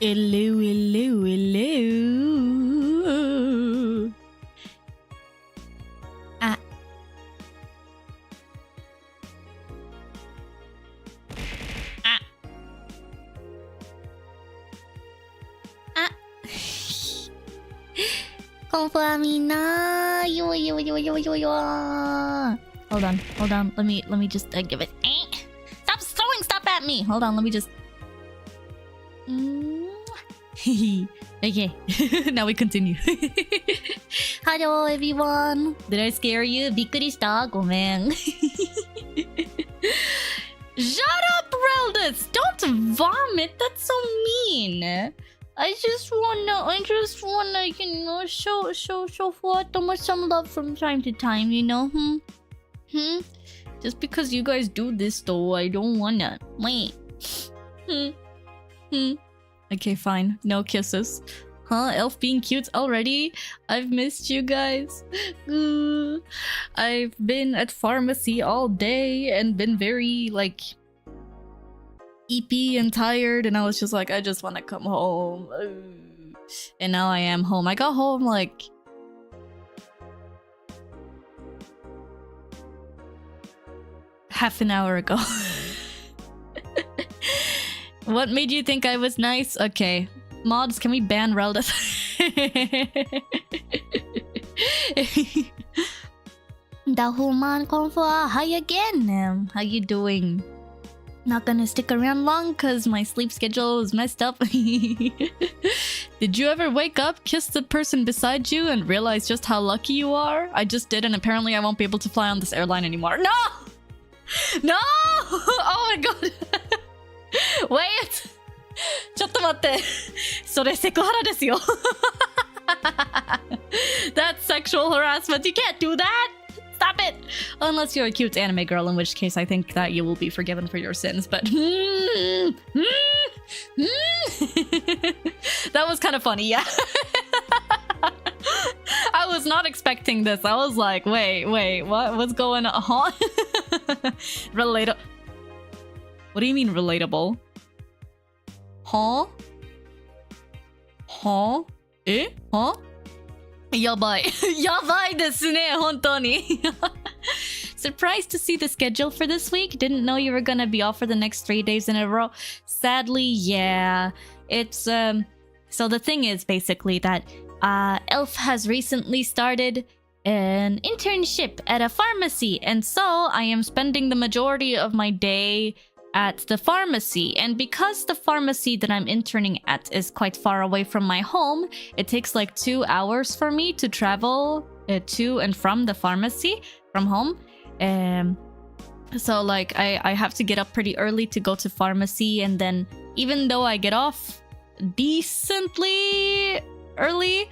Hello, hello, hello. Ah. Ah. Ah. Konfamina. Yo. Hold on. Let me just give it. Stop throwing stuff at me. Hold on, let me just. Okay, now we continue. Hello everyone. Did I scare you? びっくりした? ごめん. Shut up, Reldis! Don't vomit. That's so mean. I just wanna, you know, show Fuwatomos some love from time to time, you know? Just because you guys do this though, I don't wanna. Wait. Okay, fine. No kisses. Huh? Elf being cute already? I've missed you guys. I've been at pharmacy all day and been very, like, eepy and tired, and I was just like, I just want to come home. And now I am home. I got home, like... half an hour ago. What made you think I was nice? Okay. Mods, can we ban Reldis? Dahuman Konfa, hi again. How you doing? Not gonna stick around long because my sleep schedule is messed up. Did you ever wake up, kiss the person beside you, and realize just how lucky you are? I just did, and apparently I won't be able to fly on this airline anymore. No! No! Oh my god! Wait! ちょっと待って。それセクハラですよ。That's sexual harassment. You can't do that! Stop it! Unless you're a cute anime girl, in which case I think that you will be forgiven for your sins, but... That was kind of funny, yeah. I was not expecting this. I was like, wait, what's going on? Huh? Relatable. What do you mean relatable? Huh? Huh? Eh? Huh? Yabai. Yabai desu ne, hontoni. Surprised to see the schedule for this week. Didn't know you were gonna be off for the next 3 days in a row. Sadly, yeah. It's, so the thing is basically that, Elf has recently started an internship at a pharmacy. And so I am spending the majority of my day at the pharmacy, and because the pharmacy that I'm interning at is quite far away from my home, it takes like 2 hours for me to travel to and from the pharmacy from home. So like I have to get up pretty early to go to pharmacy, and then even though I get off decently early,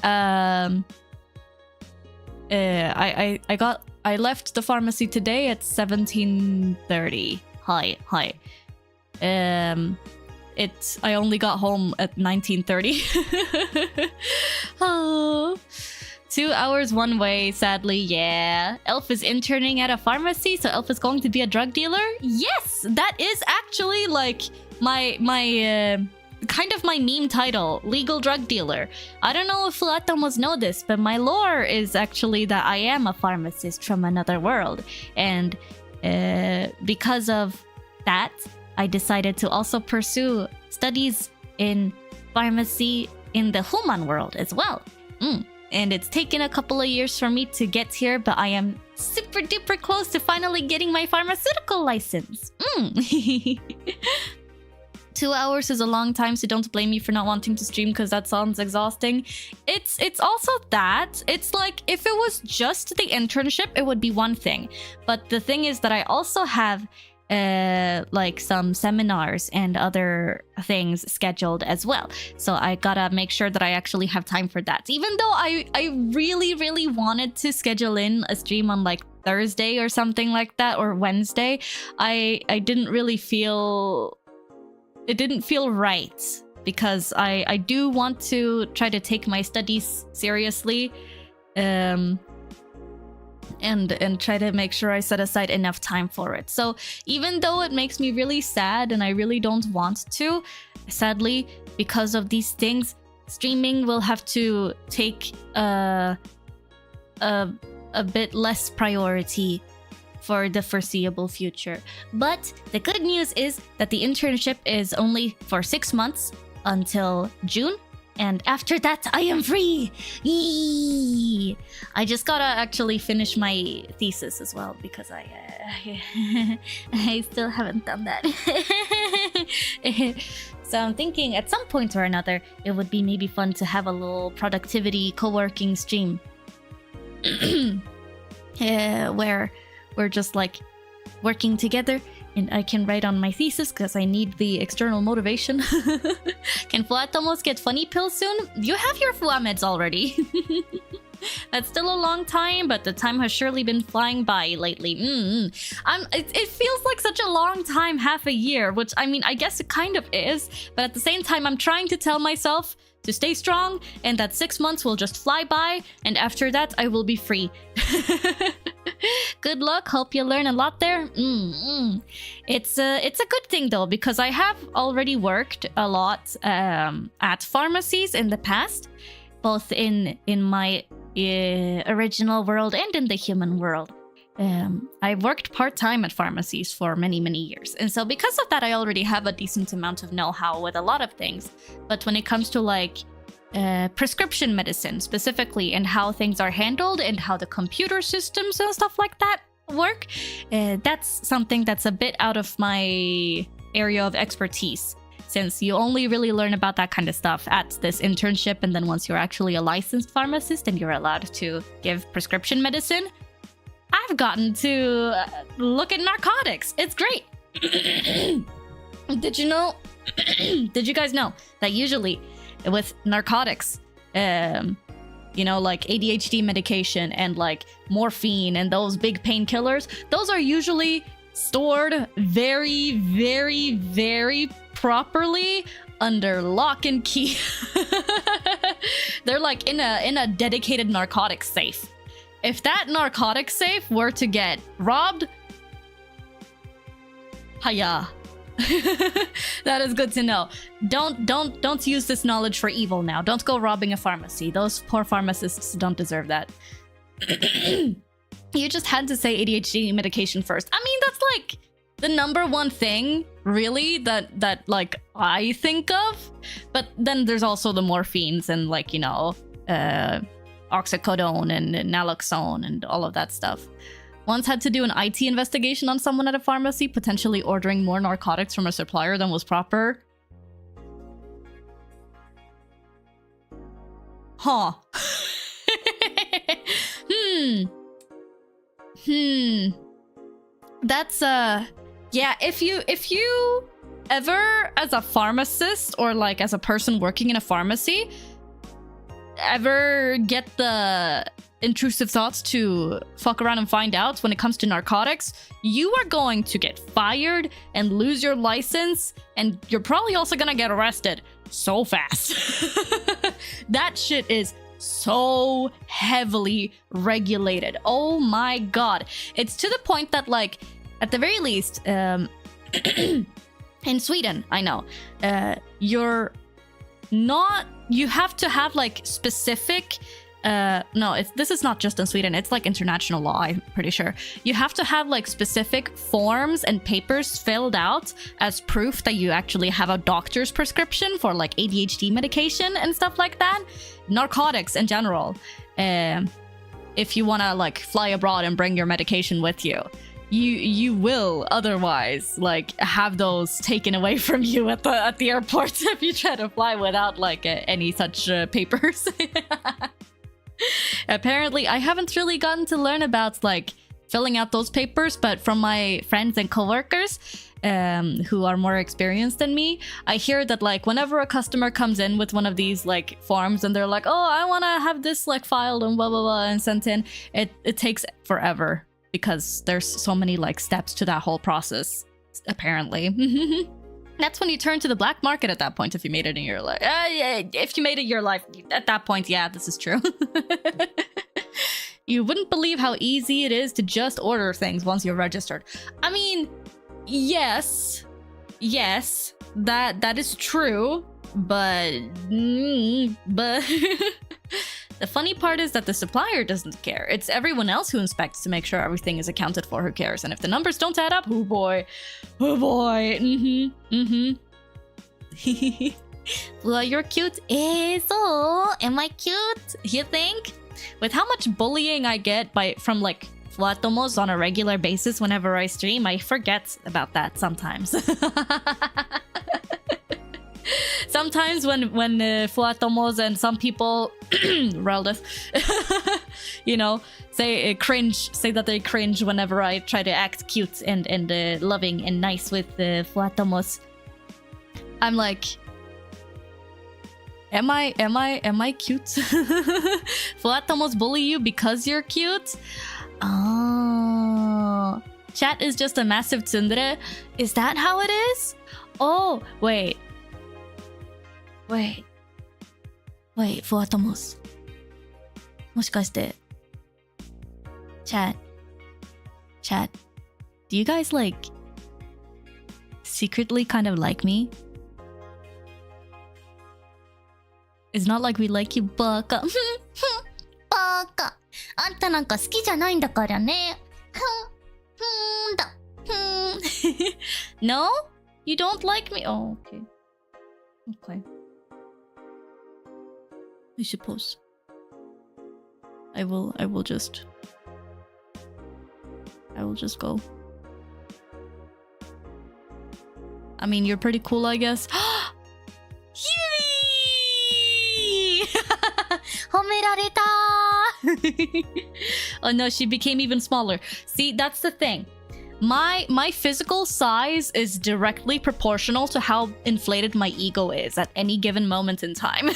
I left the pharmacy today at 17:30. Hi. I only got home at 19:30. Oh, 2 hours one way, sadly, yeah. Elf is interning at a pharmacy, so Elf is going to be a drug dealer? Yes! That is actually like my kind of my meme title, legal drug dealer. I don't know if Fuwatomos know this, but my lore is actually that I am a pharmacist from another world. And because of that, I decided to also pursue studies in pharmacy in the human world as well. And it's taken a couple of years for me to get here, but I am super duper close to finally getting my pharmaceutical license. 2 hours is a long time, so don't blame me for not wanting to stream because that sounds exhausting. It's also that. It's like, if it was just the internship, it would be one thing. But the thing is that I also have like some seminars and other things scheduled as well. So I gotta make sure that I actually have time for that. Even though I really wanted to schedule in a stream on like Thursday or something like that, or Wednesday, I didn't really feel... It didn't feel right, because I do want to try to take my studies seriously, and try to make sure I set aside enough time for it. So even though it makes me really sad and I really don't want to, sadly, because of these things, streaming will have to take a bit less priority for the foreseeable future. But the good news is that the internship is only for 6 months until June, and after that I am free. Yee! I just gotta actually finish my thesis as well, because I still haven't done that. So I'm thinking at some point or another it would be maybe fun to have a little productivity co-working stream. Where we're just like working together and I can write on my thesis because I need the external motivation. Can Fuwatomos get funny pills soon? You have your Fuwa meds already. That's still a long time, but the time has surely been flying by lately. It feels like such a long time, half a year, which I mean, I guess it kind of is, but at the same time, I'm trying to tell myself to stay strong and that 6 months will just fly by, and after that, I will be free. Good luck. Hope you learn a lot there. It's a good thing though, because I have already worked a lot at pharmacies in the past, both in my original world and in the human world. I worked part-time at pharmacies for many years, and so because of that I already have a decent amount of know-how with a lot of things. But when it comes to like prescription medicine specifically, and how things are handled and how the computer systems and stuff like that work, that's something that's a bit out of my area of expertise, since you only really learn about that kind of stuff at this internship, and then once you're actually a licensed pharmacist and you're allowed to give prescription medicine, I've gotten to look at narcotics. It's great. Did you know? Did you guys know that usually with narcotics, you know, like ADHD medication and like morphine and those big painkillers, those are usually stored very properly under lock and key. They're like in a dedicated narcotics safe. If that narcotics safe were to get robbed, hiya. That is good to know. Don't use this knowledge for evil now. Don't go robbing a pharmacy. Those poor pharmacists don't deserve that. You just had to say ADHD medication first. I mean, that's like the #1 thing, really, that like I think of. But then there's also the morphines and like, you know, oxycodone and naloxone and all of that stuff. Once had to do an IT investigation on someone at a pharmacy, potentially ordering more narcotics from a supplier than was proper. Huh. That's yeah, if you ever, as a pharmacist or like as a person working in a pharmacy, ever get the intrusive thoughts to fuck around and find out when it comes to narcotics, you are going to get fired and lose your license, and you're probably also gonna get arrested so fast. That shit is so heavily regulated. Oh my god. It's to the point that, like, at the very least, in Sweden, I know, you have to have like specific this is not just in Sweden, it's like international law, I'm pretty sure. You have to have like specific forms and papers filled out as proof that you actually have a doctor's prescription for like ADHD medication and stuff like that. Narcotics in general. If you want to like fly abroad and bring your medication with you, you will otherwise like have those taken away from you at the airport if you try to fly without like any such papers. Apparently, I haven't really gotten to learn about like filling out those papers, but from my friends and coworkers who are more experienced than me, I hear that like whenever a customer comes in with one of these like forms and they're like, oh, I want to have this like filed and blah blah blah and sent in, it takes forever because there's so many like steps to that whole process, apparently. That's when you turn to the black market at that point if you made it in your life. If you made it your life, at that point, yeah, this is true. You wouldn't believe how easy it is to just order things once you're registered. I mean, yes, that is true. But the funny part is that the supplier doesn't care. It's everyone else who inspects to make sure everything is accounted for who cares. And if the numbers don't add up, oh boy. Well, you're cute. So am I cute? You think? With how much bullying I get from like Fuwatomos on a regular basis whenever I stream, I forget about that sometimes. Sometimes when Fuwatomos and some people Reldeath, you know, say that they cringe whenever I try to act cute and loving and nice with Fuwatomos. I'm like, am I cute? Fuwatomos bully you because you're cute? Oh, chat is just a massive tsundere. Is that how it is? Oh, wait, Fuwatomos. もしかして Chat, do you guys like secretly kind of like me? It's not like we like you, バカ。バカ。あんたなんか好きじゃないんだからね。No? You don't like me? Oh, okay. Okay. I suppose. I will just go. I mean, you're pretty cool, I guess. Yui! 褒められた! Oh no, she became even smaller. See, that's the thing. My physical size is directly proportional to how inflated my ego is at any given moment in time.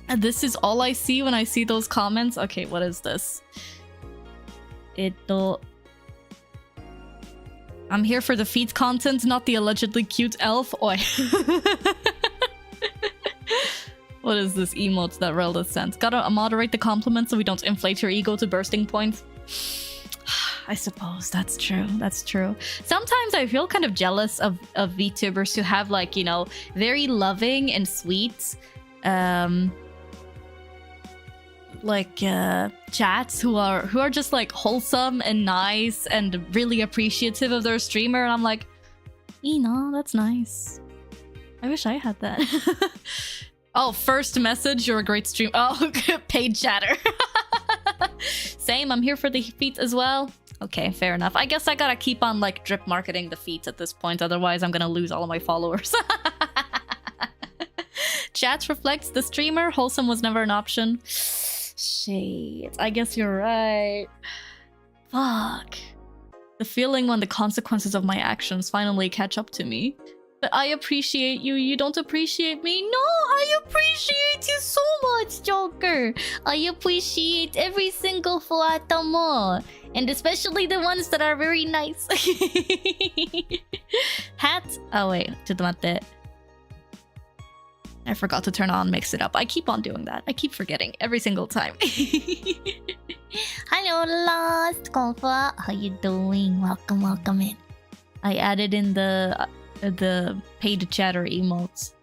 And this is all I see when I see those comments. Okay, what is this? I'm here for the feet content, not the allegedly cute elf. Oi. What is this emote that Reldeath sent? Gotta moderate the compliments so we don't inflate your ego to bursting point. I suppose that's true. That's true. Sometimes I feel kind of jealous of VTubers who have, like, you know, very loving and sweet chats who are just like wholesome and nice and really appreciative of their streamer, and I'm like, you know, that's nice. I wish I had that. Oh, first message, you're a great stream. Oh, paid chatter. Same, I'm here for the feet as well. Okay, fair enough. I guess I gotta keep on like drip marketing the feet at this point, otherwise I'm gonna lose all of my followers. Chats reflects the streamer. Wholesome was never an option. Shit, I guess you're right. Fuck. The feeling when the consequences of my actions finally catch up to me. But I appreciate you, you don't appreciate me? No, I appreciate you so much, Joker! I appreciate every single Fuwatomo, and especially the ones that are very nice. Hat? Oh wait, ちょっと待って. I forgot to turn on Mix It Up. I keep on doing that. I keep forgetting every single time. Hello, Lost! Konfa. How you doing? Welcome, welcome in. I added in the paid chatter emotes.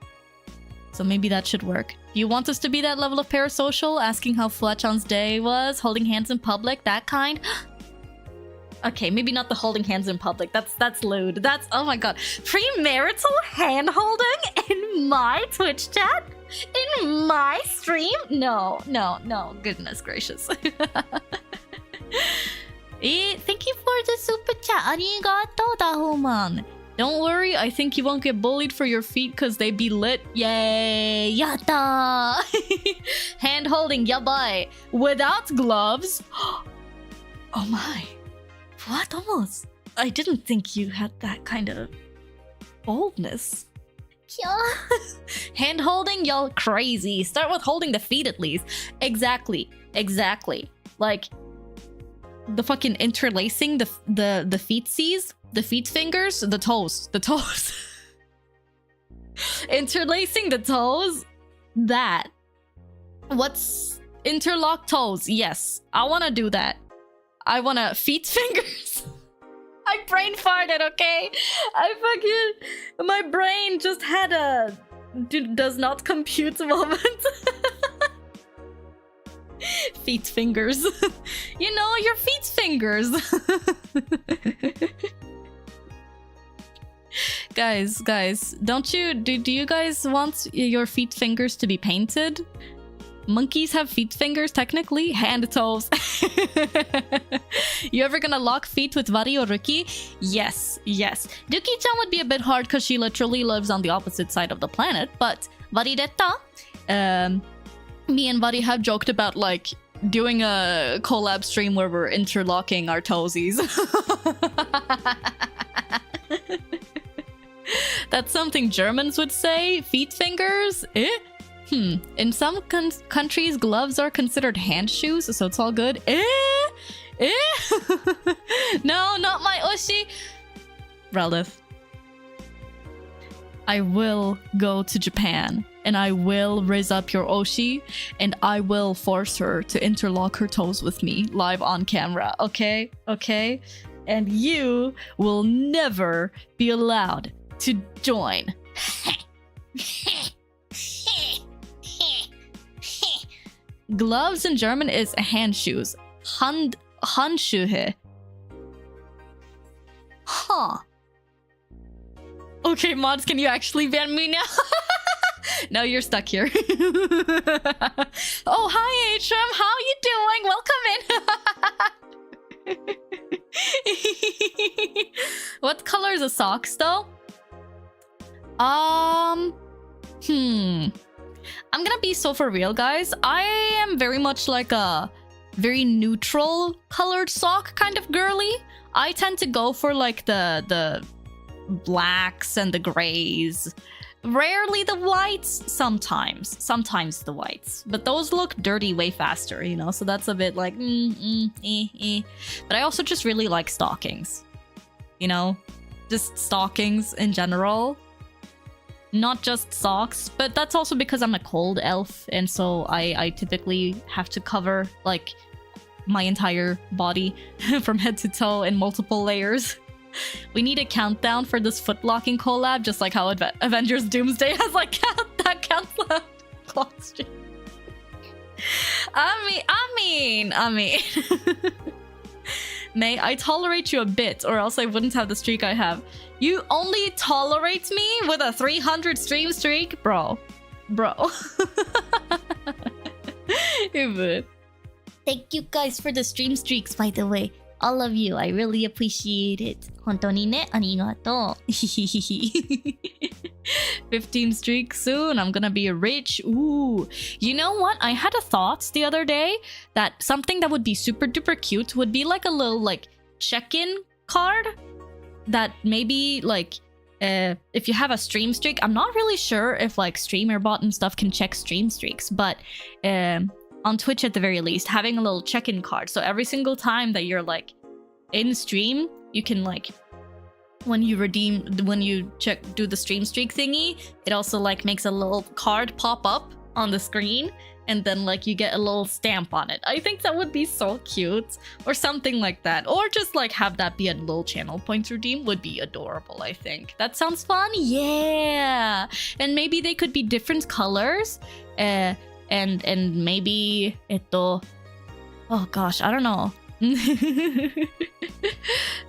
So maybe that should work. Do you want us to be that level of parasocial? Asking how Fuwachan's day was? Holding hands in public? That kind? Okay, maybe not the holding hands in public. That's lewd. That's, oh my god. Premarital hand-holding in my Twitch chat? In my stream? No. Goodness gracious. Thank you for the super chat. Arigato, Dahuman. Don't worry, I think you won't get bullied for your feet because they be lit. Yay! Yatta! Hand holding, yabai. Without gloves. Oh my. Fuwatomos. I didn't think you had that kind of boldness. Hand holding, y'all crazy. Start with holding the feet at least. Exactly. Like the fucking interlacing the feetsies. The feet fingers, the toes. Interlacing the toes? That. What's interlock toes? Yes, I want to do that. I want to feet fingers. I brain farted, okay? My brain just had a does not compute moment. Feet fingers. You know, your feet fingers. Guys, do you guys want your feet fingers to be painted? Monkeys have feet fingers, technically. Hand toes. You ever gonna lock feet with Wari or Ruki? Yes. Ruki-chan would be a bit hard because she literally lives on the opposite side of the planet, but Wariretta, me and Wari have joked about, like, doing a collab stream where we're interlocking our toesies. That's something Germans would say. Feet fingers? In some countries, gloves are considered hand shoes, so it's all good. No, not my Oshi. Relith. I will go to Japan, and I will raise up your Oshi, and I will force her to interlock her toes with me live on camera, okay? Okay? And you will never be allowed to join. Gloves in German is hand shoes. Handschuhe. Huh. Okay, mods, can you actually ban me now? No, you're stuck here. Oh, hi, Atram. How you doing? Welcome in. What color is the socks, though? I'm gonna be so for real, guys. I am very much like a very neutral colored sock kind of girly. I tend to go for like the blacks and the grays. Rarely the whites, sometimes the whites. But those look dirty way faster, you know? So that's a bit like, But I also just really like stockings. You know? Just stockings in general. Not just socks, but that's also because I'm a cold elf, and so I typically have to cover, like, my entire body from head to toe in multiple layers. We need a countdown for this footlocking collab, just like how Avengers Doomsday has, like, that countdown clock stream. I mean. May I tolerate you a bit, or else I wouldn't have the streak I have. You only tolerate me with a 300 stream streak? Bro. Thank you guys for the stream streaks, by the way. All of you, I really appreciate it. 本当にね、ありがとう。15 streaks soon. I'm gonna be rich. Ooh. You know what? I had a thought the other day that something that would be super duper cute would be like a little like check-in card that maybe like if you have a stream streak. I'm not really sure if like StreamerBot and stuff can check stream streaks, but on Twitch at the very least, having a little check-in card. So every single time that you're like in stream, you can like when you do the stream streak thingy, it also like makes a little card pop up on the screen, and then like you get a little stamp on it. I think that would be so cute, or something like that, or just like have that be a little channel points redeem would be adorable. I think that sounds fun. Yeah, and maybe they could be different colors, and maybe oh gosh, I don't know.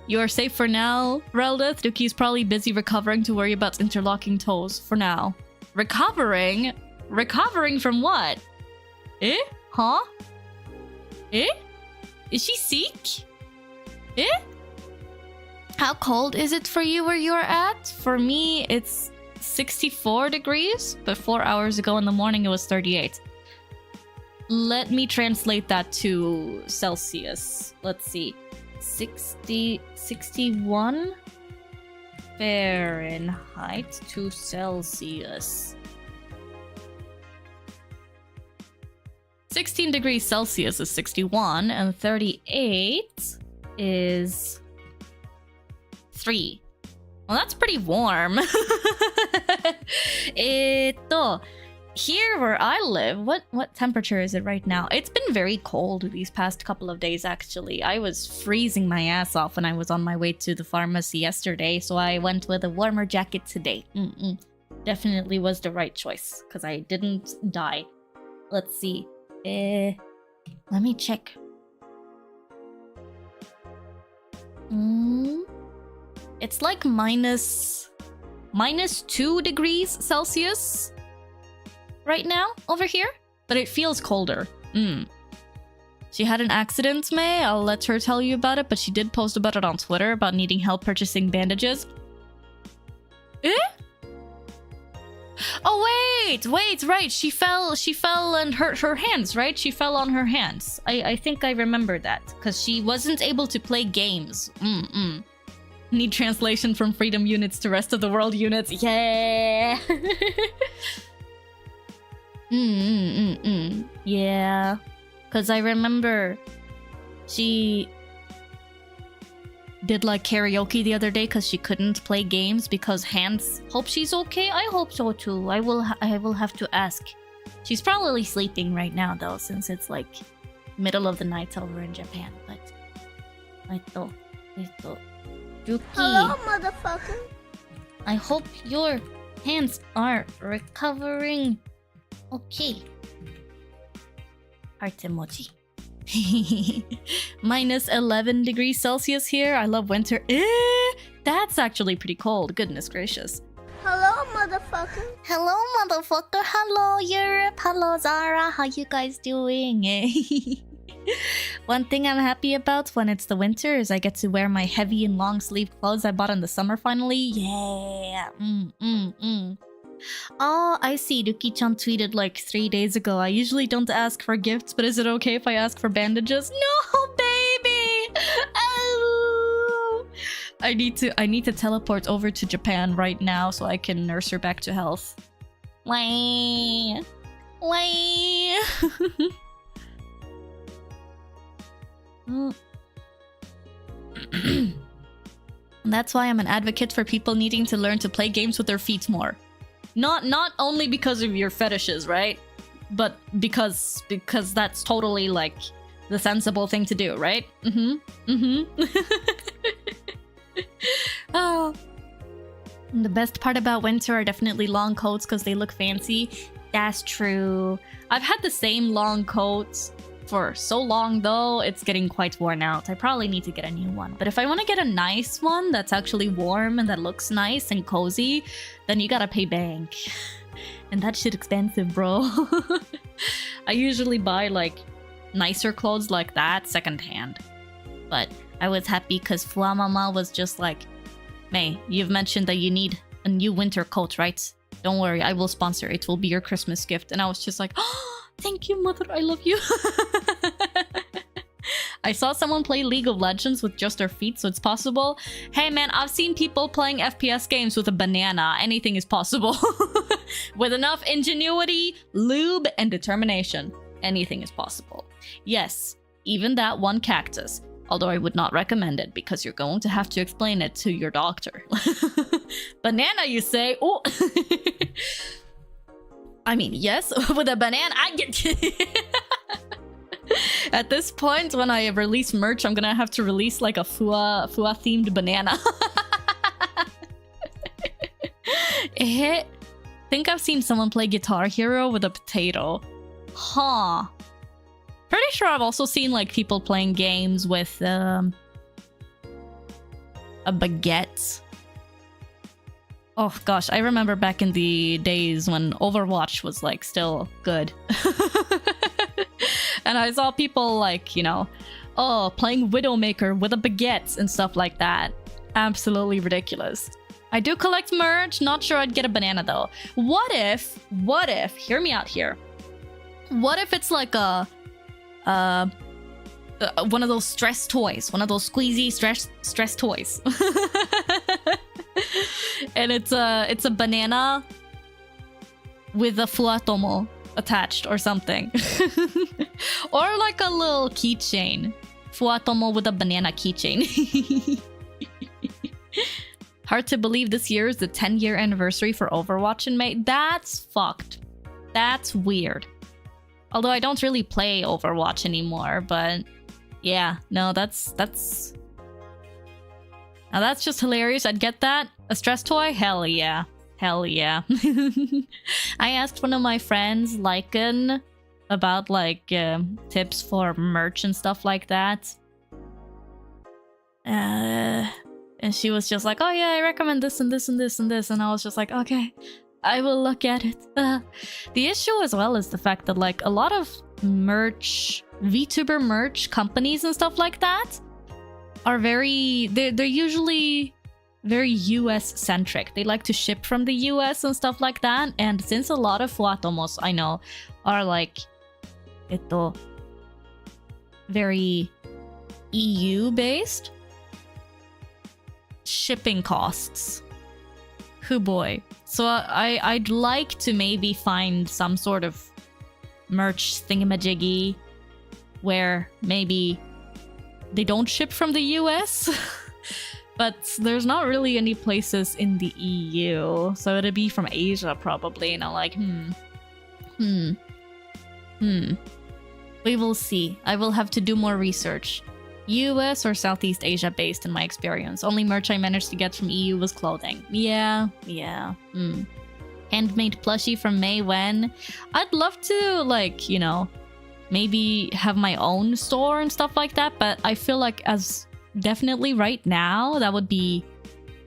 You are safe for now, Reldith. Duki's probably busy recovering to worry about interlocking toes for now. Recovering from what? Huh? Is she sick? How cold is it for you where you're at? For me, it's 64 degrees, but 4 hours ago in the morning it was 38. Let me translate that to Celsius. Let's see. 61 Fahrenheit to Celsius. 16 degrees Celsius is 61, and 38 is 3. Well, that's pretty warm. here where I live, what temperature is it right now? It's been very cold these past couple of days, actually. I was freezing my ass off when I was on my way to the pharmacy yesterday, so I went with a warmer jacket today. Definitely was the right choice, because I didn't die. Let's see. Let me check. It's like minus 2 degrees Celsius right now over here, but it feels colder. She had an accident, May. I'll let her tell you about it, but she did post about it on Twitter about needing help purchasing bandages. Oh wait, right. She fell and hurt her hands, right? She fell on her hands. I think I remember that because she wasn't able to play games. Need translation from freedom units to rest of the world units. Yeah. Yeah. Because I remember she did like karaoke the other day because she couldn't play games because hands. Hope she's okay. I hope so too. I will have to ask. She's probably sleeping right now though, since it's like middle of the night over in Japan. But Yuki, hello, motherfucker. I hope your hands are recovering. Okay. Heart emoji. Minus 11 degrees Celsius here. I love winter. That's actually pretty cold. Goodness gracious. Hello, motherfucker. Hello, motherfucker. Hello, Europe. Hello, Zara. How you guys doing? One thing I'm happy about when it's the winter is I get to wear my heavy and long sleeve clothes I bought in the summer finally. Yeah. Oh, I see. Ruki-chan tweeted like 3 days ago. I usually don't ask for gifts, but is it okay if I ask for bandages? No, baby! Oh! I need to teleport over to Japan right now so I can nurse her back to health. Why? That's why I'm an advocate for people needing to learn to play games with their feet more. Not only because of your fetishes, right? But because that's totally like the sensible thing to do, right? Oh. And the best part about winter are definitely long coats because they look fancy. That's true. I've had the same long coats for so long though, it's getting quite worn out. I probably need to get a new one. But if I want to get a nice one that's actually warm and that looks nice and cozy, then you gotta pay bank. And that shit expensive, bro. I usually buy like nicer clothes like that secondhand. But I was happy because Fuwamama was just like, May, you've mentioned that you need a new winter coat, right? Don't worry, I will sponsor. It will be your Christmas gift. And I was just like, oh, thank you, mother. I love you. I saw someone play League of Legends with just their feet, so it's possible. Hey, man, I've seen people playing FPS games with a banana. Anything is possible. With enough ingenuity, lube, and determination, anything is possible. Yes, even that one cactus. Although I would not recommend it because you're going to have to explain it to your doctor. Banana, you say? Oh. I mean, yes, with a banana, I get... At this point, when I release merch, I'm gonna have to release like a Fuwa-themed banana. I think I've seen someone play Guitar Hero with a potato. Huh. Pretty sure I've also seen like people playing games with a baguette. Oh gosh, I remember back in the days when Overwatch was like still good. And I saw people like, you know, oh, playing Widowmaker with a baguette and stuff like that. Absolutely ridiculous. I do collect merch, not sure I'd get a banana though. What if, hear me out here. What if it's like a one of those stress toys, one of those squeezy stress toys. And it's a banana with a Fuwatomo attached or something. Or like a little keychain. Fuwatomo with a banana keychain. Hard to believe this year is the 10-year anniversary for Overwatch in May. That's fucked. That's weird. Although I don't really play Overwatch anymore, but yeah, no, that's now that's just hilarious. I'd get that. A stress toy? Hell yeah. Hell yeah. I asked one of my friends, Lycan, about like tips for merch and stuff like that. And she was just like, oh yeah, I recommend this and this and this and this. And I was just like, okay, I will look at it. The issue as well is the fact that like a lot of merch, VTuber merch companies and stuff like that are they're usually very US centric. They like to ship from the US and stuff like that. And since a lot of Fuwatomos I know are like very EU based, shipping costs. Hoo boy. So I'd like to maybe find some sort of merch thingamajiggy where maybe they don't ship from the US. But there's not really any places in the EU, so it'd be from Asia probably. And I'm like, we will see. I will have to do more research. US or Southeast Asia based in my experience. Only merch I managed to get from EU was clothing. Yeah. Handmade plushie from May Wen. I'd love to, like, you know, maybe have my own store and stuff like that, but I feel like as definitely right now that would be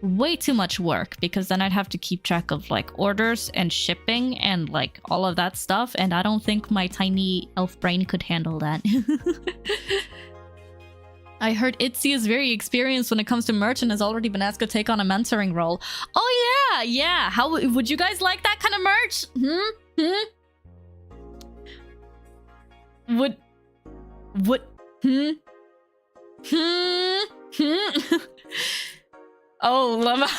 way too much work, because then I'd have to keep track of like orders and shipping and like all of that stuff, and I don't think my tiny elf brain could handle that. I heard Itzy is very experienced when it comes to merch and has already been asked to take on a mentoring role. Oh yeah. How would you guys like that kind of merch? Oh, love.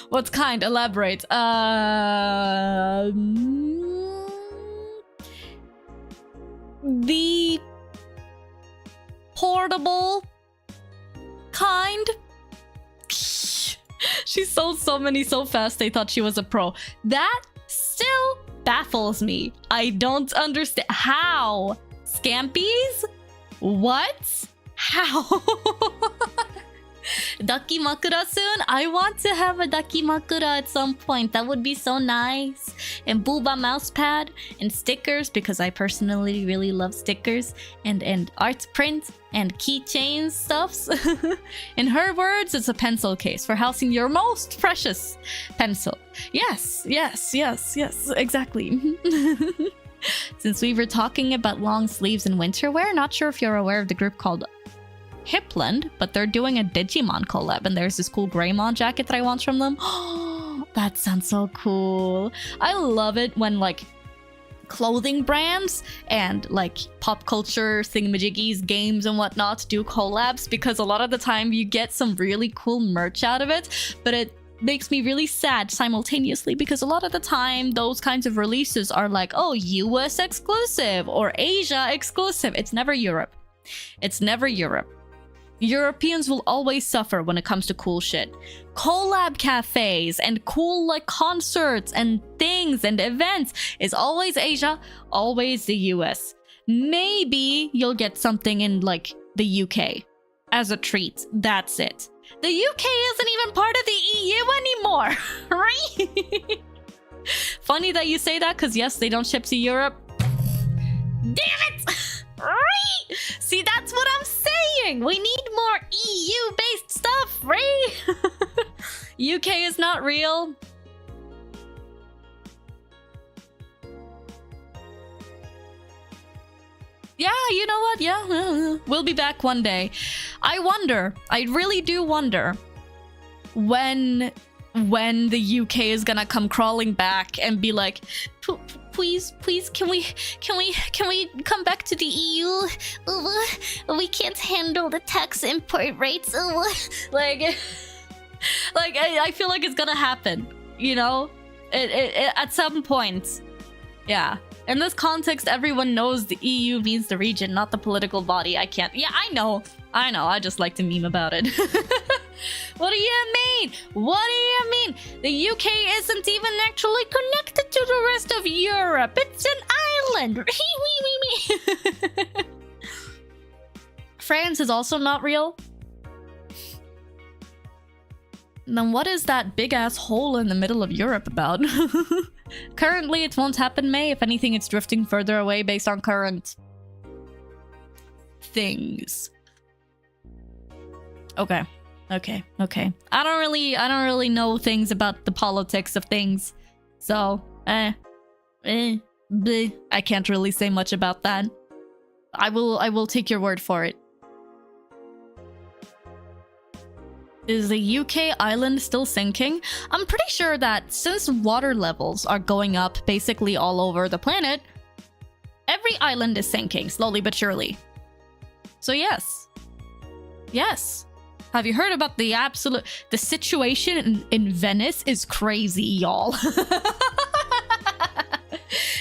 What kind? Elaborate. The portable kind. She sold so many so fast they thought she was a pro. That still baffles me. I don't understand. How? Scampies? What? How? Dakimakura soon? I want to have a Dakimakura at some point. That would be so nice. And Booba mousepad and stickers, because I personally really love stickers and art print and keychain stuffs. In her words, it's a pencil case for housing your most precious pencil. Yes, exactly. Since we were talking about long sleeves and winter wear, not sure if you're aware of the group called Hipland, but they're doing a Digimon collab, and there's this cool Greymon jacket that I want from them. That sounds so cool. I love it when like clothing brands and like pop culture thingamajiggies, games and whatnot do collabs, because a lot of the time you get some really cool merch out of it, but it makes me really sad simultaneously, because a lot of the time those kinds of releases are like, oh, US exclusive or Asia exclusive. It's never Europe. It's never Europe. Europeans will always suffer when it comes to cool shit. Collab cafes and cool like concerts and things and events is always Asia, always the US. Maybe you'll get something in like the UK as a treat. That's it. The UK isn't even part of the EU anymore, right? Funny that you say that, because yes, they don't ship to Europe. Damn it! Right? See, that's what I'm saying. We need more EU-based stuff, right? UK is not real. Yeah, you know what? Yeah, we'll be back one day. I wonder, I really do wonder when the UK is gonna come crawling back and be like, please, can we come back to the EU? We can't handle the tax import rates. Like I feel like it's gonna happen, you know? It at some point. Yeah. In this context, everyone knows the EU means the region, not the political body. I can't. Yeah, I know. I just like to meme about it. What do you mean? What do you mean? The UK isn't even actually connected to the rest of Europe. It's an island. France is also not real. Then what is that big-ass hole in the middle of Europe about? Currently, it won't happen, May. If anything, it's drifting further away based on current things. Okay. I don't really know things about the politics of things. So, I can't really say much about that. I will take your word for it. Is the UK island still sinking? I'm pretty sure that since water levels are going up basically all over the planet, every island is sinking slowly but surely. So yes. Yes. Have you heard about the situation in Venice is crazy, y'all.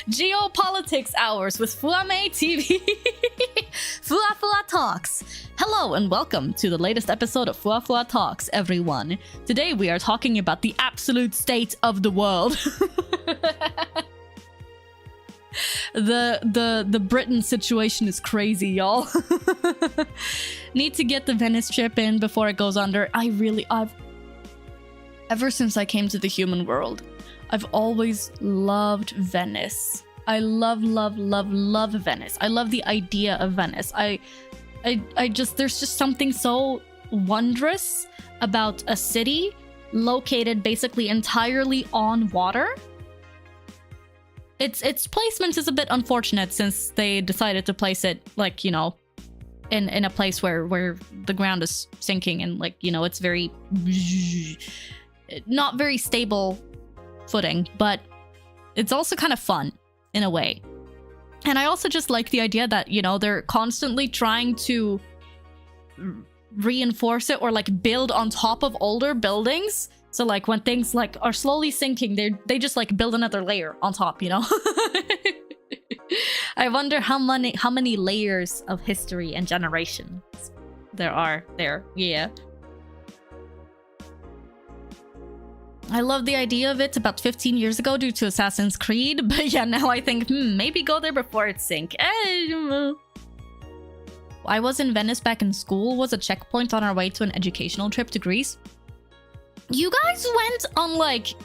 Geopolitics hours with Fuwame TV. Fuwa Talks. Hello and welcome to the latest episode of Fuwa Talks, everyone. Today we are talking about the absolute state of the world. The Britain situation is crazy, y'all. Need to get the Venice trip in before it goes under. Ever since I came to the human world, I've always loved Venice. I love Venice. I love the idea of Venice. There's just something so wondrous about a city located basically entirely on water. Its placement is a bit unfortunate since they decided to place it, like, you know, in a place where the ground is sinking and, like, you know, it's very not very stable footing, but it's also kind of fun in a way. And I also just like the idea that, you know, they're constantly trying to reinforce it or like build on top of older buildings. So like when things like are slowly sinking, they just like build another layer on top, you know? I wonder how many layers of history and generations there are there. Yeah. I love the idea of it about 15 years ago due to Assassin's Creed, but yeah, now I think, maybe go there before it sink. I was in Venice back in school, was a checkpoint on our way to an educational trip to Greece. You guys went on, like,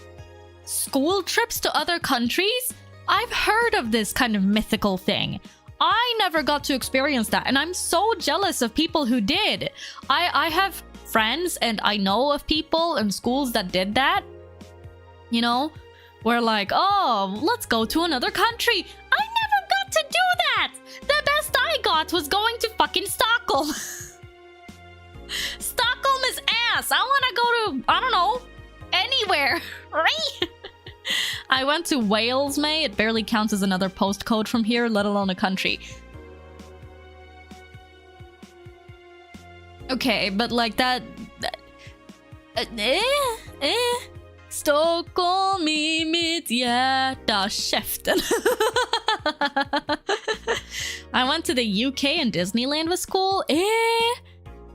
school trips to other countries? I've heard of this kind of mythical thing. I never got to experience that, and I'm so jealous of people who did. I have friends and I know of people in schools that did that. You know, we're like, oh, let's go to another country. I never got to do that. The best I got was going to fucking Stockholm. Stockholm is ass. I want to go to, I don't know, anywhere, right? I went to Wales, May. It barely counts as another postcode from here, let alone a country. Okay, but like that Stockholm i mitt hjärta käften. I went to the UK and Disneyland with school.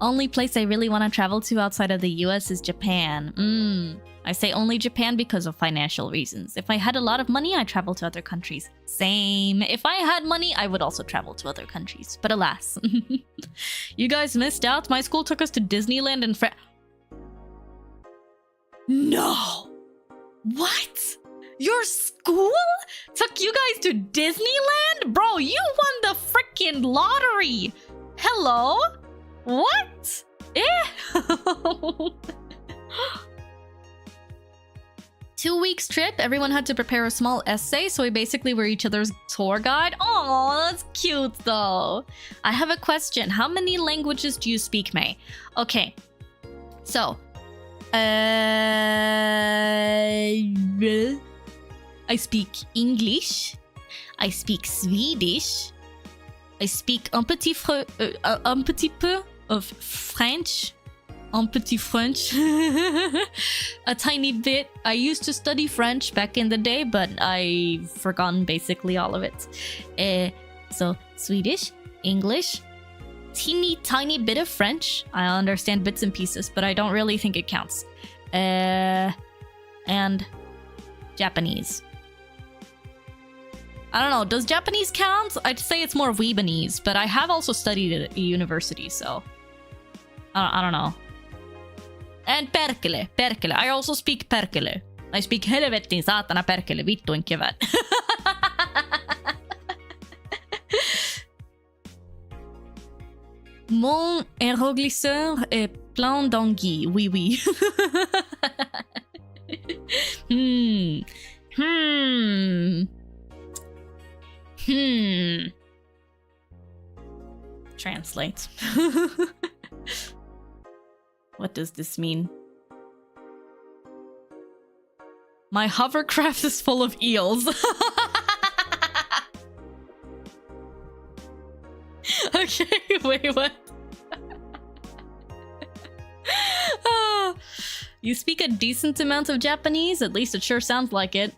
Only place I really want to travel to outside of the US is Japan. I say only Japan because of financial reasons. If I had a lot of money, I'd travel to other countries. Same. If I had money, I would also travel to other countries. But alas. You guys missed out. My school took us to Disneyland and No! What? Your school took you guys to Disneyland? Bro, you won the freaking lottery! Hello? What? 2 weeks trip, everyone had to prepare a small essay, so we basically were each other's tour guide. Oh, that's cute though. I have a question. How many languages do you speak, May? Okay, so I speak English, I speak Swedish, I speak un petit peu of French, un petit French, a tiny bit. I used to study French back in the day, but I've forgotten basically all of it. So Swedish, English, teeny tiny bit of French. I understand bits and pieces, but I don't really think it counts. And Japanese. I don't know, does Japanese count? I'd say it's more Weebanese, but I have also studied at a university, so I don't know. And perkele. I also speak perkele. I speak helvetin saatana perkele, vittuin kevät. Mon aéroglisseur est plein d'anguilles. Oui, oui. Translate. What does this mean? My hovercraft is full of eels. Okay, wait, what? You speak a decent amount of Japanese, at least it sure sounds like it.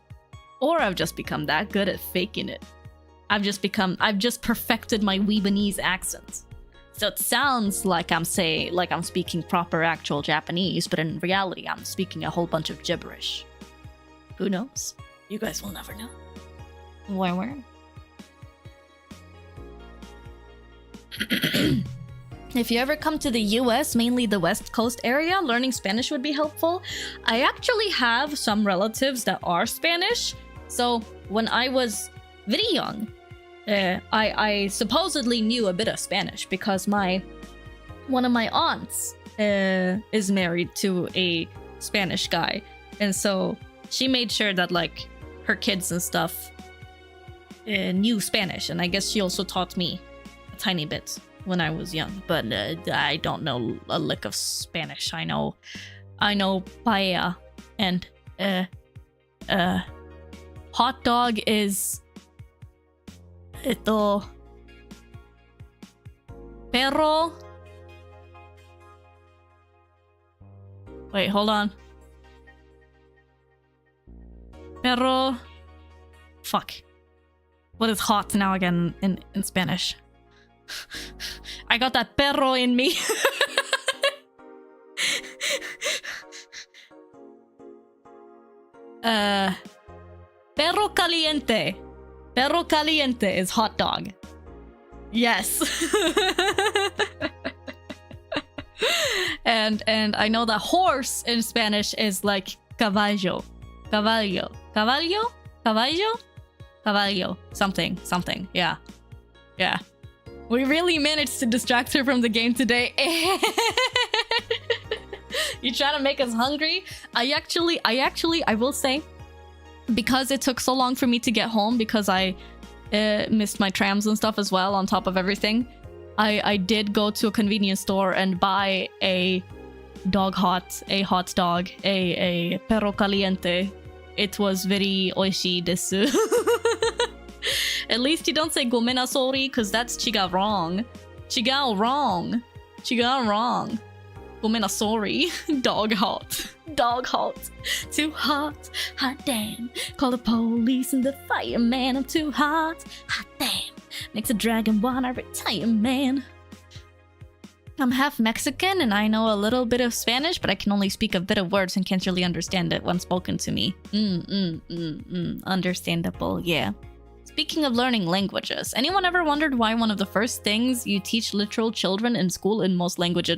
Or I've just become that good at faking it. I've just perfected my Weebanese accent. So it sounds like I'm speaking proper actual Japanese, but in reality I'm speaking a whole bunch of gibberish. Who knows? You guys will never know. Where? If you ever come to the US, mainly the West Coast area, learning Spanish would be helpful. I actually have some relatives that are Spanish. So when I was very young, I supposedly knew a bit of Spanish because one of my aunts is married to a Spanish guy. And so she made sure that like her kids and stuff knew Spanish. And I guess she also taught me a tiny bit when I was young, but I don't know a lick of Spanish. I know paella and hot dog is perro. Wait, hold on. Perro. Fuck. What is hot now again in Spanish? I got that perro in me. Perro caliente. Perro caliente is hot dog. Yes. and I know that horse in Spanish is like caballo. Caballo. Caballo? Caballo? Caballo. Something. Yeah. We really managed to distract her from the game today. You trying to make us hungry? I will say, because it took so long for me to get home, because I missed my trams and stuff as well, on top of everything, I did go to a convenience store and buy a hot dog, a perro caliente. It was very oishi desu. At least you don't say gomena sorry, because that's chiga wrong. Chiga wrong. Gomena sorry. Dog hot. Too hot. Hot damn. Call the police and the fireman. I'm too hot. Hot damn. Makes a dragon wanna retire, man. I'm half Mexican and I know a little bit of Spanish, but I can only speak a bit of words and can't really understand it when spoken to me. Understandable, yeah. Speaking of learning languages, anyone ever wondered why one of the first things you teach literal children in school in most language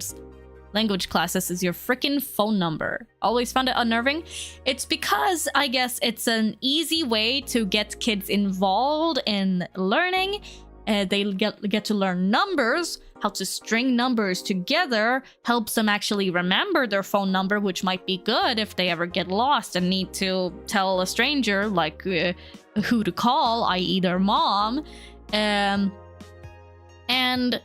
classes is your freaking phone number? Always found it unnerving. It's because I guess it's an easy way to get kids involved in learning. They get to learn numbers. How to string numbers together helps them actually remember their phone number, which might be good if they ever get lost and need to tell a stranger like who to call, i.e. their mom. And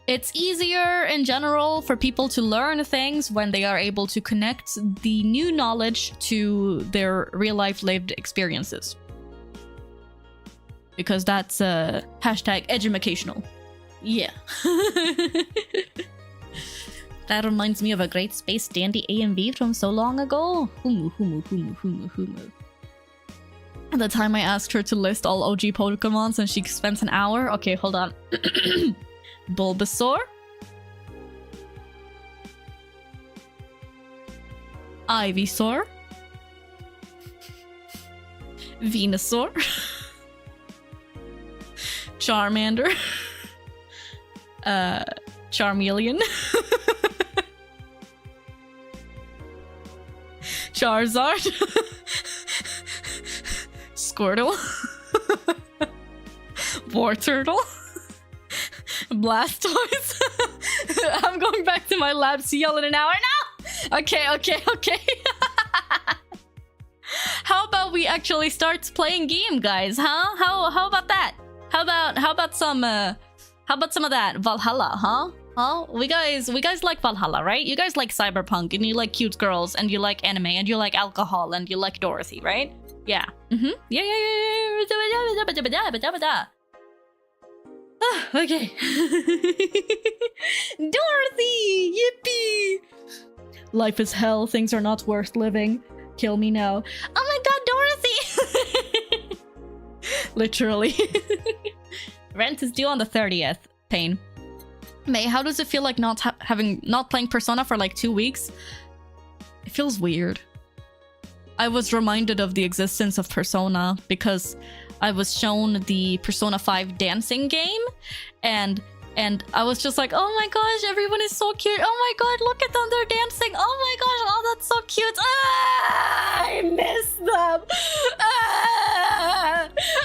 it's easier in general for people to learn things when they are able to connect the new knowledge to their real life lived experiences. Because that's hashtag edumacational. Yeah. That reminds me of a great space dandy AMV from so long ago. Humu. At the time I asked her to list all OG Pokemons and she spent an hour. Okay, hold on. Bulbasaur, Ivysaur. Venusaur. Charmander. Charmeleon. Charizard. Squirtle. Wartortle. Blastoise. I'm going back to my lab. See y'all in an hour now. Okay. How about we actually start playing game, guys? Huh? How about that? How about some of that Valhalla? Huh? We guys like Valhalla, right? You guys like cyberpunk, and you like cute girls, and you like anime, and you like alcohol, and you like Dorothy, right? Yeah. Yeah. Okay. Dorothy! Yippee! Life is hell. Things are not worth living. Kill me now. Oh my god, Dorothy! Literally. Rent is due on the 30th. Pain. May, how does it feel like not playing Persona for like 2 weeks? It feels weird. I was reminded of the existence of Persona because I was shown the Persona 5 dancing game, and I was just like, oh my gosh, everyone is so cute. Oh my god, look at them, they're dancing. Oh my gosh, oh, that's so cute. I miss them.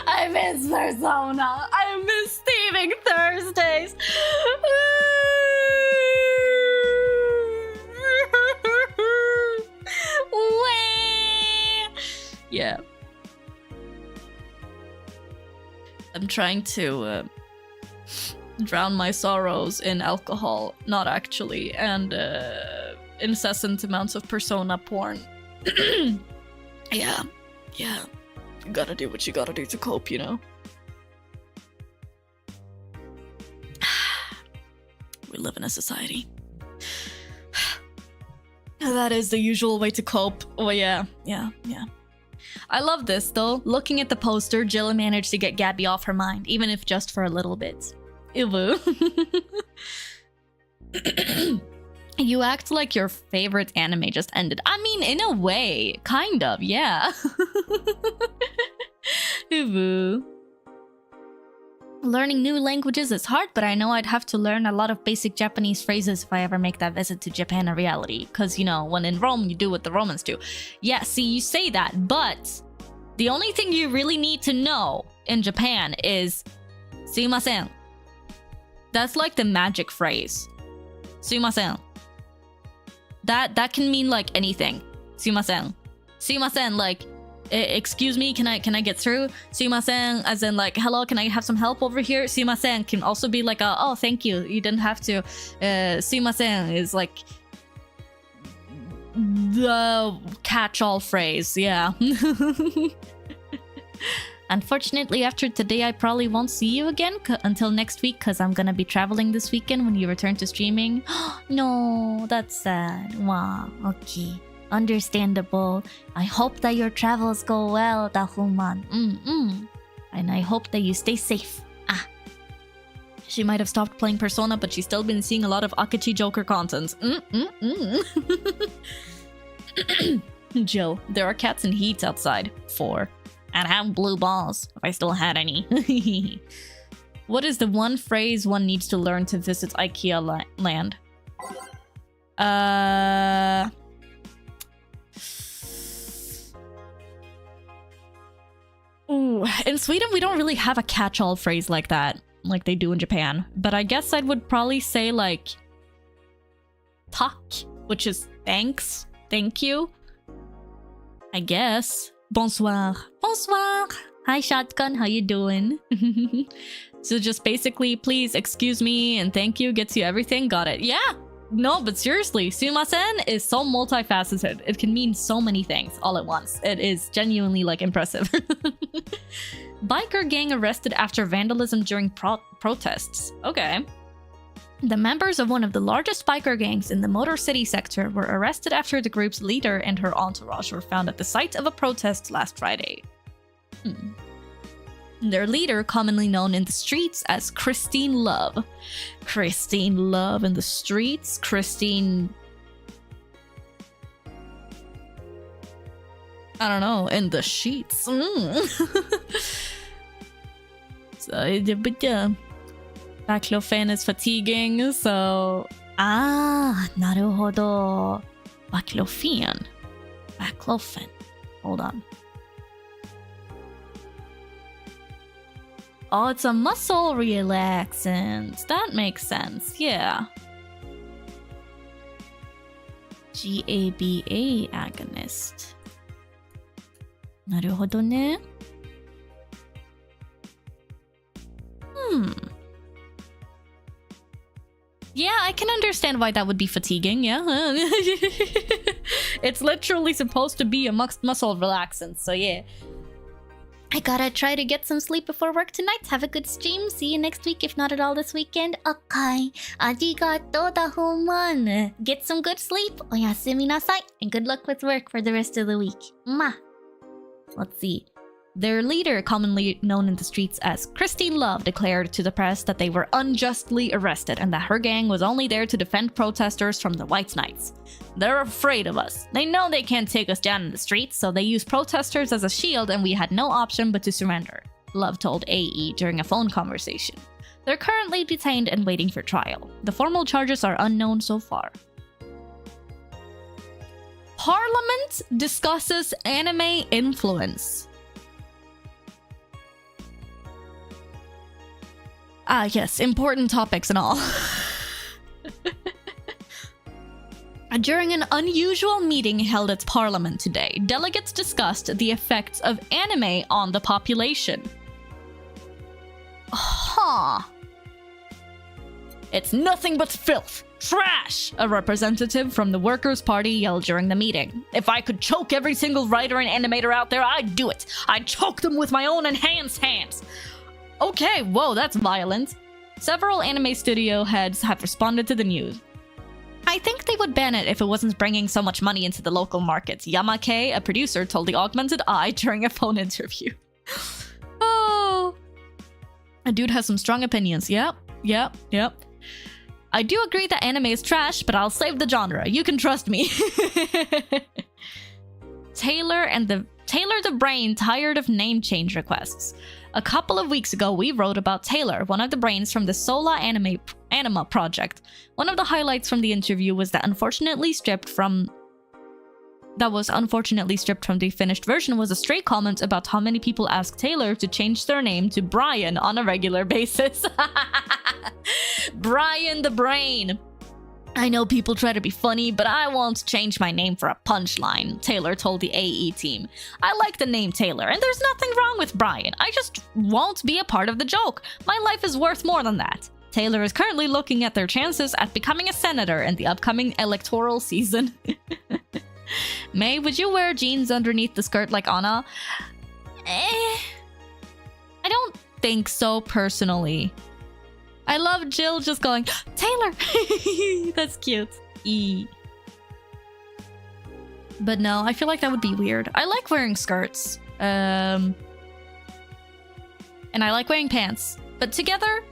I miss Persona. I miss Thieving Thursdays. Yeah. I'm trying to drown my sorrows in alcohol, not actually, and incessant amounts of Persona porn. Yeah. You gotta do what you gotta do to cope, you know? We live in a society. That is the usual way to cope. Oh, yeah. I love this, though. Looking at the poster, Jill managed to get Gabby off her mind, even if just for a little bit. Ew. You act like your favorite anime just ended. I mean, in a way. Kind of, yeah. Ew. Learning new languages is hard, but I know I'd have to learn a lot of basic Japanese phrases if I ever make that visit to Japan a reality. Because, you know, when in Rome, you do what the Romans do. Yeah, see, you say that, but the only thing you really need to know in Japan is sumimasen. That's like the magic phrase. Sumimasen. That can mean like anything. Sumimasen. Sumimasen, like, excuse me, can I get through? Sumimasen, as in like, hello, can I have some help over here? Sumimasen can also be like, oh, thank you, you didn't have to. Sumimasen is like the catch-all phrase, yeah. Unfortunately, after today, I probably won't see you again until next week because I'm gonna be traveling this weekend when you return to streaming. No, that's sad. Wow, okay. Understandable. I hope that your travels go well, Dahuman. And I hope that you stay safe. She might have stopped playing Persona, but she's still been seeing a lot of Akachi Joker content. Jill, there are cats in heat outside. 4. I'd have blue balls if I still had any. What is the one phrase one needs to learn to visit IKEA land? Ooh, in Sweden, we don't really have a catch-all phrase like that, like they do in Japan. But I guess I would probably say like tack, which is thanks, thank you. I guess. Bonsoir. Bonsoir. Hi, Shotgun. How you doing? So just basically, please excuse me and thank you gets you everything. Got it. Yeah. No, but seriously, sumimasen is so multifaceted. It can mean so many things all at once. It is genuinely, like, impressive. Biker gang arrested after vandalism during protests. Okay. The members of one of the largest biker gangs in the Motor City sector were arrested after the group's leader and her entourage were found at the site of a protest last Friday. Their leader, commonly known in the streets as Christine Love. Christine Love in the streets? Christine... I don't know, in the sheets. So, but yeah. Baclofen is fatiguing, so... naruhodo. Baclofen. Hold on. Oh, it's a muscle relaxant. That makes sense, yeah. GABA agonist. Naruhodo ne. Yeah, I can understand why that would be fatiguing, yeah. It's literally supposed to be a muscle relaxant, so yeah. I gotta try to get some sleep before work tonight. Have a good stream. See you next week, if not at all this weekend. Okay. Arigato da homan. Get some good sleep. Oyasumi nasai. And good luck with work for the rest of the week. Mwah. Let's see. Their leader, commonly known in the streets as Christine Love, declared to the press that they were unjustly arrested and that her gang was only there to defend protesters from the White Knights. They're afraid of us. They know they can't take us down in the streets, so they use protesters as a shield and we had no option but to surrender, Love told AE during a phone conversation. They're currently detained and waiting for trial. The formal charges are unknown so far. Parliament discusses anime influence. Ah, yes, important topics and all. During an unusual meeting held at Parliament today, delegates discussed the effects of anime on the population. Huh. It's nothing but filth. Trash! A representative from the Workers' Party yelled during the meeting. If I could choke every single writer and animator out there, I'd do it. I'd choke them with my own enhanced hands. Okay, whoa, that's violent. Several anime studio heads have responded to the news. I think they would ban it if it wasn't bringing so much money into the local markets, Yamake, a producer, told the Augmented Eye during a phone interview. Oh. A dude has some strong opinions. Yep. I do agree that anime is trash, but I'll save the genre. You can trust me. Taylor the Brain tired of name change requests. A couple of weeks ago, we wrote about Taylor, one of the brains from the Sola Anima project. One of the highlights from the interview was that unfortunately stripped from the finished version was a stray comment about how many people ask Taylor to change their name to Brian on a regular basis. Brian the Brain. I know people try to be funny, but I won't change my name for a punchline, Taylor told the AE team. I like the name Taylor, and there's nothing wrong with Brian. I just won't be a part of the joke. My life is worth more than that. Taylor is currently looking at their chances at becoming a senator in the upcoming electoral season. May, would you wear jeans underneath the skirt like Anna? I don't think so, personally. I love Jill just going, Taylor! That's cute. But no, I feel like that would be weird. I like wearing skirts. And I like wearing pants. But together?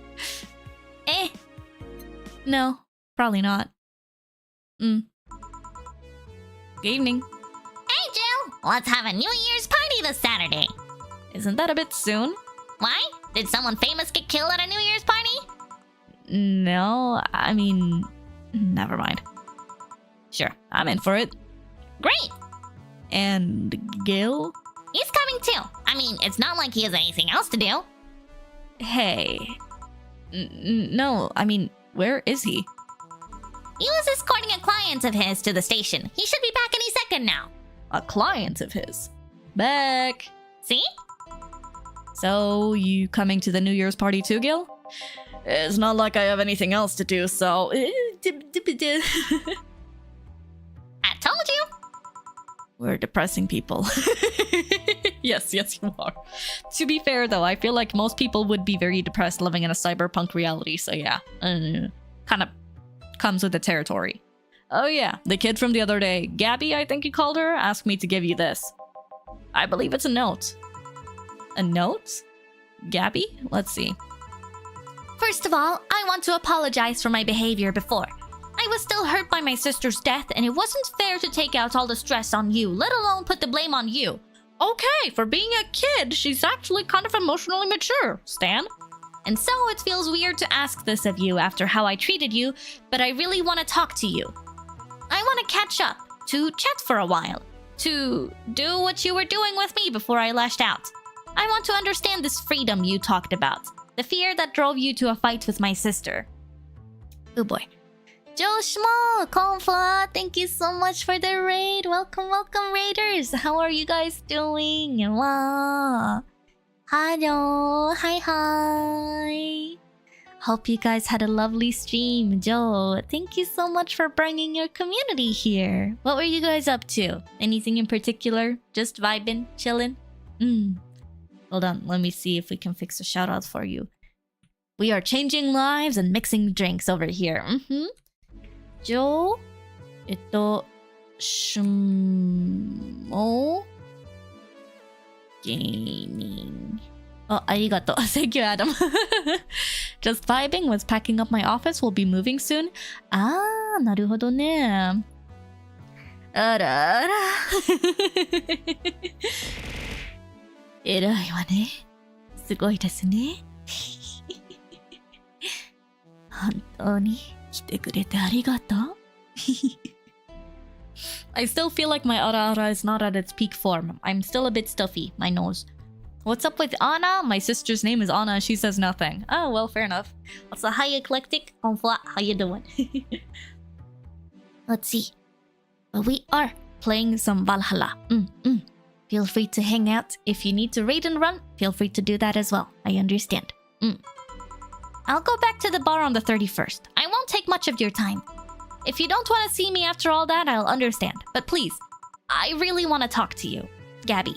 No, probably not. Good evening. Hey, Jill! Let's have a New Year's party this Saturday. Isn't that a bit soon? Why? Did someone famous get killed at a New Year's party? No, I mean, never mind. Sure, I'm in for it. Great! And Gil? He's coming too. I mean, it's not like he has anything else to do. Hey. No, I mean, where is he? He was escorting a client of his to the station. He should be back any second now. A client of his? Back. See? So, you coming to the New Year's party too, Gil? It's not like I have anything else to do, so... I told you! We're depressing people. Yes, you are. To be fair, though, I feel like most people would be very depressed living in a cyberpunk reality, so yeah. Kind of comes with the territory. Oh yeah, the kid from the other day, Gabby, I think you called her, asked me to give you this. I believe it's a note. A note? Gabby? Let's see. First of all, I want to apologize for my behavior before. I was still hurt by my sister's death, and it wasn't fair to take out all the stress on you, let alone put the blame on you. Okay, for being a kid, she's actually kind of emotionally mature, Stan. And so it feels weird to ask this of you after how I treated you, but I really want to talk to you. I want to catch up, to chat for a while, to do what you were doing with me before I lashed out. I want to understand this freedom you talked about, the fear that drove you to a fight with my sister. Oh boy. Josh Mo, Konfa, thank you so much for the raid. Welcome, welcome, raiders. How are you guys doing? Wow. Hello, hi. Hope you guys had a lovely stream. Joe, thank you so much for bringing your community here. What were you guys up to? Anything in particular? Just vibing, chilling? Hold on, let me see if we can fix a shout out for you. We are changing lives and mixing drinks over here. Joe, Shmo Gaming. Oh, arigato. Thank you, Adam. Just vibing, was packing up my office, will be moving soon. Ah, なるほどね。あらあら。偉いわね。すごいですね。本当に来てくれてありがとう。I still feel like my ara is not at its peak form. I'm still a bit stuffy, my nose. What's up with Anna? My sister's name is Anna. She says nothing. Oh, well, fair enough. What's a hi eclectic? Konfla, how you doing? Let's see. But we are playing some Valhalla. Feel free to hang out. If you need to raid and run, feel free to do that as well. I understand. I'll go back to the bar on the 31st. I won't take much of your time. If you don't want to see me after all that, I'll understand. But please, I really want to talk to you. Gabby.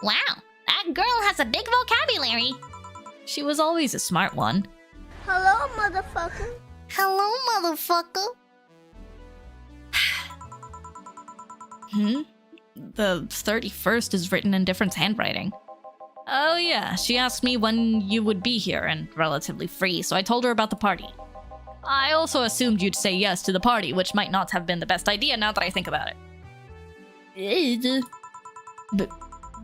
Wow, that girl has a big vocabulary. She was always a smart one. Hello, motherfucker. Hello, motherfucker. The 31st is written in different handwriting. Oh yeah, she asked me when you would be here and relatively free, so I told her about the party. I also assumed you'd say yes to the party, which might not have been the best idea now that I think about it.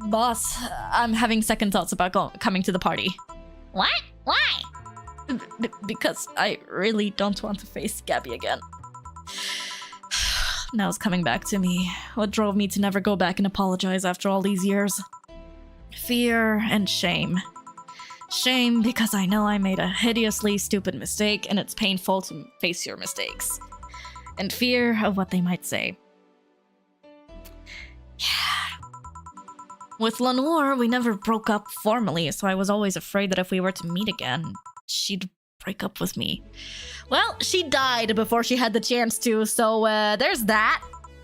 Boss, I'm having second thoughts about coming to the party. What? Why? Because I really don't want to face Gabby again. Now it's coming back to me. What drove me to never go back and apologize after all these years? Fear and shame. Shame because I know I made a hideously stupid mistake and it's painful to face your mistakes. And fear of what they might say. Yeah. With Lenore, we never broke up formally, so I was always afraid that if we were to meet again, she'd break up with me. Well, she died before she had the chance to, so there's that.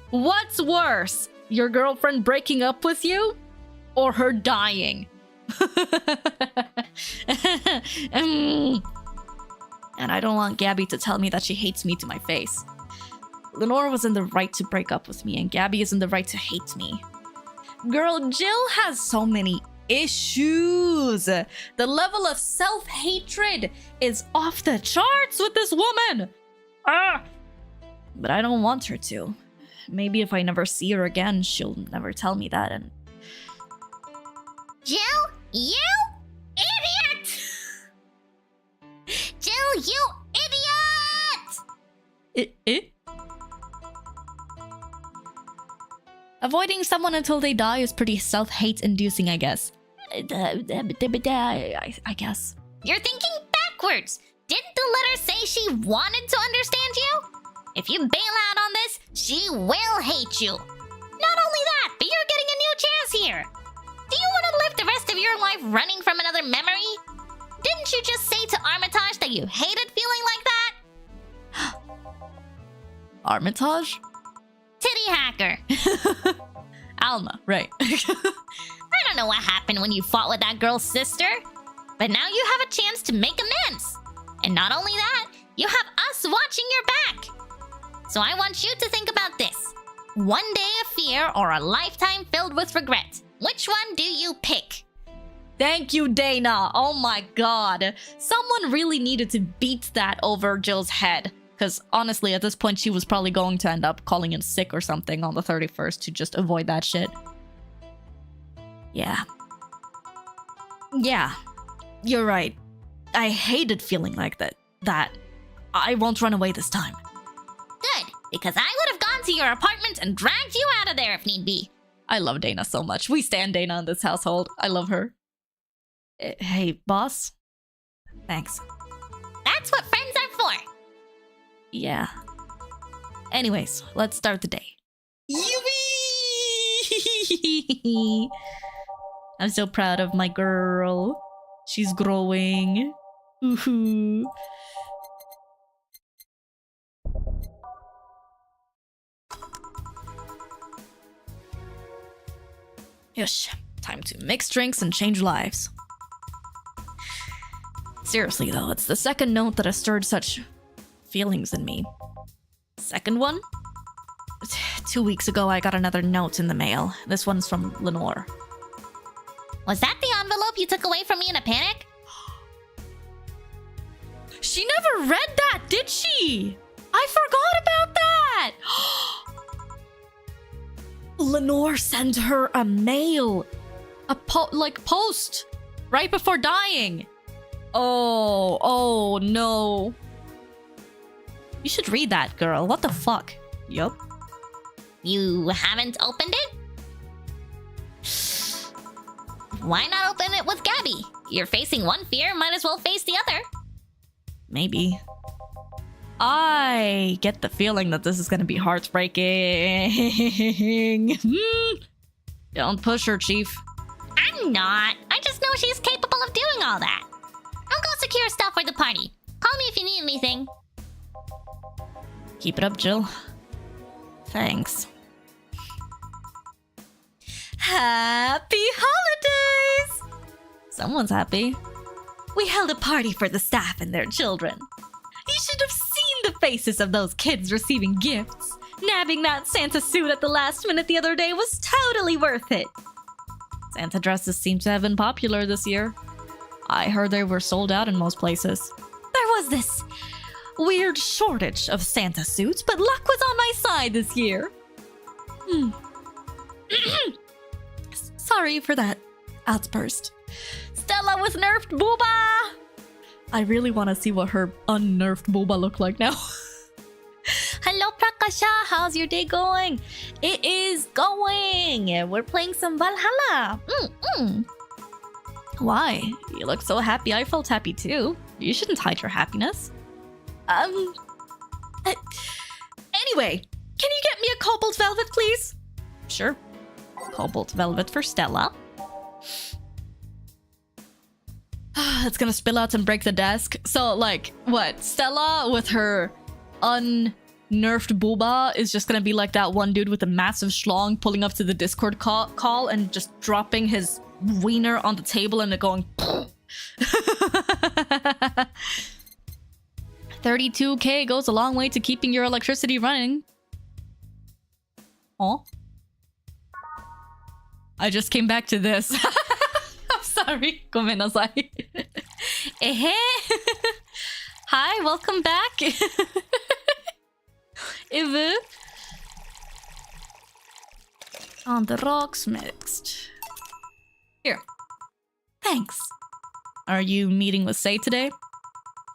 What's worse? Your girlfriend breaking up with you? Or her dying? And I don't want Gabby to tell me that she hates me to my face. Lenore was in the right to break up with me, and Gabby is in the right to hate me. Girl, Jill has so many issues. The level of self-hatred is off the charts with this woman. But I don't want her to. Maybe if I never see her again, she'll never tell me that, and... Jill, you idiot! Jill, you idiot! Avoiding someone until they die is pretty self-hate inducing, I guess. I guess. You're thinking backwards. Didn't the letter say she wanted to understand you? If you bail out on this, she will hate you. Not only that, but you're getting a new chance here. Do you want to live the rest of your life running from another memory? Didn't you just say to Armitage that you hated feeling like that? Armitage? Titty hacker. Alma, right. I don't know what happened when you fought with that girl's sister, but now you have a chance to make amends. And not only that, you have us watching your back. So I want you to think about this. One day of fear or a lifetime filled with regret. Which one do you pick? Thank you, Dana. Oh my god. Someone really needed to beat that over Jill's head. Because honestly, at this point, she was probably going to end up calling in sick or something on the 31st to just avoid that shit. Yeah. Yeah. You're right. I hated feeling like that. I won't run away this time. Good, because I would have gone to your apartment and dragged you out of there if need be. I love Dana so much. We stand Dana in this household. I love her. Hey, boss? Thanks. That's what friends are for. Yeah. Anyways, let's start the day. Yippee! I'm so proud of my girl. She's growing. Woohoo. Yosh. Time to mix drinks and change lives. Seriously though, it's the second note that has stirred such feelings in me. Second one? 2 weeks ago, I got another note in the mail. This one's from Lenore. Was that the envelope you took away from me in a panic? She never read that, did she? I forgot about that! Lenore sent her a mail. A post. Right before dying. Oh no. You should read that, girl. What the fuck? Yup. You haven't opened it? Why not open it with Gabby? You're facing one fear, might as well face the other. Maybe. I get the feeling that this is gonna be heartbreaking. Don't push her, Chief. I'm not. I just know she's capable of doing all that. I'll go secure stuff for the party. Call me if you need anything. Keep it up, Jill. Thanks. Happy holidays! Someone's happy. We held a party for the staff and their children. You should have seen the faces of those kids receiving gifts. Nabbing that Santa suit at the last minute the other day was totally worth it. Santa dresses seem to have been popular this year. I heard they were sold out in most places. There was this weird shortage of Santa suits, but luck was on my side this year. Sorry for that outburst. Stella with nerfed booba! I really want to see what her unnerfed booba look like now. Hello, Prakasha. How's your day going? It is going. We're playing some Valhalla. Why? You look so happy. I felt happy too. You shouldn't hide your happiness. Anyway, can you get me a cobalt velvet, please? Sure. Cobalt velvet for Stella. It's gonna spill out and break the desk. So, like, what? Stella with her unnerfed booba is just gonna be like that one dude with a massive schlong pulling up to the Discord call and just dropping his wiener on the table and it going... 32k goes a long way to keeping your electricity running. Oh. I just came back to this. I'm sorry. Gomenasai. Hi, welcome back. Ivu. On the rocks mixed. Here. Thanks. Are you meeting with Say today?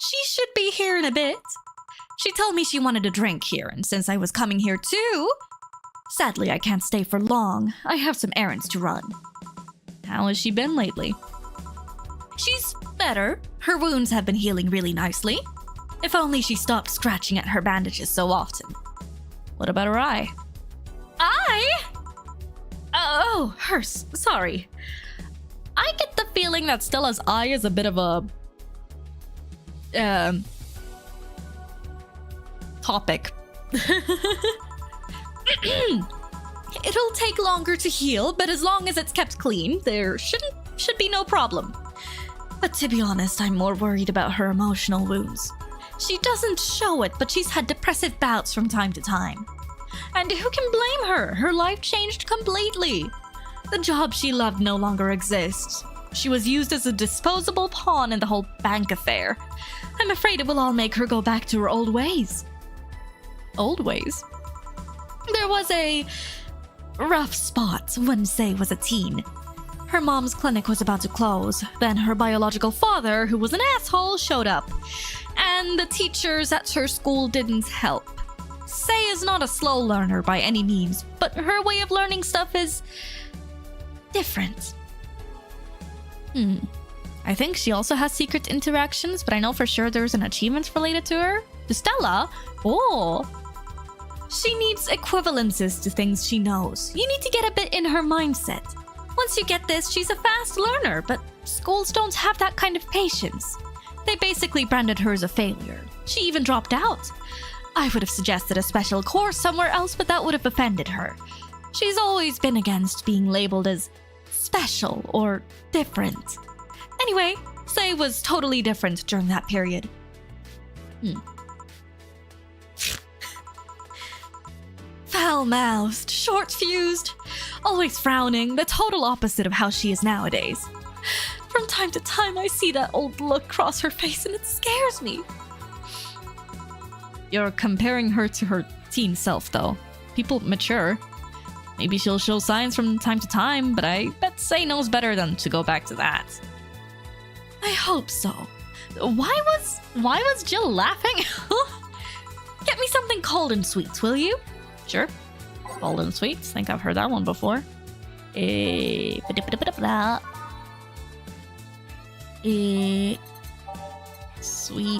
She should be here in a bit. She told me she wanted a drink here, and since I was coming here too... Sadly, I can't stay for long. I have some errands to run. How has she been lately? She's better. Her wounds have been healing really nicely. If only she stopped scratching at her bandages so often. What about her eye? Eye? Oh, hers. Sorry. I get the feeling that Stella's eye is a bit of a... topic. It'll take longer to heal, but as long as it's kept clean, there should be no problem. But to be honest, I'm more worried about her emotional wounds. She doesn't show it, but she's had depressive bouts from time to time. And who can blame her? Her life changed completely. The job she loved no longer exists. She was used as a disposable pawn in the whole bank affair. I'm afraid it will all make her go back to her old ways. old ways. There was a rough spot when Sei was a teen. Her mom's clinic was about to close. Then her biological father, who was an asshole, showed up. And the teachers at her school didn't help. Sei is not a slow learner by any means, but her way of learning stuff is different. I think she also has secret interactions, but I know for sure there's an achievement related to her. To Stella? Oh. She needs equivalences to things she knows. You need to get a bit in her mindset. Once you get this, she's a fast learner, but schools don't have that kind of patience. They basically branded her as a failure. She even dropped out. I would have suggested a special course somewhere else, but that would have offended her. She's always been against being labeled as special or different. Anyway, Sei was totally different during that period. Foul-mouthed, short-fused, always frowning, the total opposite of how she is nowadays. From time to time, I see that old look cross her face and it scares me. You're comparing her to her teen self, though. People mature. Maybe she'll show signs from time to time, but I bet Sei knows better than to go back to that. I hope so. Why was Jill laughing? Get me something cold and sweet, will you? Sure. Cold and sweet. Think I've heard that one before. Sweet.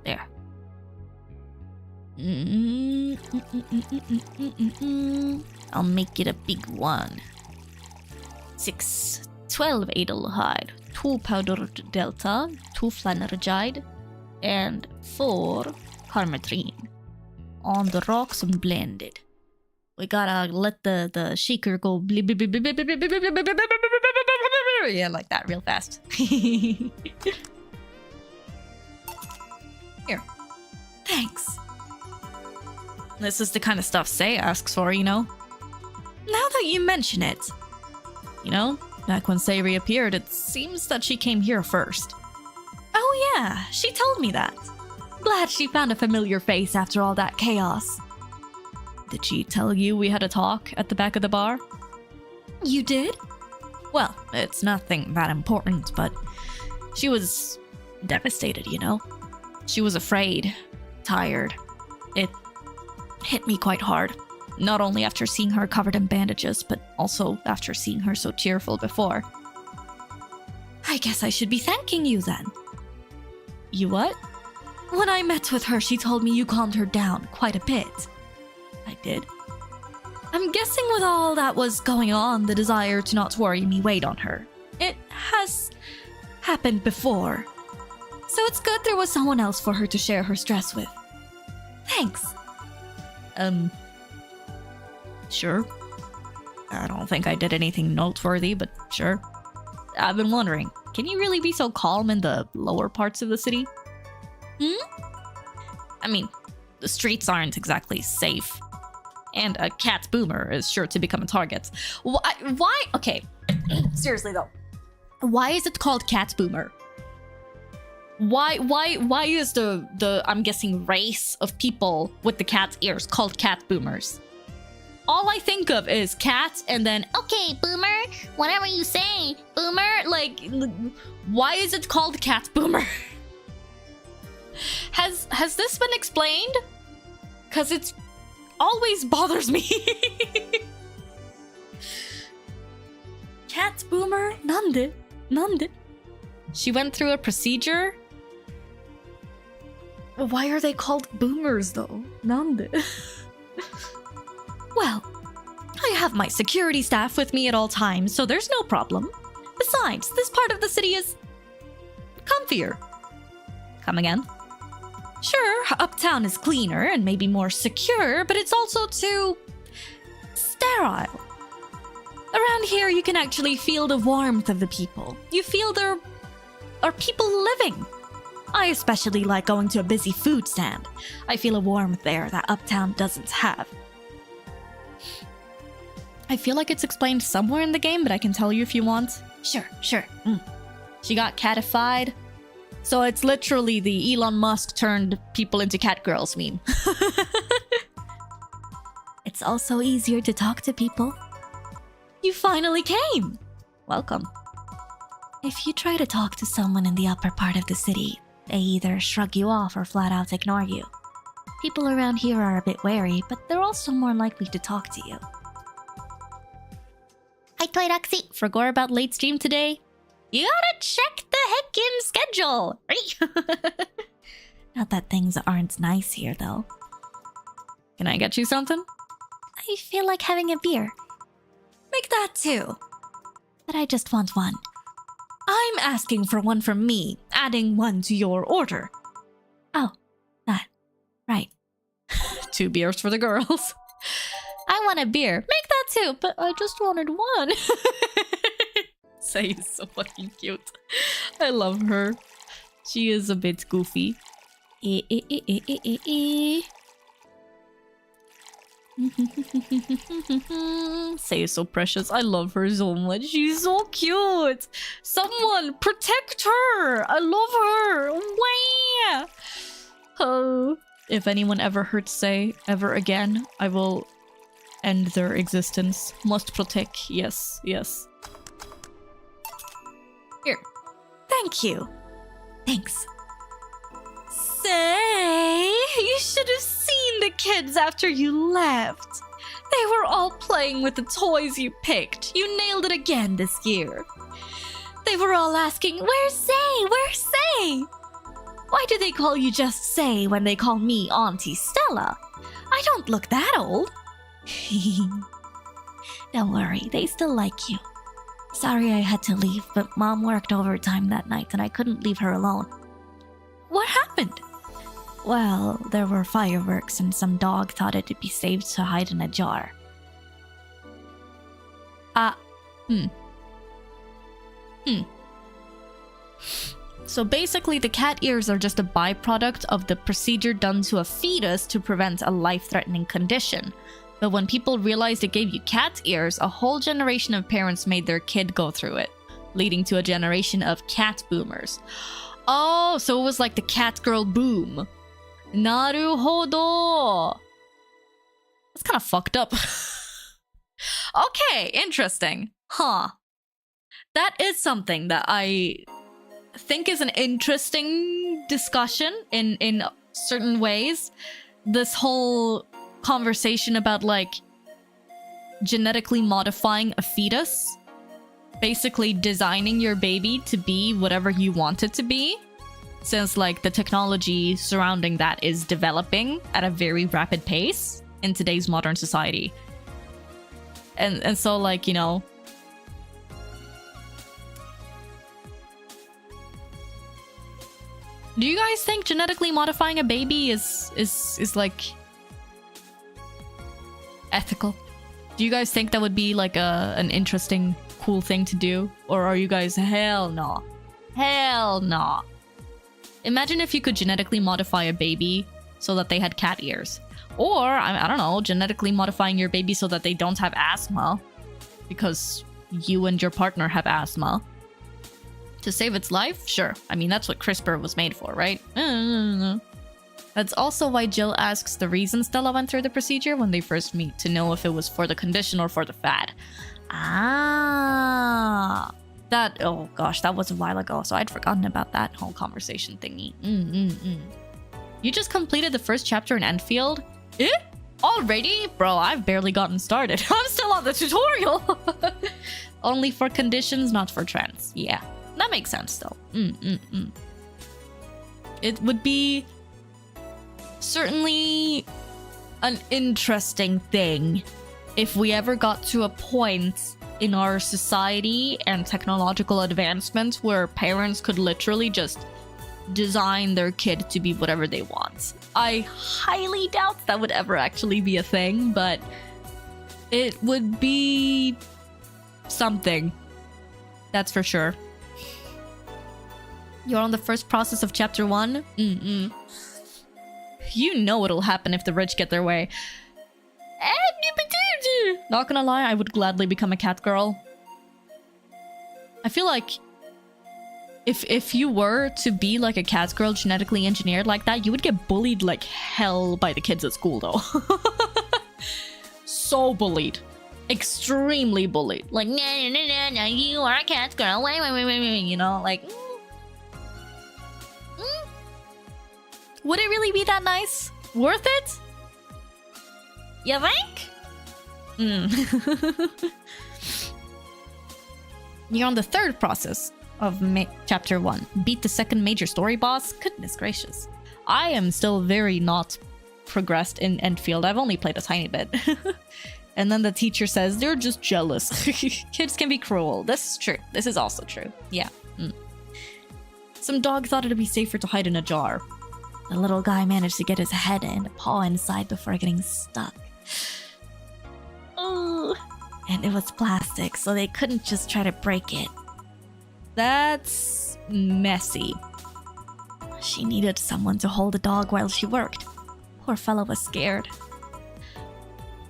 There. I'll make it a big one. 6. 12 edelhide, 2 powdered delta, 2 flanergide, and 4 carmetrine. On the rocks and blended. We gotta let the shaker go yeah, like that real fast. Here. Thanks. This is the kind of stuff Sei asks for, you know? Now that you mention it. You know, back when Sei reappeared, it seems that she came here first. Oh yeah, she told me that. Glad she found a familiar face after all that chaos. Did she tell you we had a talk at the back of the bar? You did? Well, it's nothing that important, but she was devastated, you know? She was afraid, tired. It hit me quite hard. Not only after seeing her covered in bandages, but also after seeing her so cheerful before. I guess I should be thanking you then. You what? When I met with her, she told me you calmed her down quite a bit. I did. I'm guessing with all that was going on, the desire to not worry me weighed on her. It has happened before. So it's good there was someone else for her to share her stress with. Thanks. Sure. I don't think I did anything noteworthy, but sure. I've been wondering, can you really be so calm in the lower parts of the city? I mean, the streets aren't exactly safe. And a cat boomer is sure to become a target. Why? Okay, seriously though. Why is it called cat boomer? Why is the I'm guessing race of people with the cat ears called cat boomers? All I think of is cat and then, okay, boomer, whatever you say, boomer. Like, why is it called cat boomer? Has this been explained? Cause it's always bothers me. Cat boomer? Nande? She went through a procedure? Why are they called boomers though? Nande? Well, I have my security staff with me at all times, so there's no problem. Besides, this part of the city is comfier. Come again? Sure, uptown is cleaner and maybe more secure, but it's also too sterile. Around here, you can actually feel the warmth of the people. You feel there are people living. I especially like going to a busy food stand. I feel a warmth there that uptown doesn't have. I feel like it's explained somewhere in the game, but I can tell you if you want. Sure. She got catified. So it's literally the Elon Musk turned people into cat girls meme. It's also easier to talk to people. You finally came! Welcome. If you try to talk to someone in the upper part of the city, they either shrug you off or flat out ignore you. People around here are a bit wary, but they're also more likely to talk to you. Hi, Toy Backseat. Forgot about late stream today. You gotta check the heckin' schedule, right? Not that things aren't nice here, though. Can I get you something? I feel like having a beer. Make that too. But I just want one. I'm asking for one from me, adding one to your order. Oh, that. Right. 2 beers for the girls. I want a beer. Make that too, but I just wanted one. Say is so fucking cute. I love her. She is a bit goofy. Say is so precious. I love her so much. She's so cute. Someone protect her. I love her. Wow. Oh, if anyone ever hurts Say ever again, I will end their existence. Must protect. Yes, yes. Here. Thank you. Thanks. Say, you should have seen the kids after you left. They were all playing with the toys you picked. You nailed it again this year. They were all asking, "Where's Say? Where's Say?" Why do they call you just Say when they call me Auntie Stella? I don't look that old. Don't worry, they still like you. Sorry I had to leave, but Mom worked overtime that night and I couldn't leave her alone. What happened? Well, there were fireworks and some dog thought it'd be safe to hide in a jar. So basically the cat ears are just a byproduct of the procedure done to a fetus to prevent a life-threatening condition. But when people realized it gave you cat ears, a whole generation of parents made their kid go through it, leading to a generation of cat boomers. Oh, so it was like the cat girl boom. Naruhodo. That's kind of fucked up. Okay, interesting. Huh. That is something that I think is an interesting discussion in certain ways. This whole conversation about like genetically modifying a fetus, basically designing your baby to be whatever you want it to be, since like the technology surrounding that is developing at a very rapid pace in today's modern society. And so like, you know, do you guys think genetically modifying a baby is like ethical? Do you guys think that would be like an interesting, cool thing to do? Or are you guys hell no? Hell no. Imagine if you could genetically modify a baby so that they had cat ears. Or, I don't know, genetically modifying your baby so that they don't have asthma. Because you and your partner have asthma. To save its life? Sure. I mean, that's what CRISPR was made for, right? That's also why Jill asks the reason Stella went through the procedure when they first meet, to know if it was for the condition or for the fad. Ah. That, oh gosh, that was a while ago, so I'd forgotten about that whole conversation thingy. You just completed the first chapter in Enfield? Eh? Already? Bro, I've barely gotten started. I'm still on the tutorial! Only for conditions, not for trends. Yeah, that makes sense though. It would be certainly an interesting thing if we ever got to a point in our society and technological advancement where parents could literally just design their kid to be whatever they want. I highly doubt that would ever actually be a thing, but it would be something. That's for sure. You're on the first process of chapter 1? You know it'll happen if the rich get their way. Not gonna lie, I would gladly become a cat girl. I feel like If you were to be like a cat girl genetically engineered like that, you would get bullied like hell by the kids at school though. So bullied. Extremely bullied. Like, nah, you are a cat girl. Wait, you know, like... Would it really be that nice? Worth it? You think? You're on the third process of chapter 1. Beat the second major story boss. Goodness gracious. I am still very not progressed in Enfield. I've only played a tiny bit. And then the teacher says, they're just jealous. Kids can be cruel. This is true. This is also true. Yeah. Some dog thought it'd be safer to hide in a jar. The little guy managed to get his head and paw inside before getting stuck. Oh. And it was plastic, so they couldn't just try to break it. That's messy. She needed someone to hold the dog while she worked. Poor fellow was scared.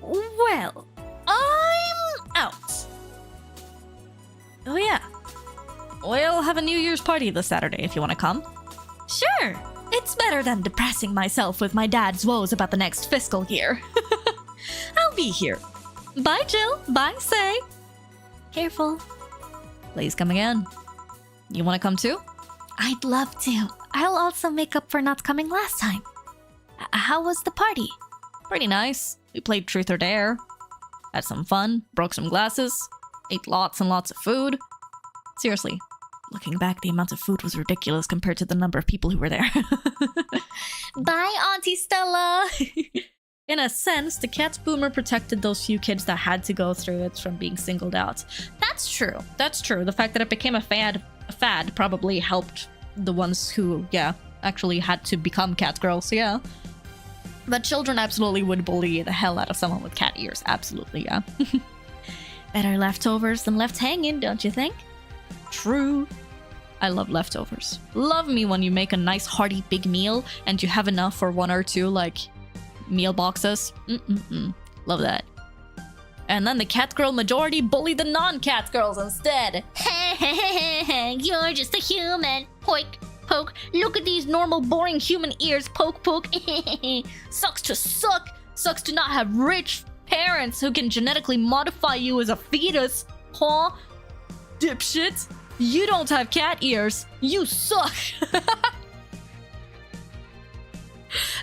Well, I'm out. Oh yeah. We'll have a New Year's party this Saturday if you want to come. Sure. It's better than depressing myself with my dad's woes about the next fiscal year. I'll be here. Bye, Jill. Bye, Say. Careful. Please come again. You want to come too? I'd love to. I'll also make up for not coming last time. How was the party? Pretty nice. We played Truth or Dare. Had some fun. Broke some glasses. Ate lots and lots of food. Seriously, looking back, the amount of food was ridiculous compared to the number of people who were there. Bye, Auntie Stella! In a sense, the Cat Boomer protected those few kids that had to go through it from being singled out. That's true. That's true. The fact that it became a fad probably helped the ones who, yeah, actually had to become cat girls, yeah. But children absolutely would bully the hell out of someone with cat ears. Absolutely, yeah. Better leftovers than left hanging, don't you think? True. I love leftovers. Love me when you make a nice hearty big meal and you have enough for one or two, like, meal boxes. Love that. And then the cat girl majority bully the non-cat girls instead. You're just a human. Poke, poke. Look at these normal, boring human ears. Poke, poke. Sucks to suck. Sucks to not have rich parents who can genetically modify you as a fetus. Huh? Dipshit. You don't have cat ears. You suck.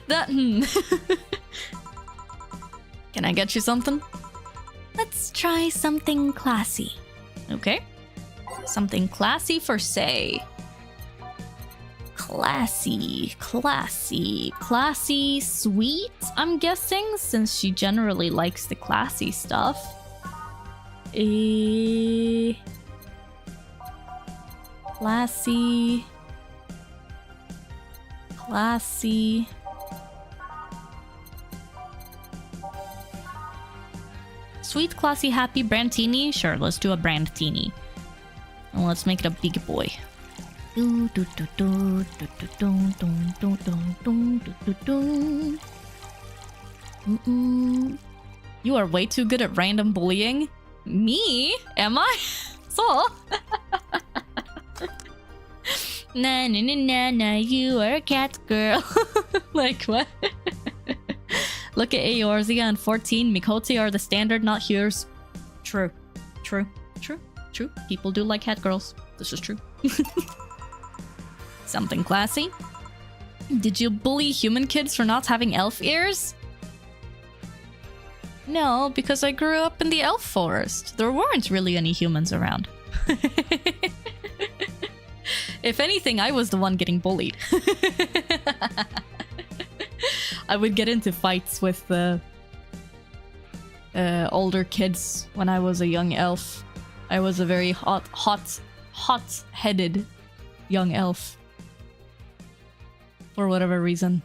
That, Can I get you something? Let's try something classy. Okay. Something classy for Say. Classy, sweet, I'm guessing, since she generally likes the classy stuff. Classy. Sweet, classy, happy, brand teeny? Sure, let's do a brand teeny. And let's make it a big boy. You are way too good at random bullying. Me? Am I? So? Nah, you are a cat girl. Like, what? Look at Eorzea and 14. Mikote are the standard, not yours. True. People do like cat girls. This is true. Something classy. Did you bully human kids for not having elf ears? No, because I grew up in the elf forest. There weren't really any humans around. If anything, I was the one getting bullied. I would get into fights with the older kids when I was a young elf. I was a very hot-headed young elf. For whatever reason.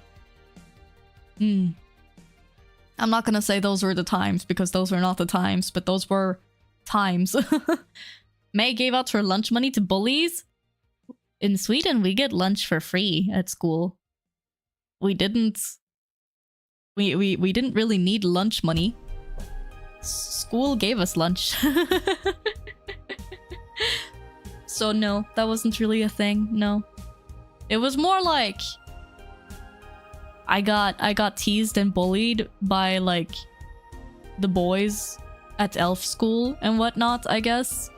I'm not gonna say those were the times, because those were not the times, but those were times. May gave out her lunch money to bullies. In Sweden, we get lunch for free at school. We didn't really need lunch money. School gave us lunch. So no, that wasn't really a thing. No. It was more like I got teased and bullied by like the boys at elf school and whatnot, I guess,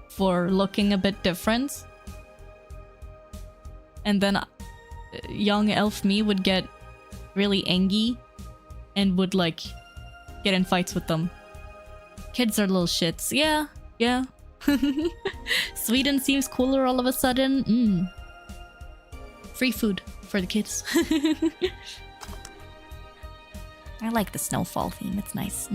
for looking a bit different. And then young elf me would get really angry and would like get in fights with them. Kids are little shits. Yeah, yeah. Sweden seems cooler all of a sudden. Free food for the kids. I like the snowfall theme. It's nice.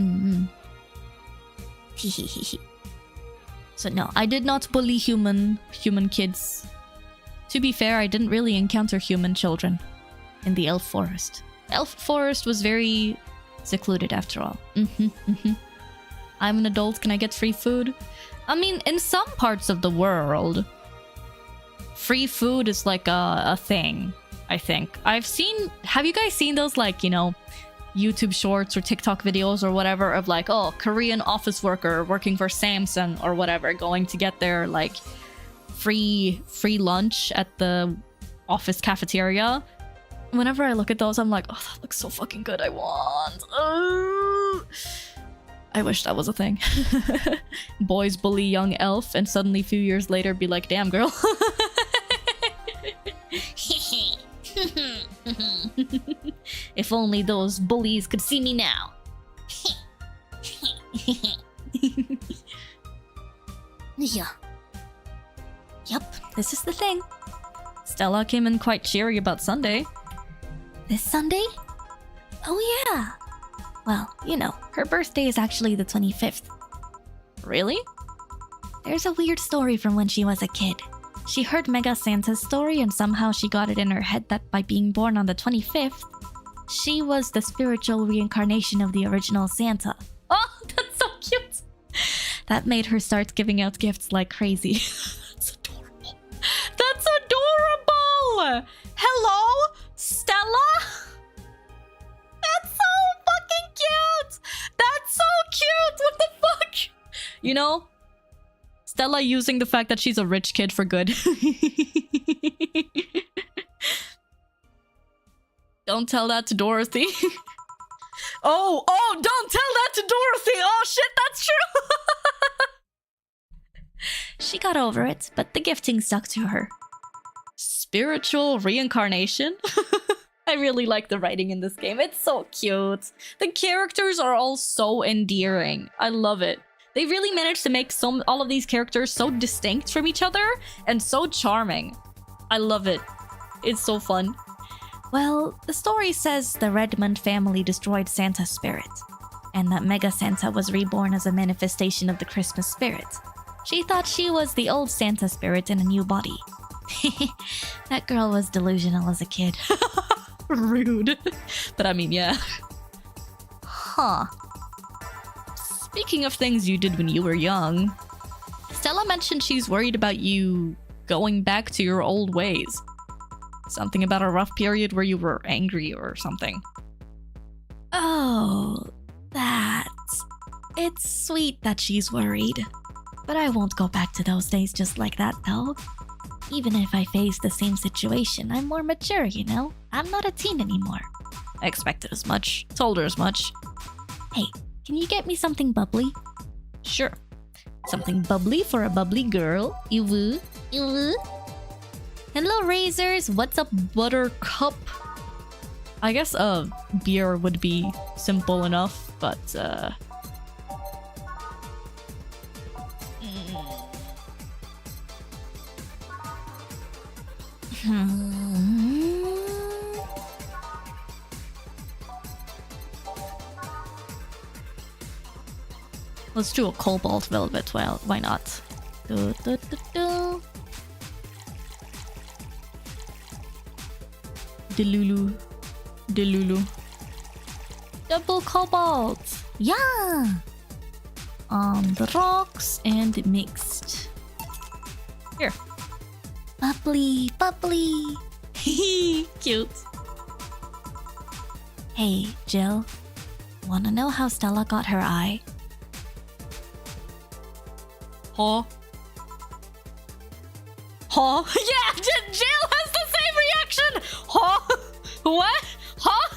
So no, I did not bully human kids. To be fair, I didn't really encounter human children in the elf forest. Elf forest was very secluded after all. I'm an adult, can I get free food? I mean, in some parts of the world, free food is like a thing, I think. Have you guys seen those, like, you know, YouTube shorts or TikTok videos or whatever of like, oh, Korean office worker working for Samsung or whatever going to get their like free lunch at the office cafeteria? Whenever I look at those, I'm like, oh, that looks so fucking good. I want. I wish that was a thing. Boys bully young elf and suddenly a few years later be like, damn girl. If only those bullies could see me now. Yeah. Yep, this is the thing. Stella came in quite cheery about Sunday. This Sunday? Oh yeah. Well, you know, her birthday is actually the 25th. Really? There's a weird story from when she was a kid. She heard Mega Santa's story and somehow she got it in her head that by being born on the 25th, she was the spiritual reincarnation of the original Santa. Oh, that's so cute! That made her start giving out gifts like crazy. That's adorable. That's adorable! Hello, Stella? That's so fucking cute! That's so cute! What the fuck? You know, Stella using the fact that she's a rich kid for good. Don't tell that to Dorothy. Oh, don't tell that to Dorothy! Oh shit, that's true! She got over it, but the gifting stuck to her. Spiritual reincarnation? I really like the writing in this game. It's so cute. The characters are all so endearing. I love it. They really managed to make all of these characters so distinct from each other and so charming. I love it. It's so fun. Well, the story says the Redmond family destroyed Santa's spirit, and that Mega Santa was reborn as a manifestation of the Christmas spirit. She thought she was the old Santa spirit in a new body. That girl was delusional as a kid. Rude. But I mean, yeah. Huh. Speaking of things you did when you were young, Stella mentioned she's worried about you going back to your old ways. Something about a rough period where you were angry or something. Oh, that. It's sweet that she's worried. But I won't go back to those days just like that, though. Even if I face the same situation, I'm more mature, you know? I'm not a teen anymore. I expected as much. Told her as much. Hey, can you get me something bubbly? Sure. Something bubbly for a bubbly girl. Ew. Ew. Hello, Razors. What's up, Buttercup? I guess beer would be simple enough, but let's do a cobalt velvet. Well, why not? Delulu. Double cobalt. Yeah. On the rocks and mixed. Here. Bubbly. Cute. Hey, Jill. Wanna know how Stella got her eye? Huh? Huh? Yeah, Jill has the same reaction! Huh? What? Huh?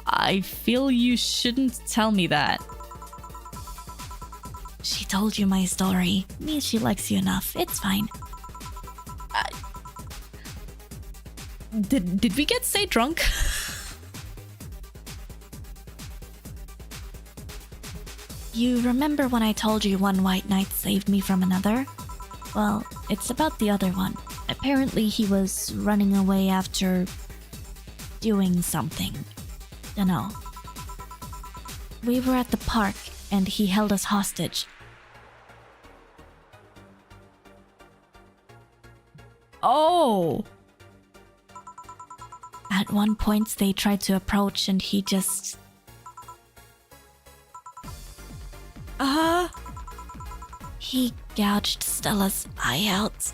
I feel you shouldn't tell me that. She told you my story. Means she likes you enough. It's fine. Did we get say drunk? You remember when I told you one white knight saved me from another? Well, it's about the other one. Apparently he was running away after doing something. Dunno. We were at the park and he held us hostage. Oh. At one point they tried to approach and he just... He gouged Stella's eye out.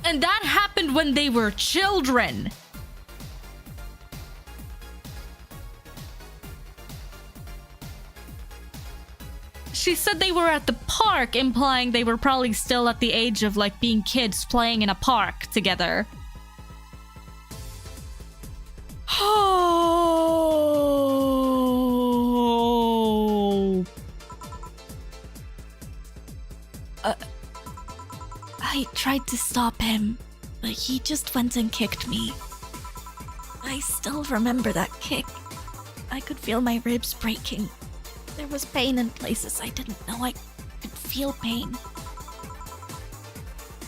And that happened when they were children. She said they were at the park, implying they were probably still at the age of like being kids playing in a park together. Oh. I tried to stop him, but he just went and kicked me. I still remember that kick. I could feel my ribs breaking. There was pain in places I didn't know I could feel pain.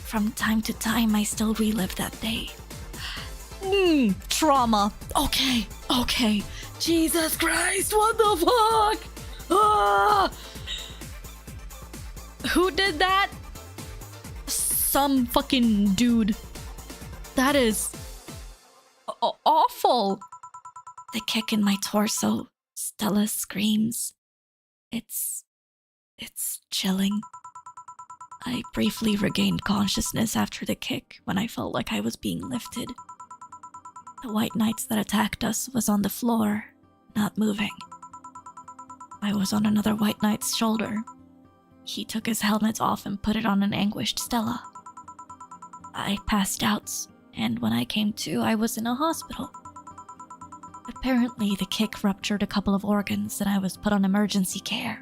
From time to time, I still relive that day. Trauma. Okay. Jesus Christ, what the fuck? Ah! Who did that? Some fucking dude. That is awful. The kick in my torso. Stella screams. It's chilling. I briefly regained consciousness after the kick when I felt like I was being lifted. The white knights that attacked us was on the floor, not moving. I was on another white knight's shoulder. He took his helmet off and put it on an anguished Stella. I passed out, and when I came to, I was in a hospital. Apparently, the kick ruptured a couple of organs and I was put on emergency care.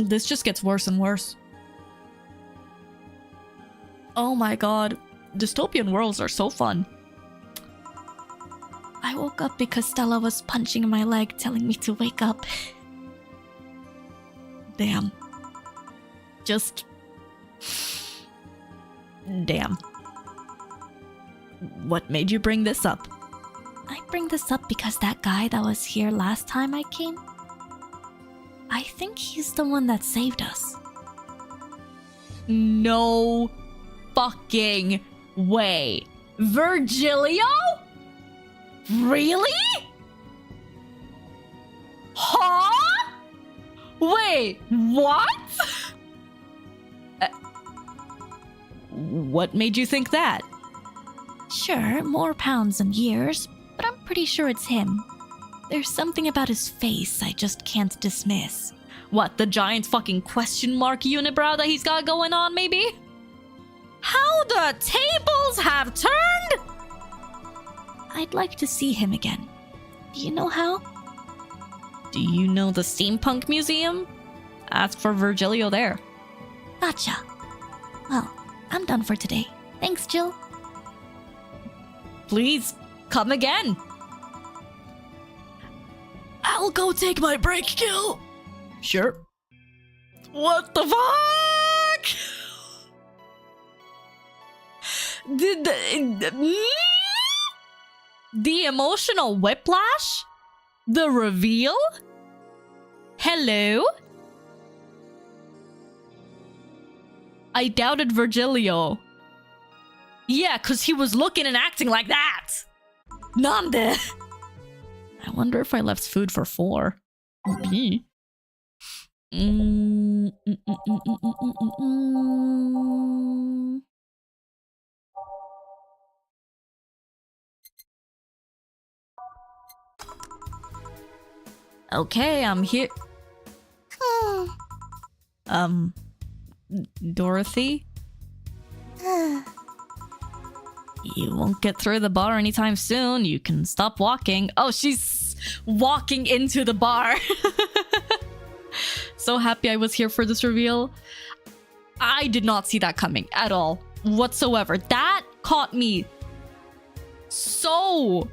This just gets worse and worse. Oh my god. Dystopian worlds are so fun. I woke up because Stella was punching my leg, telling me to wake up. Damn. Just... Damn. What made you bring this up? I bring this up because that guy that was here last time I came, I think he's the one that saved us. No fucking way. Virgilio? Really? Huh? Wait, what? What made you think that? Sure, more pounds and years, but I'm pretty sure it's him. There's something about his face I just can't dismiss. What, the giant fucking question mark unibrow that he's got going on, maybe? How the tables have turned? I'd like to see him again. Do you know how? Do you know the Steampunk Museum? Ask for Virgilio there. Gotcha. Well, I'm done for today. Thanks, Jill. Please, come again. I'll go take my break, Gil. Sure. What the fuck? The emotional whiplash? The reveal? Hello? I doubted Virgilio. Yeah, cause he was looking and acting like that. Nande. I wonder if I left food for 4. Me. Mm, mm, mm, mm, mm, mm, mm, mm. Okay, I'm here. Dorothy? You won't get through the bar anytime soon. You can stop walking. Oh, she's walking into the bar. So happy I was here for this reveal. I did not see that coming at all, whatsoever. That caught me so...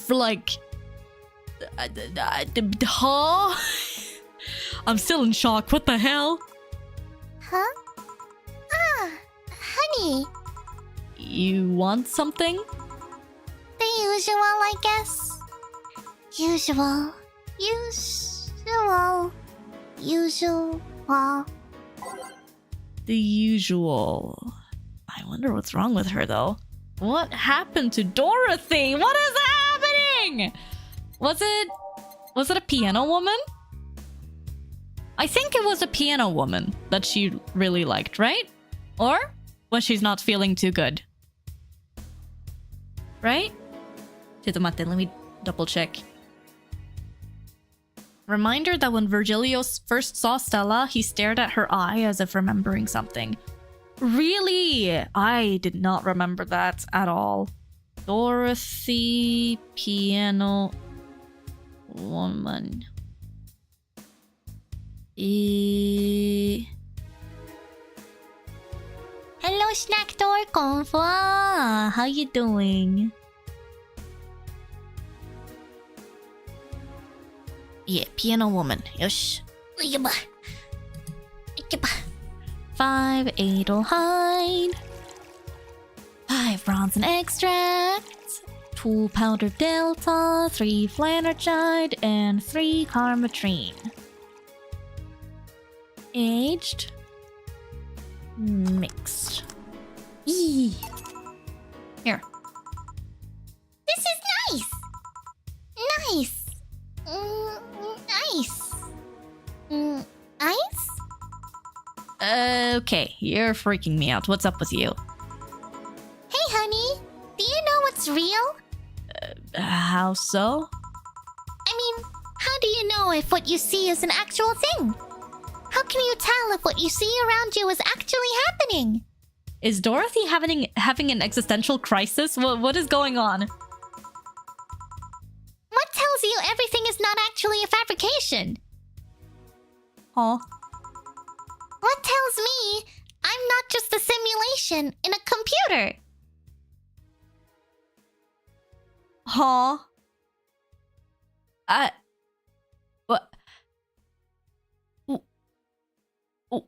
like... huh? I'm still in shock. What the hell? Huh? Ah, honey. You want something? The usual, I guess. Usual. The usual. I wonder what's wrong with her, though. What happened to Dorothy? What is happening? Was it a piano woman? I think it was a piano woman that she really liked, right? Or when she's not feeling too good. Right? Let me double check. Reminder that when Virgilio first saw Stella, he stared at her eye as if remembering something. Really? I did not remember that at all. Dorothy, piano woman. Hello, Snack Door Confa. How you doing? Yeah, piano woman. Yosh. 5 Adel hide. 5 bronze and extract. 2 powder delta. 3 flanergide. And 3 karmatrine. Aged. Mixed. Eee. Here. This is nice. Nice. Nice. Ice? Okay, you're freaking me out. What's up with you? Hey, honey. Do you know what's real? How so? I mean, how do you know if what you see is an actual thing? How can you tell if what you see around you is actually happening? Is Dorothy having an existential crisis? What is going on? What tells you everything is not actually a fabrication? Huh? What tells me I'm not just a simulation in a computer? Huh? What?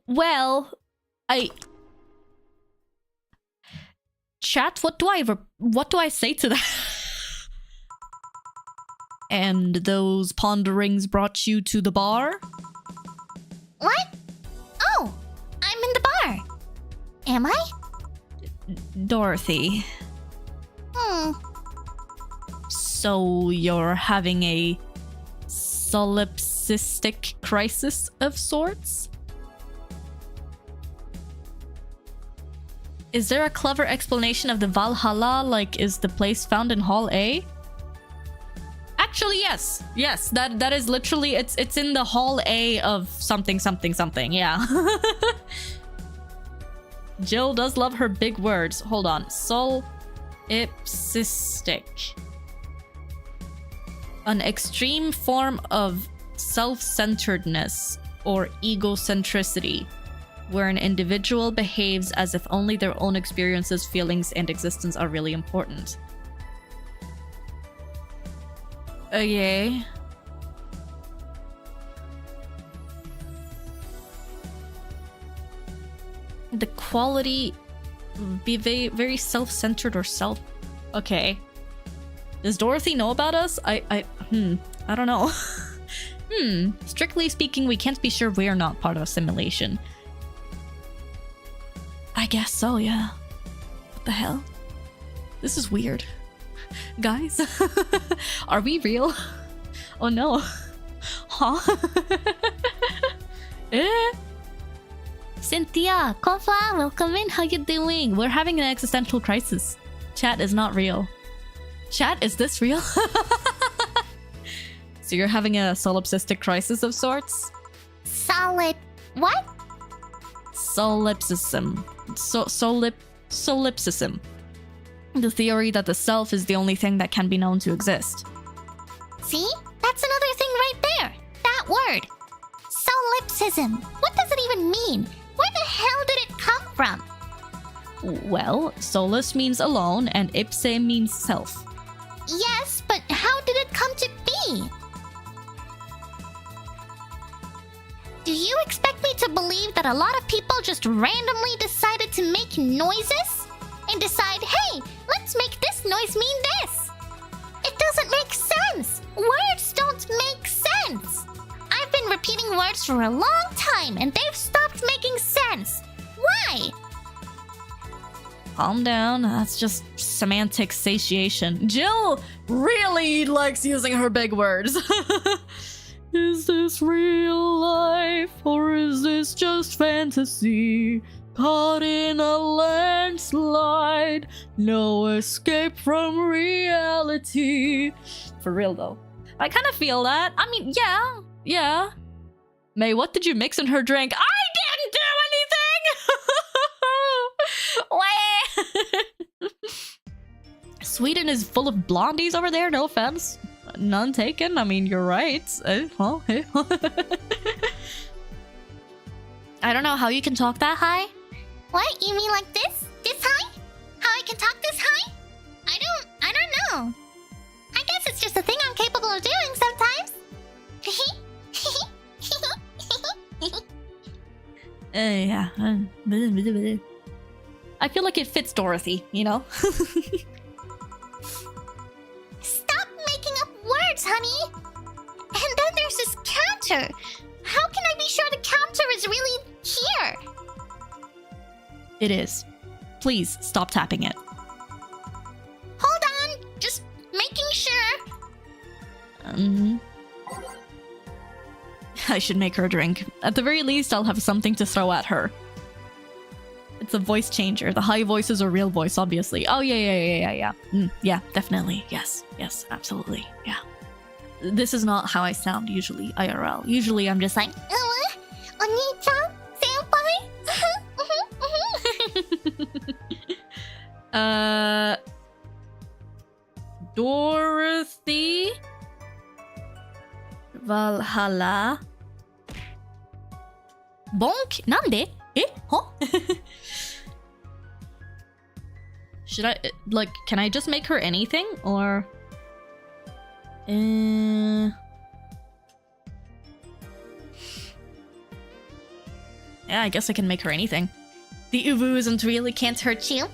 Well, chat, what do I say to that? And those ponderings brought you to the bar? What? Oh, I'm in the bar. Am I? Dorothy. So you're having a solipsistic crisis of sorts? Is there a clever explanation of the Valhalla, like is the place found in Hall A? Actually, yes. Yes, that is literally, it's in the Hall A of something, something, something, yeah. Jill does love her big words. Hold on. Solipsistic. An extreme form of self-centeredness or egocentricity, where an individual behaves as if only their own experiences, feelings, and existence are really important. Okay. The quality be very self-centered or self... Okay. Does Dorothy know about us? I don't know. Strictly speaking, we can't be sure we're not part of a simulation. I guess so, yeah. What the hell? This is weird. Guys, are we real? Oh no. Huh? Eh? Cynthia, konfa, welcome in. How you doing? We're having an existential crisis. Chat is not real. Chat, is this real? So you're having a solipsistic crisis of sorts? Solid. What? Solipsism. Solipsism. The theory that the self is the only thing that can be known to exist. See? That's another thing right there. That word. Solipsism. What does it even mean? Where the hell did it come from? Well, solus means alone and ipse means self. Yes, but how did it come to be? Do you expect me to believe that a lot of people just randomly decided to make noises? And decide, hey, let's make this noise mean this? It doesn't make sense! Words don't make sense! I've been repeating words for a long time and they've stopped making sense. Why? Calm down, that's just semantic satiation. Jill really likes using her big words. Is this real life or is this just fantasy? Caught in a landslide, no escape from reality. For real though. I kind of feel that. I mean, yeah. May, what did you mix in her drink? I didn't do anything! Sweden is full of blondies over there, no offense. None taken, I mean, you're right. I don't know how you can talk that high. What? You mean like this? This high? How I can talk this high? I don't know. I guess it's just a thing I'm capable of doing sometimes. Yeah. I feel like it fits Dorothy, you know? Stop making up words, honey! And then there's this counter. How can I be sure the counter is really here? It is. Please stop tapping it. Hold on, just making sure. I should make her a drink. At the very least, I'll have something to throw at her. It's a voice changer. The high voice is a real voice, obviously. Oh, yeah. Yeah, definitely. Yes, absolutely. Yeah. This is not how I sound usually, IRL. Usually I'm just like, Oni-chan? Senpai? Dorothy Valhalla Bonk? Nande? Eh? Huh? Should I, like, can I just make her anything? Or... Yeah, I guess I can make her anything. The uvu isn't really can't hurt you.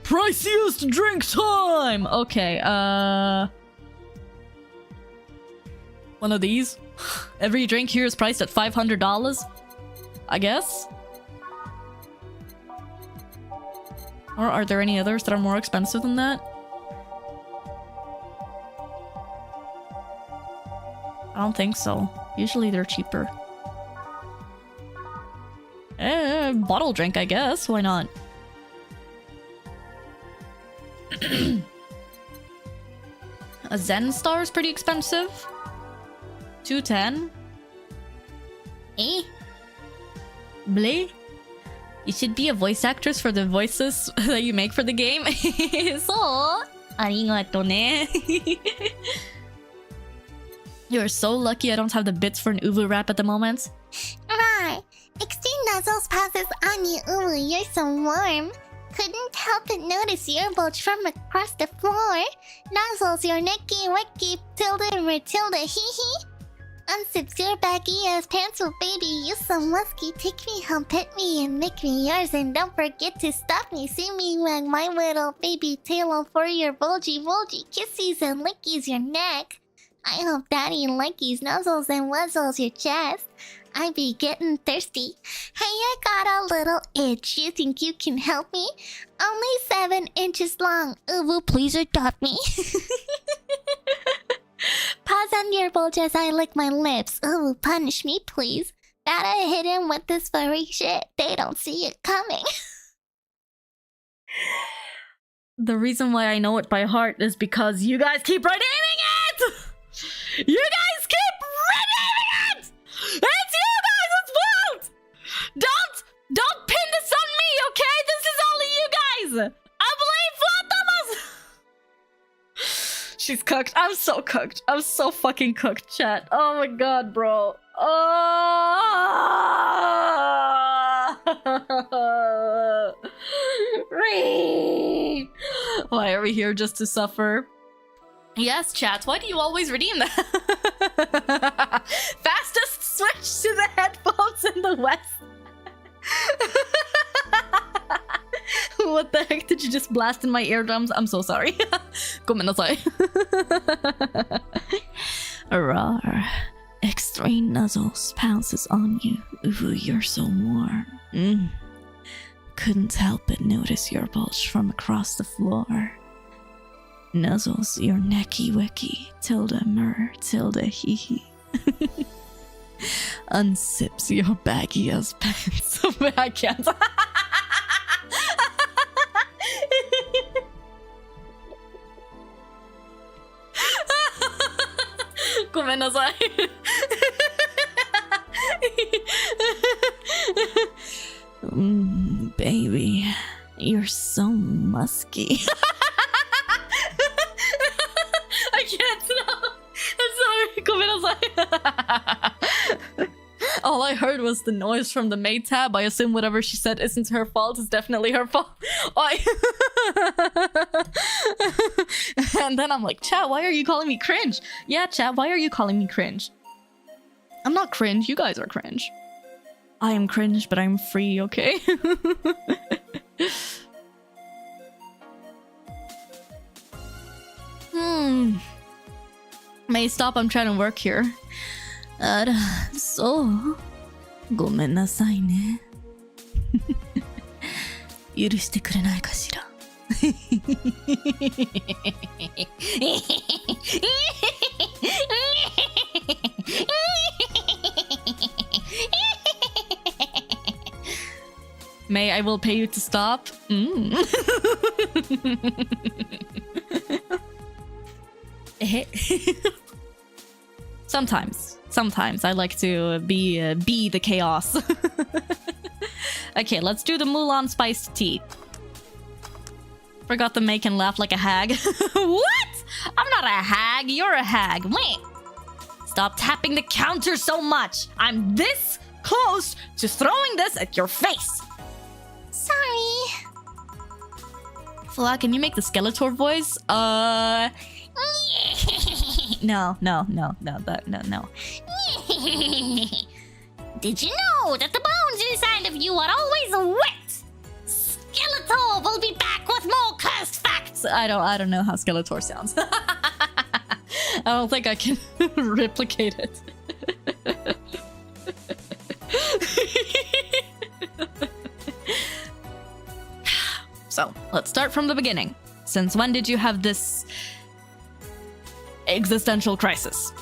Priciest drink time! Okay, one of these. Every drink here is priced at $500, I guess. Or are there any others that are more expensive than that? I don't think so. Usually they're cheaper. Bottle drink, I guess. Why not? A Zen Star is pretty expensive. 210. Eh? Bleh? You should be a voice actress for the voices that you make for the game. So, arigato ne. You're so lucky I don't have the bits for an uvu rap at the moment. Right. Extreme Nuzzles passes on you. Ooh, you're so warm. Couldn't help but notice your bulge from across the floor. Nuzzles, your necky, wacky, tilde, Matilda, hee hee. Unzips your baggy ass pants, oh baby, you so musky. Take me home, pet me, and make me yours. And don't forget to stop me, see me wag my little baby tail all for your bulgy kissies and lickies your neck. I hope daddy likes nuzzles and wuzzles your chest. I be getting thirsty. Hey, I got a little itch. You think you can help me? Only 7 inches long. Uwu, please adopt me. Pause on your bulge as I lick my lips. Uwu, punish me, please. Gotta hit him with this furry shit. They don't see it coming. The reason why I know it by heart is because you guys keep renaming it! You guys keep renaming it! It's you guys' fault! Don't pin this on me, okay? This is only you guys! I blame Fuwatomos! She's cooked. I'm so cooked. I'm so fucking cooked, chat. Oh my god, bro. Oh! Why are we here just to suffer? Yes, chat. Why do you always redeem that? Fastest switch to the headphones in the West. What the heck did you just blast in my eardrums? I'm so sorry. ごめんなさい. Rawr. Extreme nuzzles pounces on you. Ooh, you're so warm. Couldn't help but notice your bulge from across the floor. Nuzzles your necky wicky, tilde mur, tilde hee hee. Unzips your baggy ass pants. I can't. Gomenasai. Baby, you're so musky. I can't stop. I'm sorry. Gomenasai. All I heard was the noise from the maid tab. I assume whatever she said isn't her fault. It's definitely her fault. And then I'm like, chat, why are you calling me cringe? Yeah, chat, why are you calling me cringe? I'm not cringe. You guys are cringe. I am cringe, but I'm free, okay? May stop, I'm trying to work here. So, ごめんなさいね。許してくれないかしら。May, I will pay you to stop. Sometimes I like to be the chaos. Okay, let's do the Mulan spiced tea. Forgot to make and laugh like a hag. What? I'm not a hag. You're a hag. Wait. Stop tapping the counter so much. I'm this close to throwing this at your face. Sorry. Fuwa, can you make the Skeletor voice? No. Did you know that the bones inside of you are always wet? Skeletor will be back with more cursed facts. I don't know how Skeletor sounds. I don't think I can replicate it. So, let's start from the beginning. Since when did you have this existential crisis?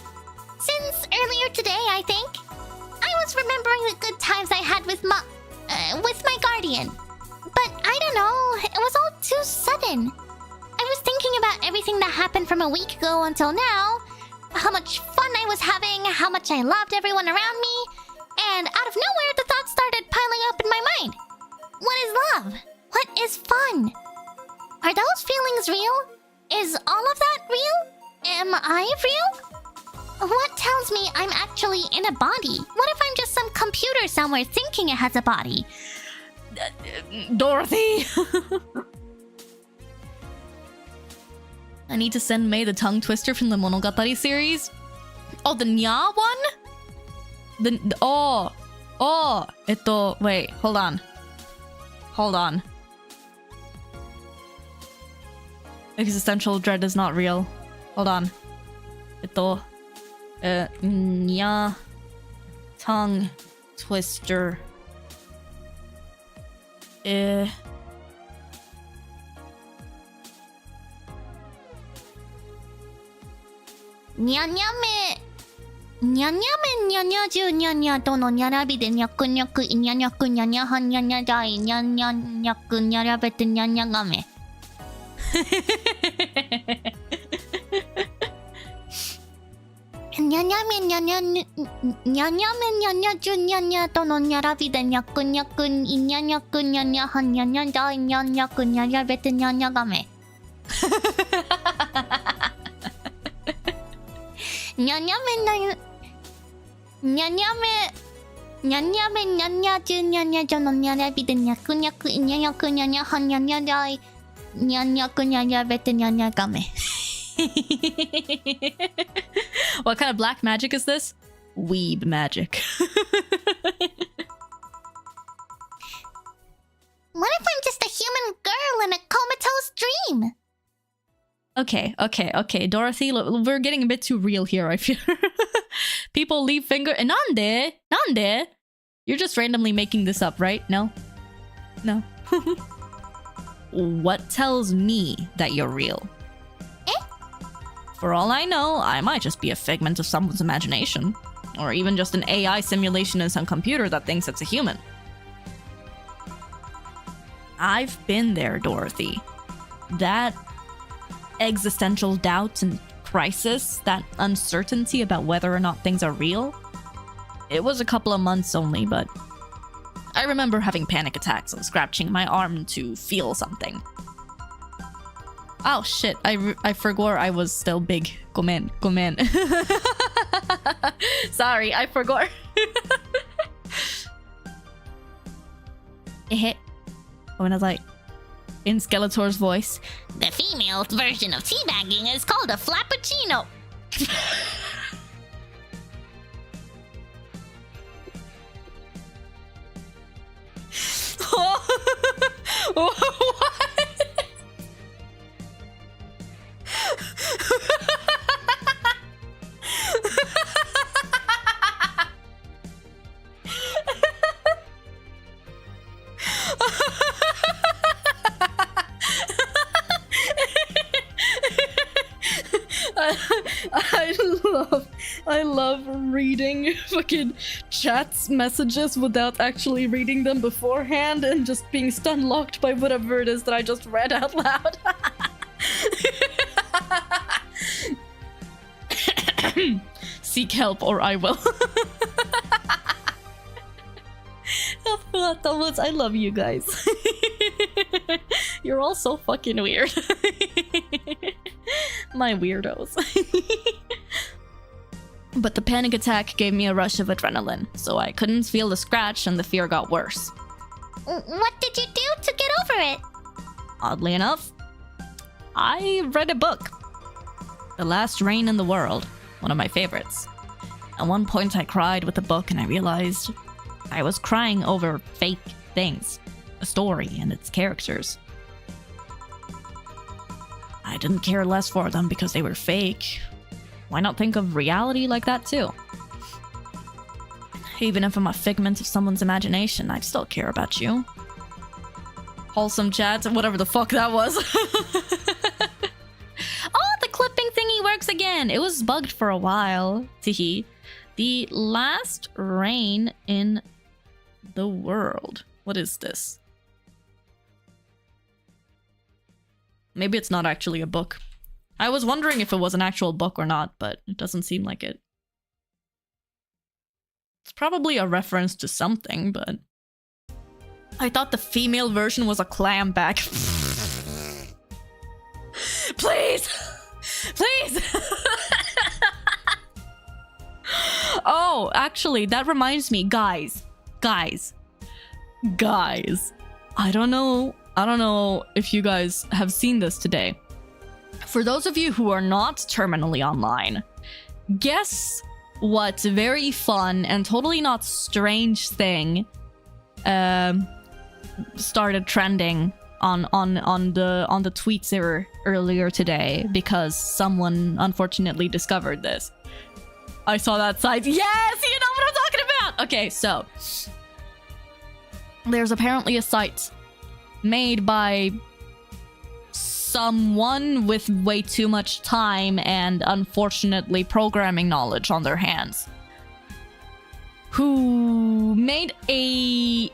Since earlier today, I think. I was remembering the good times I had with my guardian. But I don't know, it was all too sudden. I was thinking about everything that happened from a week ago until now. How much fun I was having, how much I loved everyone around me. And out of nowhere, the thoughts started piling up in my mind. What is love? What is fun? Are those feelings real? Is all of that real? Am I real? What tells me I'm actually in a body? What if I'm just some computer somewhere thinking it has a body? Dorothy! I need to send May the tongue twister from the Monogatari series. Oh, the Nya one? Wait, hold on. Existential dread is not real. Hold on. Nya. Tongue twister. Nya nya me. Nya nya me nya nya ju nya nya to no nyarabi de nyaku nyaku nya nyaku nya nya han nya nya dai nya nya nyaku nyarabete nya nya game. Nya nya me nya nya nya nya me nya nya ju nya nya to no nyarabi de nyaku nyaku nya nyaku nya nya han nya nya dai nya nyaku nyarabete nya nya game. Nya nya me nya nya nya me nya nya me nya nya ju nya nya jo no nyarabi de nyaku nyaku nya nyaku nya nya han nya nya dai nya nyaku nyarabete nya nya game. What kind of black magic is this? Weeb magic. What if I'm just a human girl in a comatose dream? Okay, Dorothy, we're getting a bit too real here, I feel. People leave finger... Nande? You're just randomly making this up, right? No? What tells me that you're real? For all I know, I might just be a figment of someone's imagination. Or even just an AI simulation in some computer that thinks it's a human. I've been there, Dorothy. That existential doubt and crisis, that uncertainty about whether or not things are real. It was a couple of months only, but I remember having panic attacks and scratching my arm to feel something. Oh shit, I forgot I was still big. Gomen. Sorry, I forgot. When I was like, in Skeletor's voice, the female version of teabagging is called a flappuccino. What? I love reading fucking chat's messages without actually reading them beforehand and just being stun locked by whatever it is that I just read out loud. Seek help or I will. Fuwatomos, I love you guys. You're all so fucking weird. My weirdos. But the panic attack gave me a rush of adrenaline, so I couldn't feel the scratch and the fear got worse. What did you do to get over it? Oddly enough, I read a book. The Last Reign in the World, one of my favorites. At one point I cried with the book and I realized I was crying over fake things, a story and its characters. I didn't care less for them because they were fake. Why not think of reality like that too? Even if I'm a figment of someone's imagination, I'd still care about you. Wholesome chat, whatever the fuck that was. Oh, the clipping thingy works again! It was bugged for a while. Teehee. The Last Reign in the World. What is this? Maybe it's not actually a book. I was wondering if it was an actual book or not, but it doesn't seem like it. It's probably a reference to something, but... I thought the female version was a clam back. Please! Please! Oh, actually, that reminds me, guys. I don't know if you guys have seen this today. For those of you who are not terminally online, guess what very fun and totally not strange thing started trending on the tweets earlier today because someone unfortunately discovered this. I saw that site. Yes, you know what I'm talking about. Okay, so there's apparently a site made by someone with way too much time and unfortunately programming knowledge on their hands, who made a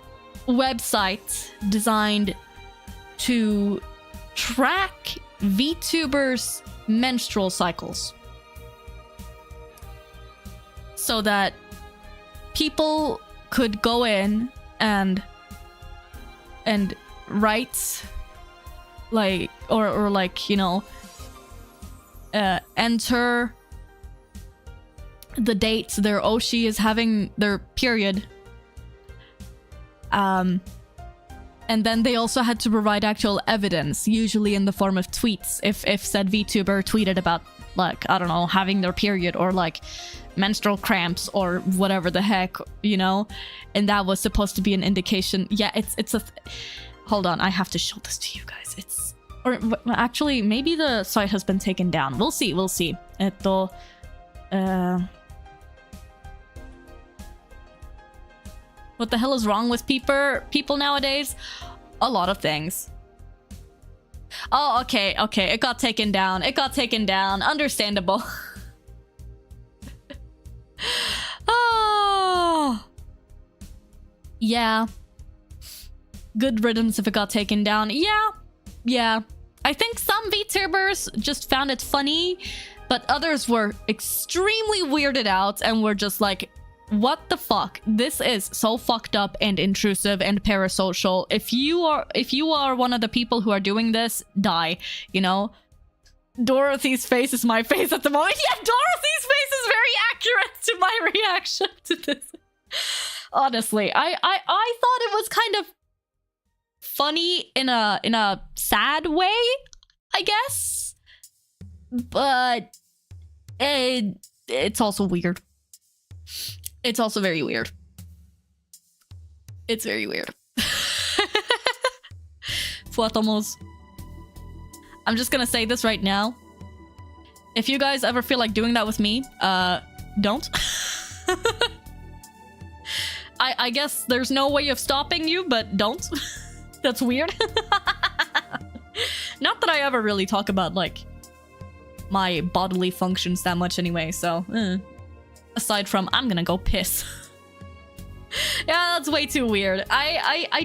website designed to track VTubers' menstrual cycles so that people could go in and write like or like, you know, enter the dates their Oshi is having their period, and then they also had to provide actual evidence, usually in the form of tweets, if said VTuber tweeted about, like, I don't know, having their period or like menstrual cramps or whatever the heck, you know. And that was supposed to be an indication. Yeah, it's a hold on, I have to show this to you guys. It's, or actually maybe the site has been taken down. We'll see. What the hell is wrong with people nowadays? A lot of things. Oh, okay, it got taken down. Understandable. Oh, yeah. Good riddance if it got taken down. Yeah. I think some VTubers just found it funny, but others were extremely weirded out and were just like, what the fuck? This is so fucked up and intrusive and parasocial. If you are one of the people who are doing this, die, you know? Dorothy's face is my face at the moment. Yeah, Dorothy's face is very accurate to my reaction to this. Honestly, I thought it was kind of funny in a sad way, I guess. But it's also weird. It's also very weird. It's very weird. Fuwatomos. I'm just gonna say this right now. If you guys ever feel like doing that with me, don't. I guess there's no way of stopping you, but don't. That's weird. Not that I ever really talk about, like, my bodily functions that much anyway, so... Aside from, I'm gonna go piss. Yeah, that's way too weird. I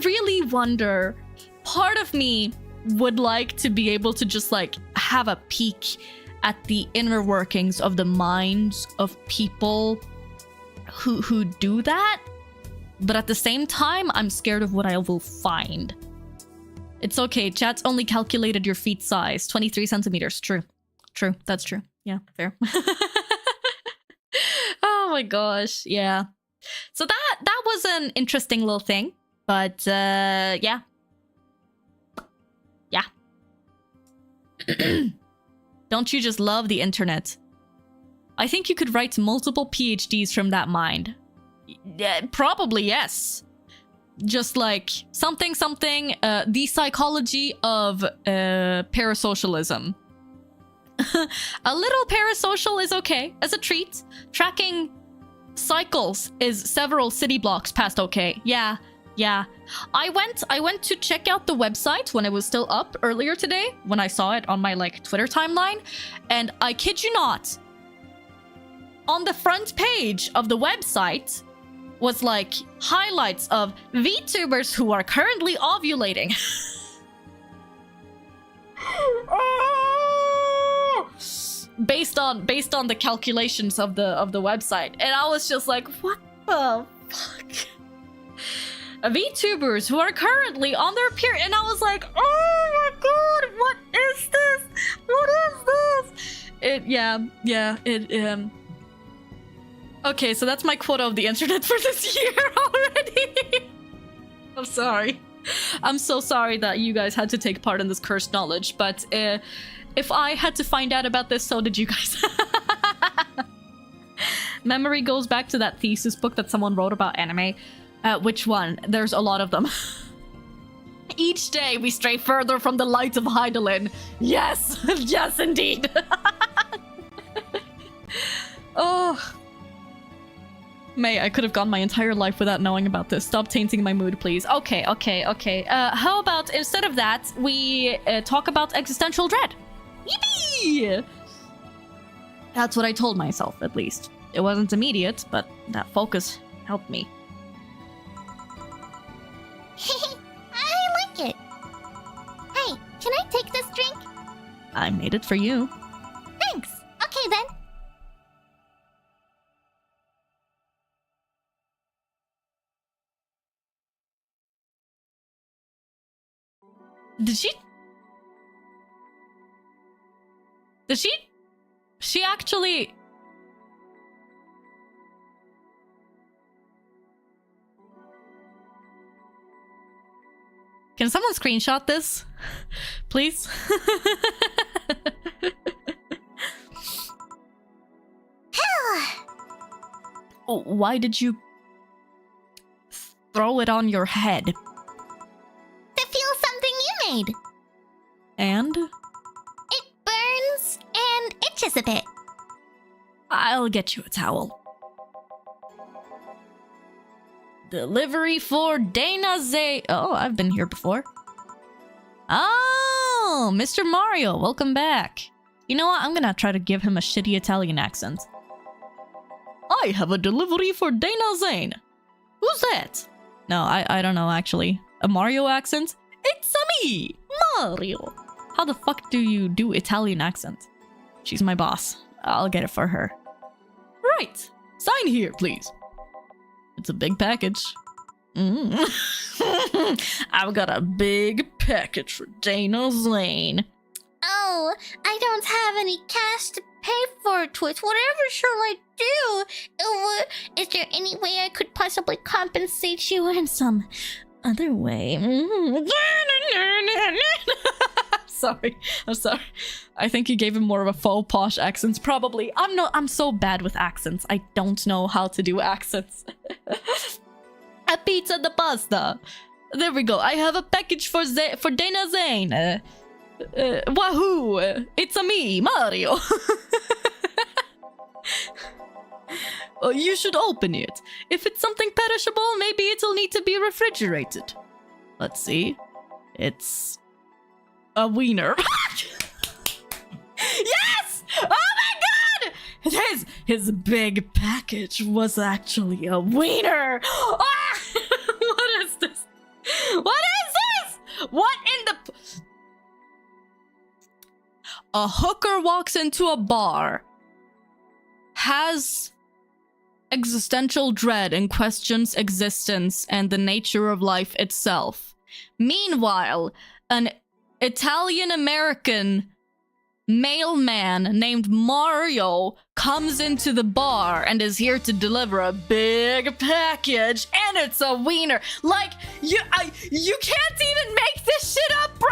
really wonder... Part of me would like to be able to just, like, have a peek at the inner workings of the minds of people who do that. But at the same time, I'm scared of what I will find. It's okay, chat's only calculated your feet size. 23 centimeters. True, that's true. Yeah, fair. Oh my gosh, yeah. So that was an interesting little thing, but yeah. Don't you just love the internet? I think you could write multiple PhDs from that mind. Yeah, probably, yes. Just like something, the psychology of parasocialism. A little parasocial is okay as a treat. Tracking cycles is several city blocks past okay. Yeah. I went to check out the website when it was still up earlier today, when I saw it on my, like, Twitter timeline, and I kid you not, on the front page of the website was like highlights of VTubers who are currently ovulating. based on the calculations of the website, and I was just like, what the fuck? VTubers who are currently on their period, and I was like, oh my god, what is this? Okay, so that's my quota of the internet for this year already. I'm sorry. I'm so sorry that you guys had to take part in this cursed knowledge, but if I had to find out about this, so did you guys. Memory goes back to that thesis book that someone wrote about anime. Which one? There's a lot of them. Each day we stray further from the light of Heidelin. Yes! Yes, indeed! Oh. May, I could have gone my entire life without knowing about this. Stop tainting my mood, please. Okay. How about instead of that, we talk about existential dread? Yippee! That's what I told myself, at least. It wasn't immediate, but that focus helped me. I like it. Hey, can I take this drink? I made it for you. Thanks. Okay then. Did she? She actually... Can someone screenshot this? Please? Oh, why did you throw it on your head? To feel something you made. And? It burns and itches a bit. I'll get you a towel. Delivery for Dana Zay. Oh, I've been here before. Oh, Mr. Mario, welcome back. You know what? I'm gonna try to give him a shitty Italian accent. I have a delivery for Dana Zane. Who's that? No, I don't know, actually. A Mario accent? It's me, Mario. How the fuck do you do Italian accent? She's my boss. I'll get it for her. Right. Sign here, please. It's a big package. I've got a big package for Dana Zane. Oh, I don't have any cash to pay for it with. Whatever shall I do? Is there any way I could possibly compensate you in some other way? I'm sorry. I think you gave him more of a faux posh accent. Probably. I'm so bad with accents. I don't know how to do accents. A pizza de pasta. There we go. I have a package for Dana Zane. Wahoo! It's a me, Mario. You should open it. If it's something perishable, maybe it'll need to be refrigerated. Let's see. It's a wiener. Yes! Oh my god! His big package was actually a wiener. Ah! What is this? What is this? What in the... A hooker walks into a bar, has existential dread and questions existence and the nature of life itself. Meanwhile, an Italian-American mailman named Mario comes into the bar and is here to deliver a big package, and it's a wiener. Like, you can't even make this shit up, bro.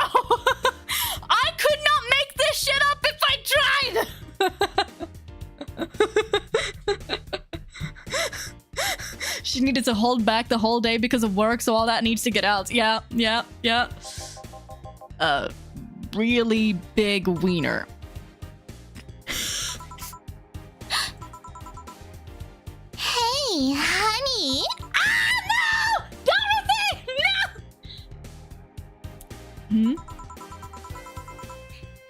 I could not make this shit up if I tried. She needed to hold back the whole day because of work, so all that needs to get out. Yeah. Really big wiener. Hey, honey. Ah, no! Dorothy, no!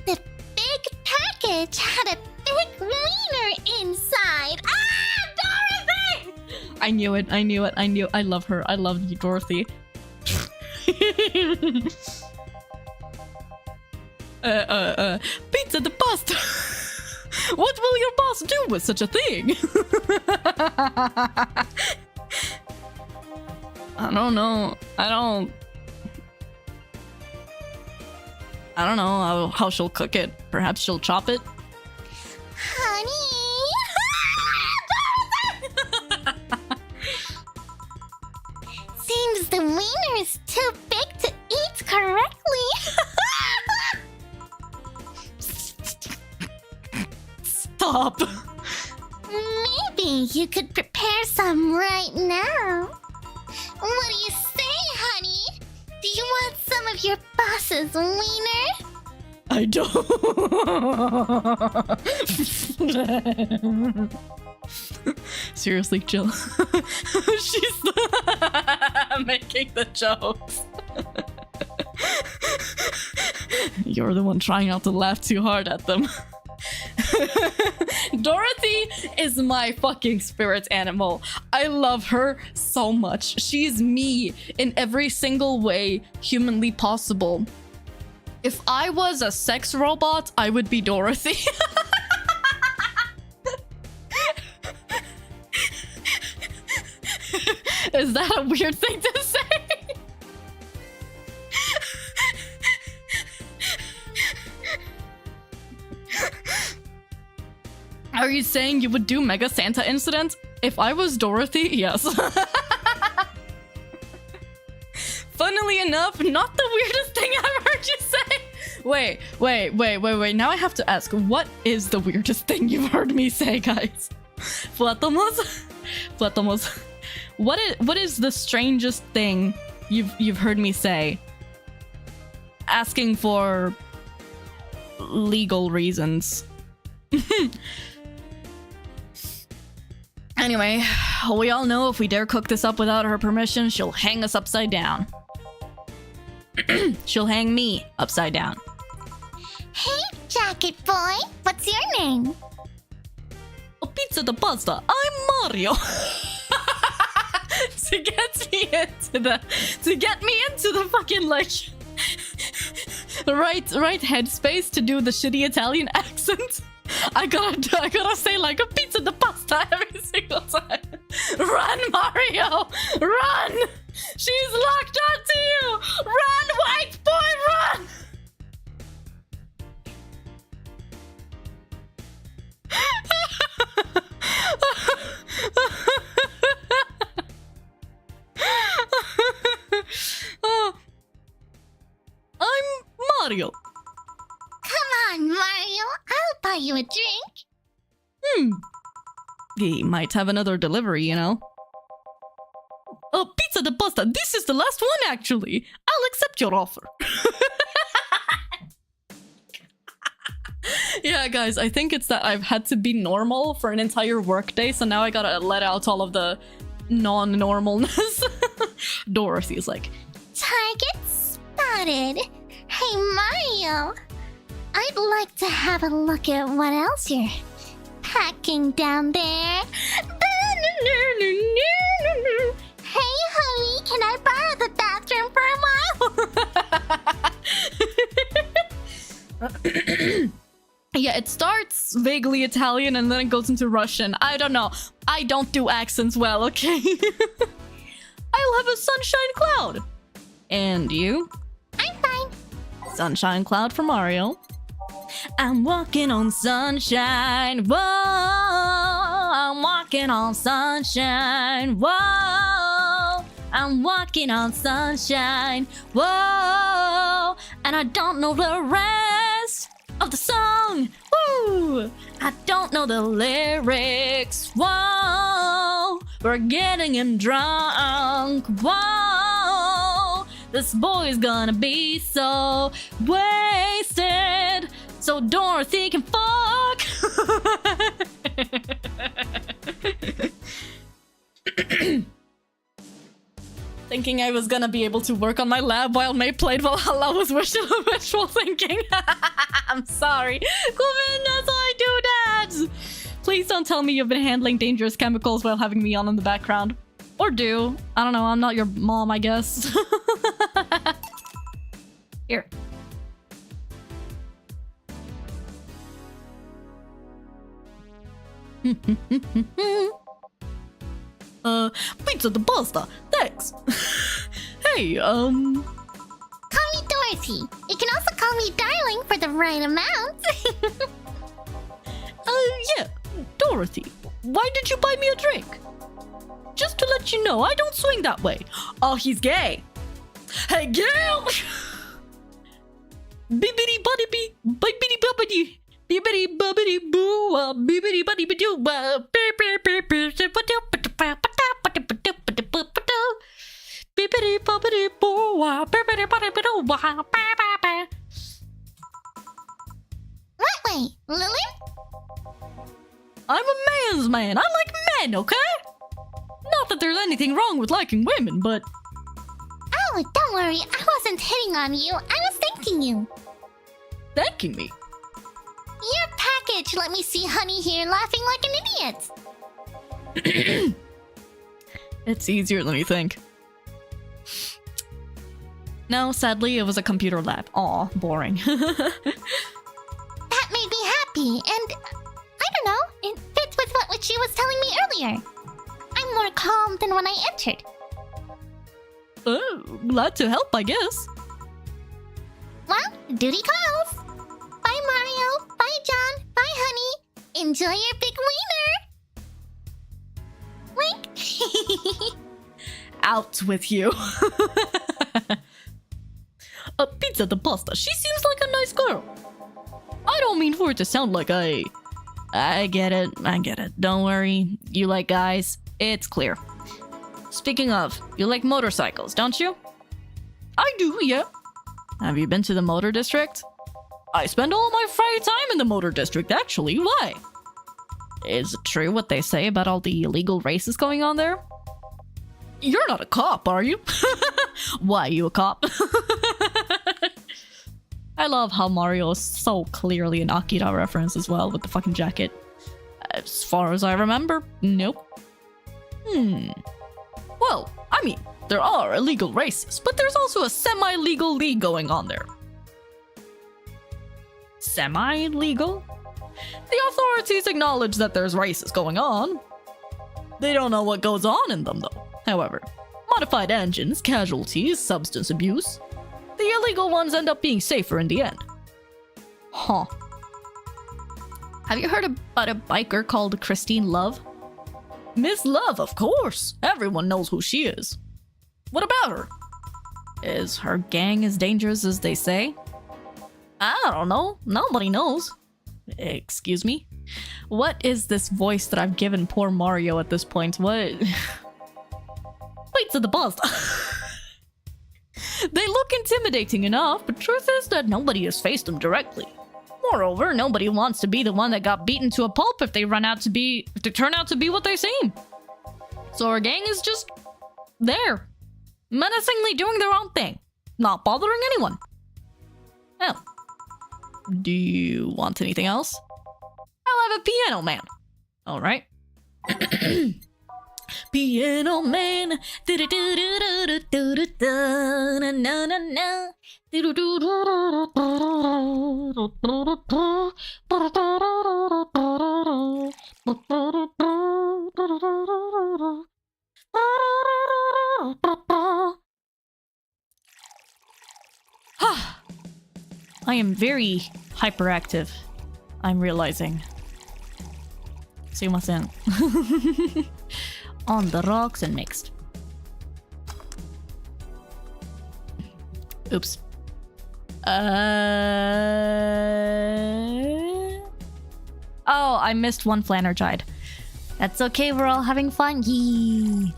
The big package had a big wiener inside. Ah, Dorothy! I knew it. I love her. I love you, Dorothy. Pizza de pasta. What will your boss do with such a thing? I don't know. I don't know how she'll cook it. Perhaps she'll chop it. Honey. Seems the wiener is too big to eat correctly. Stop. Maybe you could prepare some right now. What do you say, honey? Do you want some of your boss's wiener? I don't. Seriously, chill. She's making the jokes. You're the one trying not to laugh too hard at them. Dorothy is my fucking spirit animal. I love her so much. She's me in every single way humanly possible. If I was a sex robot, I would be Dorothy. Is that a weird thing to say? Are you saying you would do Mega Santa incident? If I was Dorothy, yes. Funnily enough, not the weirdest thing I've heard you say. Wait. Now I have to ask, what is the weirdest thing you've heard me say, guys? Fuwatomos? Fuwatomos. What is the strangest thing you've heard me say? Asking for legal reasons. Anyway, we all know if we dare cook this up without her permission, she'll hang us upside down. She'll hang me upside down. Hey, Jacket Boy, what's your name? Oh, pizza the pasta. I'm Mario. to get me into the fucking like right headspace to do the shitty Italian accent. I gotta say like a pizza de pasta every single time. Run, Mario! Run! She's locked onto you! Run, white boy, run! I'm Mario. Come on, Mario. I'll buy you a drink. He might have another delivery, you know. Oh, pizza de pasta. This is the last one, actually. I'll accept your offer. Yeah, guys, I think it's that I've had to be normal for an entire workday, so now I gotta let out all of the non-normalness. Dorothy's like, Target spotted. Hey, Mario. I'd like to have a look at what else you're packing down there. Hey, honey, can I borrow the bathroom for a while? yeah, it starts vaguely Italian and then it goes into Russian. I don't know. I don't do accents well, okay? I'll have a sunshine cloud. And you? I'm fine. Sunshine cloud for Mario. I'm walking on sunshine. Whoa, I'm walking on sunshine. Whoa, I'm walking on sunshine. Whoa, and I don't know the rest of the song. Woo, I don't know the lyrics. Whoa, we're getting him drunk. Whoa, this boy's gonna be so wasted. So Dorothy can fuck. Thinking I was gonna be able to work on my lab while May played Valhalla was wishful thinking. I'm sorry. Quinn, that's all I do, Dads. Please don't tell me you've been handling dangerous chemicals while having me on in the background. Or do. I don't know, I'm not your mom, I guess. Here. Pizza the pasta. Thanks. Hey, Call me Dorothy. You can also call me darling for the right amount. yeah, Dorothy. Why did you buy me a drink? Just to let you know, I don't swing that way. Oh, he's gay. Hey, girl! Bibbidi buddy bee, bibbidi bubbidi. Bibbidi bubbidi boo, bibbidi buddy doo, bibbidi bubbidi boo, bibbidi buddy doo. What way, Lily? I'm a man's man. I like men, okay? Not that there's anything wrong with liking women, but... Oh, don't worry. I wasn't hitting on you. I was thanking you. Thanking me? Your package let me see Honey here laughing like an idiot. It's easier than you think. No, sadly, it was a computer lab. Aw, boring. That made me happy, and I don't know, it fits with what she was telling me earlier. I'm more calm than when I entered. Oh, glad to help, I guess. Well, duty calls. Bye, Mario. Bye, John. Bye, Honey. Enjoy your big wiener. Wink. Out with you. Pizza the pasta. She seems like a nice girl. I don't mean for it to sound like I get it. I get it. Don't worry. You like guys. It's clear. Speaking of, you like motorcycles, don't you? I do, yeah. Have you been to the motor district? I spend all my free time in the motor district, actually. Why? Is it true what they say about all the illegal races going on there? You're not a cop, are you? Why, you a cop? I love how Mario is so clearly an Akira reference as well with the fucking jacket. As far as I remember, nope. Well, I mean, there are illegal races, but there's also a semi-legal league going on there. Semi-legal? The authorities acknowledge that there's races going on. They don't know what goes on in them, though. However, modified engines, casualties, substance abuse. The illegal ones end up being safer in the end. Huh. Have you heard about a biker called Christine Love? Miss Love, of course. Everyone knows who she is. What about her? Is her gang as dangerous as they say? I don't know. Nobody knows. Excuse me? What is this voice that I've given poor Mario at this point? What? Pizza the pasta. They look intimidating enough, but truth is that nobody has faced them directly. Moreover, nobody wants to be the one that got beaten to a pulp if they turn out to be what they seem. So our gang is just there, menacingly doing their own thing, not bothering anyone. Oh. Do you want anything else? I'll have a piano man. All right. Piano man. I am very hyperactive. I'm realizing. Sumimasen. On the rocks and mixed. Oops. Oh, I missed one Flanergide. That's okay, we're all having fun. Yee.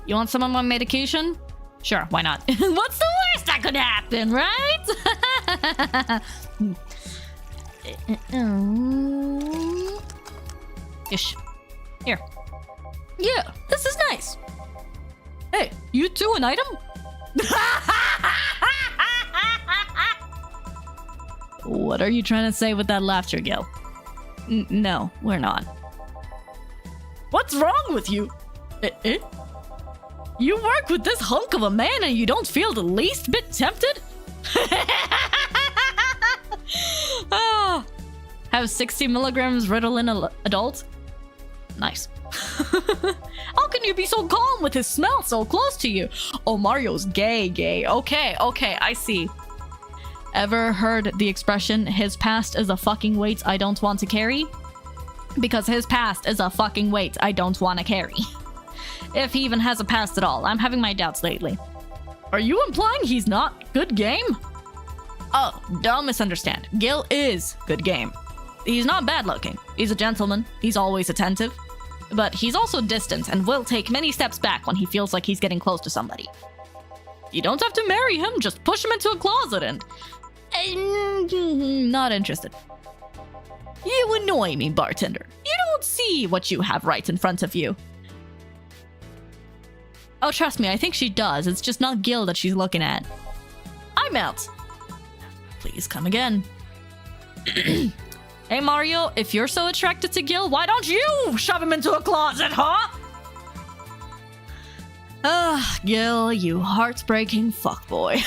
You want some of my medication? Sure, why not? What's the worst that could happen, right? Ish. Here. Yeah, this is nice. Hey, you too an item? What are you trying to say with that laughter, Gil? No, we're not. What's wrong with you? You work with this hunk of a man and you don't feel the least bit tempted? Oh, have 60 milligrams Ritalin adult? Nice. How can you be so calm with his smell so close to you? Oh, Mario's gay. Okay, I see. Ever heard the expression, his past is a fucking weight I don't want to carry? Because his past is a fucking weight I don't want to carry. If he even has a past at all. I'm having my doubts lately. Are you implying he's not good game? Oh, don't misunderstand. Gil is good game. He's not bad looking. He's a gentleman. He's always attentive. But he's also distant and will take many steps back when he feels like he's getting close to somebody. You don't have to marry him, just push him into a closet and... not interested. You annoy me, bartender. You don't see what you have right in front of you. Oh, trust me, I think she does. It's just not Gil that she's looking at. I'm out. Please come again. Hey, Mario, if you're so attracted to Gil, why don't you shove him into a closet, huh? Ah, Gil, you heartbreaking fuckboy.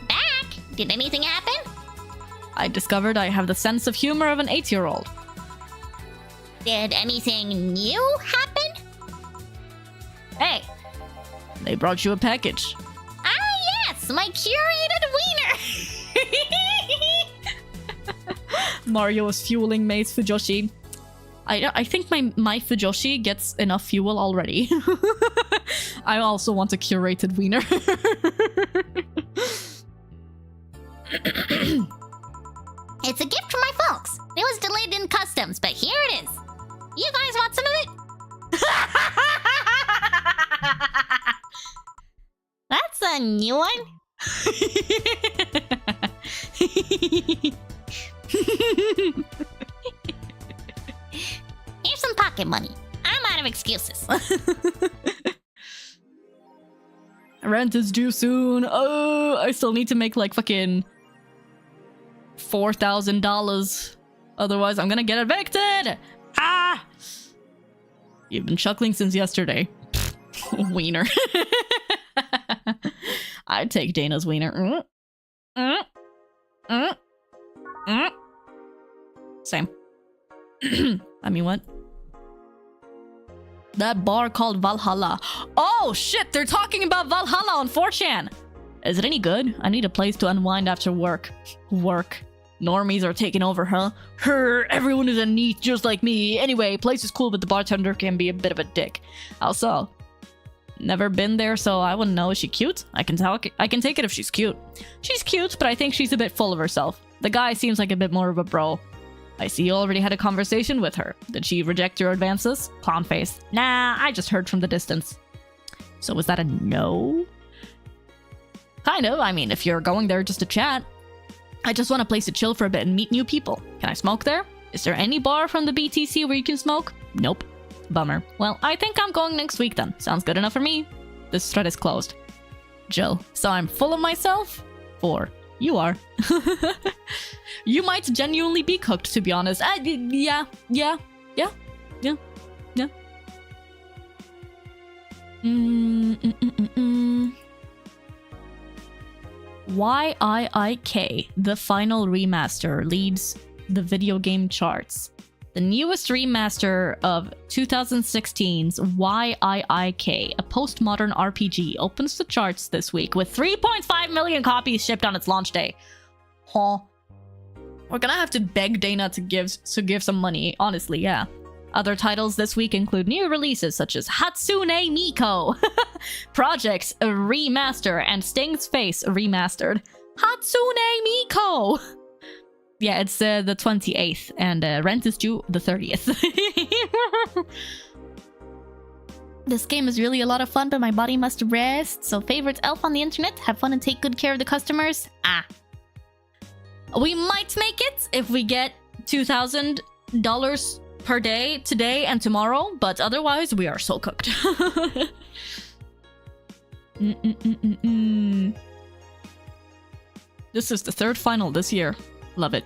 Back? Did anything happen? I discovered I have the sense of humor of an 8-year-old. Did anything new happen? Hey, they brought you a package. Ah, yes, my curated wiener. Mario is fueling May's Fujoshi. I think my Fujoshi gets enough fuel already. I also want a curated wiener. It's a gift from my folks. It was delayed in customs, but here it is. You guys want some of it? That's a new one. Here's some pocket money. I'm out of excuses. Rent is due soon. Oh, I still need to make like fucking $4,000. Otherwise, I'm gonna get evicted. Ah! You've been chuckling since yesterday. Wiener. I'd take Dana's wiener. Same. I mean, what? That bar called Valhalla. Oh shit, they're talking about Valhalla on 4chan. Is it any good? I need a place to unwind after work. Work. Normies are taking over, huh? Everyone is a neat just like me. Anyway, place is cool, but the bartender can be a bit of a dick. How so? Never been there, so I wouldn't know. Is she cute? I can take it if she's cute. She's cute, but I think she's a bit full of herself. The guy seems like a bit more of a bro. I see you already had a conversation with her. Did she reject your advances? Clown face. Nah, I just heard from the distance. So was that a no? Kind of. I mean, if you're going there just to chat. I just want a place to chill for a bit and meet new people. Can I smoke there? Is there any bar from the BTC where you can smoke? Nope. Bummer. Well, I think I'm going next week then. Sounds good enough for me. This thread is closed. Jill. So I'm full of myself? Or you are. You might genuinely be cooked, to be honest. Yeah. YIIK, the final remaster, leads the video game charts. The newest remaster of 2016's YIIK, a postmodern RPG, opens the charts this week with 3.5 million copies shipped on its launch day. Huh. We're gonna have to beg Dana to give some money, honestly, yeah. Other titles this week include new releases such as Hatsune Miku, Projects Remaster, and Sting's Face Remastered. Hatsune Miku! Yeah, it's the 28th, and rent is due the 30th. This game is really a lot of fun, but my body must rest. So favorite elf on the internet, have fun and take good care of the customers. We might make it if we get $2,000 per day today and tomorrow, but otherwise we are so cooked. This is the third final this year. Love it.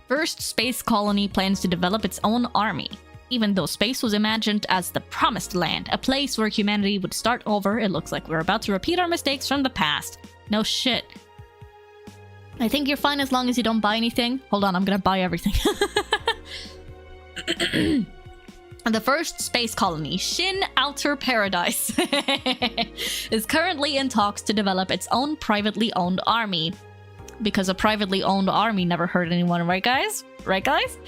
First Space Colony plans to develop its own army. Even though space was imagined as the promised land, a place where humanity would start over, it looks like we're about to repeat our mistakes from the past. No shit. I think you're fine as long as you don't buy anything. Hold on, I'm gonna buy everything. The first space colony, Shin Outer Paradise, is currently in talks to develop its own privately owned army. Because a privately owned army never hurt anyone, right guys? Right guys?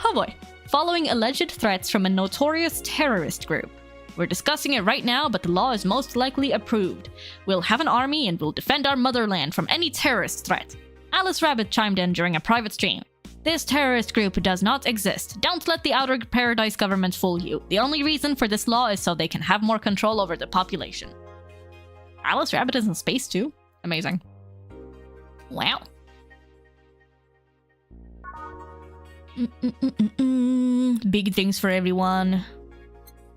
Oh boy. Following alleged threats from a notorious terrorist group. We're discussing it right now, but the law is most likely approved. We'll have an army and we'll defend our motherland from any terrorist threat. Alice Rabbit chimed in during a private stream. This terrorist group does not exist. Don't let the Outer Paradise government fool you. The only reason for this law is so they can have more control over the population. Alice Rabbit is in space too? Amazing. Wow. Big things for everyone.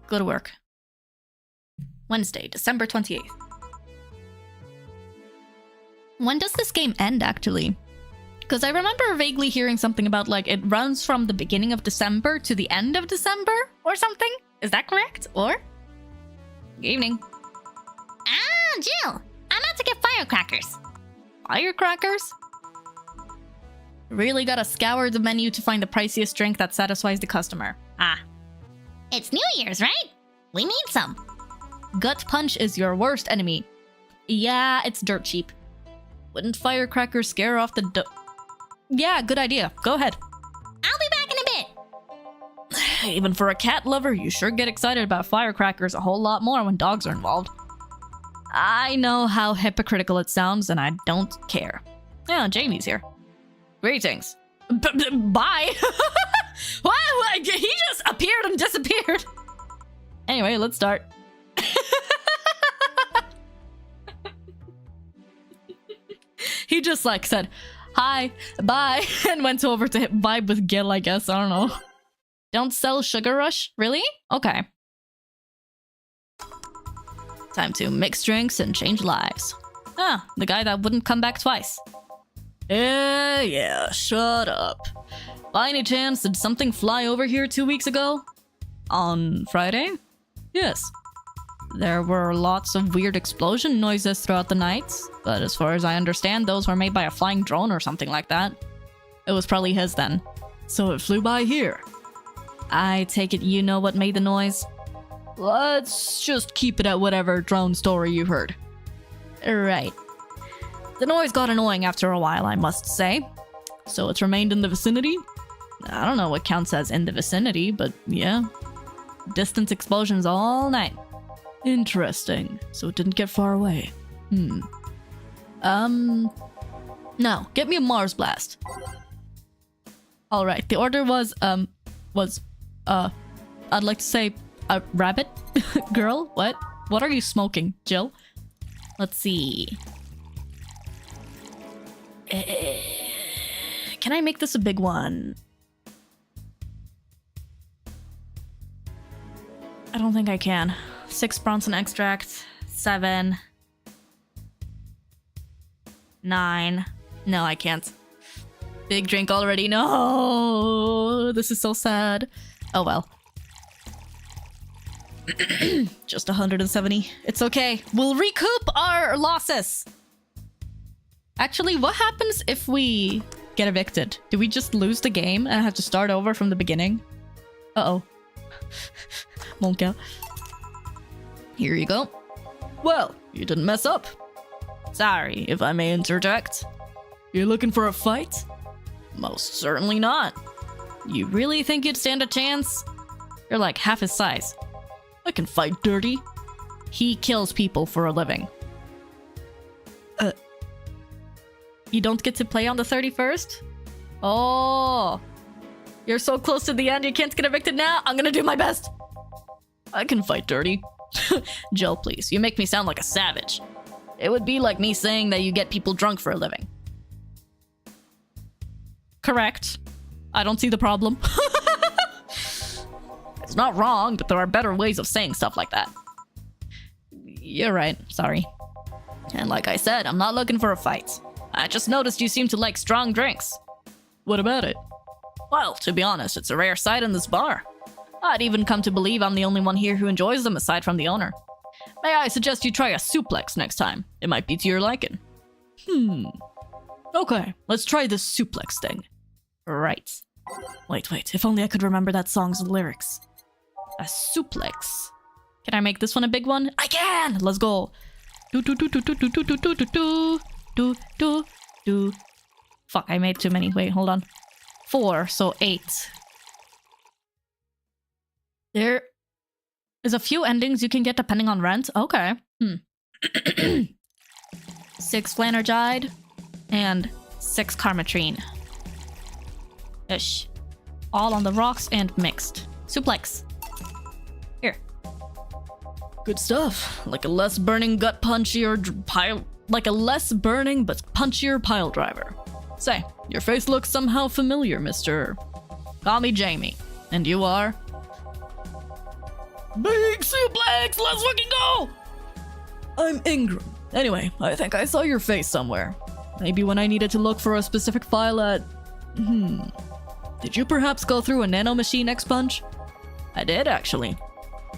Go to work. Wednesday, December 28th. When does this game end, actually? Because I remember vaguely hearing something about, like, it runs from the beginning of December to the end of December or something. Is that correct? Or? Good evening. Ah, Jill! I'm out to get firecrackers. Firecrackers? Really gotta scour the menu to find the priciest drink that satisfies the customer. Ah. It's New Year's, right? We need some. Gut punch is your worst enemy. Yeah, it's dirt cheap. Wouldn't firecrackers scare off the Yeah, good idea. Go ahead. I'll be back in a bit. Even for a cat lover, you sure get excited about firecrackers a whole lot more when dogs are involved. I know how hypocritical it sounds, and I don't care. Yeah, Jamie's here. Greetings. Bye. Wow, he just appeared and disappeared. Anyway, let's start. He just like said, hi, bye, and went over to vibe with Gil, I guess. I don't know. Don't sell Sugar Rush? Really? Okay. Time to mix drinks and change lives. Ah, the guy that wouldn't come back twice. Yeah, shut up. By any chance, did something fly over here 2 weeks ago? On Friday? Yes. There were lots of weird explosion noises throughout the night, but as far as I understand, those were made by a flying drone or something like that. It was probably his then. So it flew by here. I take it you know what made the noise? Let's just keep it at whatever drone story you heard. Right. The noise got annoying after a while, I must say. So it's remained in the vicinity? I don't know what counts as in the vicinity, but yeah. Distant explosions all night. Interesting. So it didn't get far away. No, get me a Mars blast. Alright, the order was, I'd like to say, a rabbit? Girl? What? What are you smoking, Jill? Let's see. Can I make this a big one? I don't think I can. 6 Bronson extract, 7, 9. No, I can't. Big drink already. No, this is so sad. Oh well. Just 170. It's okay. We'll recoup our losses. Actually, what happens if we get evicted? Do we just lose the game and have to start over from the beginning? Uh-oh. Monka. Here you go. Well, you didn't mess up. Sorry, if I may interject. You're looking for a fight? Most certainly not. You really think you'd stand a chance? You're like half his size. I can fight dirty. He kills people for a living. You don't get to play on the 31st? Oh. You're so close to the end, you can't get evicted now? I'm gonna do my best. I can fight dirty. Jill, please. You make me sound like a savage. It would be like me saying that you get people drunk for a living. Correct. I don't see the problem. It's not wrong, but there are better ways of saying stuff like that. You're right. Sorry. And like I said, I'm not looking for a fight. I just noticed you seem to like strong drinks. What about it? Well, to be honest, it's a rare sight in this bar. I'd even come to believe I'm the only one here who enjoys them aside from the owner. May I suggest you try a suplex next time? It might be to your liking. Okay, let's try this suplex thing. Right. Wait, if only I could remember that song's lyrics. A suplex. Can I make this one a big one? I can! Let's go. Do do do do do do do do do do do do do do. Fuck, I made too many. Wait, hold on. 4, so 8. There is a few endings you can get depending on rent. Okay. 6 Flanergide and 6 Karmatrine. Ish. All on the rocks and mixed. Suplex. Here. Good stuff. Like a less burning gut punchier pile. Like a less burning but punchier pile driver. Say, your face looks somehow familiar, Mr. Call me Jamie. And you are? Big suplex! Let's fucking go! I'm Ingram. Anyway, I think I saw your face somewhere. Maybe when I needed to look for a specific file at... Did you perhaps go through a nanomachine expunge? I did, actually.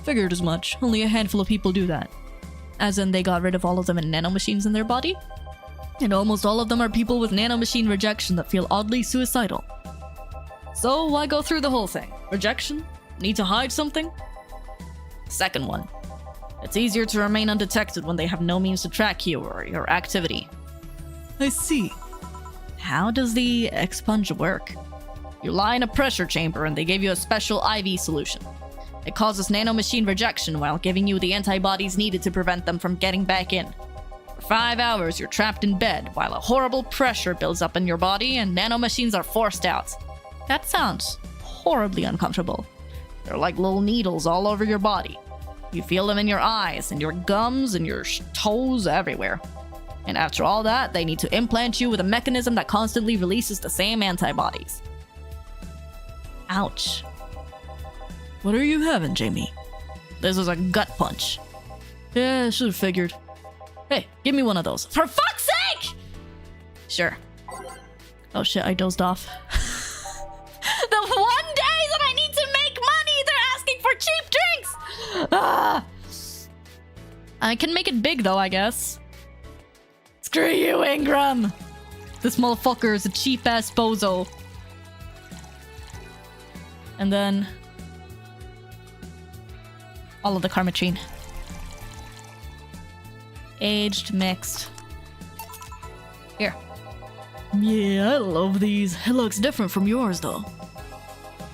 Figured as much. Only a handful of people do that. As in, they got rid of all of them in nanomachines in their body? And almost all of them are people with nanomachine rejection that feel oddly suicidal. So why go through the whole thing? Rejection? Need to hide something? Second one. It's easier to remain undetected when they have no means to track you or your activity. I see. How does the expunge work? You lie in a pressure chamber and they give you a special IV solution. It causes nanomachine rejection while giving you the antibodies needed to prevent them from getting back in. For 5 hours, you're trapped in bed while a horrible pressure builds up in your body and nanomachines are forced out. That sounds horribly uncomfortable. They're like little needles all over your body. You feel them in your eyes, and your gums, and your toes, everywhere. And after all that, they need to implant you with a mechanism that constantly releases the same antibodies. Ouch. What are you having, Jamie? This is a gut punch. Yeah, I should have figured. Hey, give me one of those. For fuck's sake! Sure. Oh shit, I dozed off. The one day that I need to make money, they're asking for cheap drinks! Ah! I can make it big though, I guess. Screw you, Ingram! This motherfucker is a cheap-ass bozo. And then... all of the Karmatrine. Aged, mixed. Here. Yeah, I love these. It looks different from yours, though.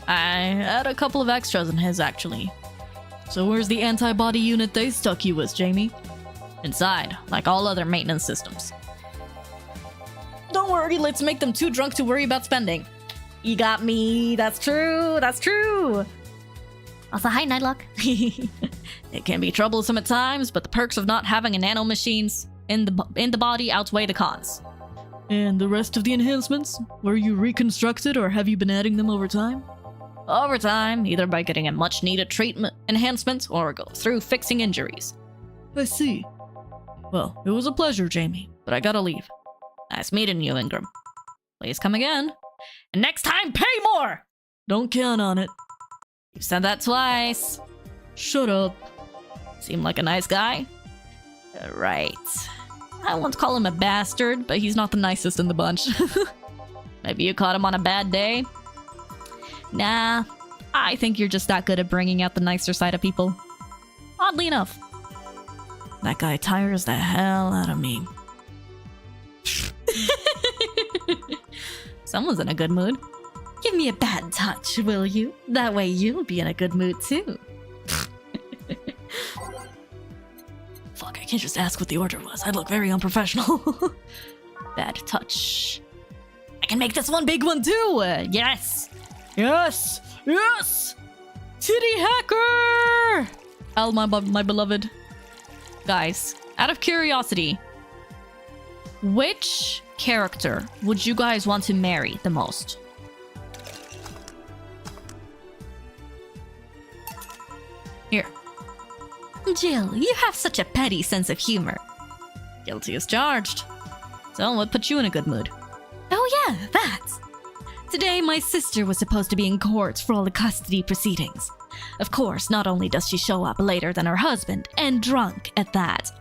I had a couple of extras in his, actually. So where's the antibody unit they stuck you with, Jamie? Inside, like all other maintenance systems. Don't worry, let's make them too drunk to worry about spending. You got me. That's true. That's true. Also, hi, Nightlock. It can be troublesome at times, but the perks of not having a nanomachines in the body outweigh the cons. And the rest of the enhancements? Were you reconstructed or have you been adding them over time? Over time, either by getting a much-needed treatment enhancement or go through fixing injuries. I see. Well, it was a pleasure, Jamie, but I gotta leave. Nice meeting you, Ingram. Please come again. And next time, pay more! Don't count on it. You said that twice. Shut up. Seem like a nice guy? Right. I won't call him a bastard, but he's not the nicest in the bunch. Maybe you caught him on a bad day? Nah, I think you're just that good at bringing out the nicer side of people. Oddly enough. That guy tires the hell out of me. Someone's in a good mood. Give me a bad touch, will you? That way you'll be in a good mood too. Fuck, I can't just ask what the order was. I'd look very unprofessional. Bad touch. I can make this one big one too! Yes! Yes! Yes! Titty hacker! Al, my beloved. Guys, out of curiosity, which character would you guys want to marry the most? Here. Jill, you have such a petty sense of humor. Guilty as charged. So what put you in a good mood? Oh yeah, that. Today my sister was supposed to be in court for all the custody proceedings. Of course, not only does she show up later than her husband, and drunk at that.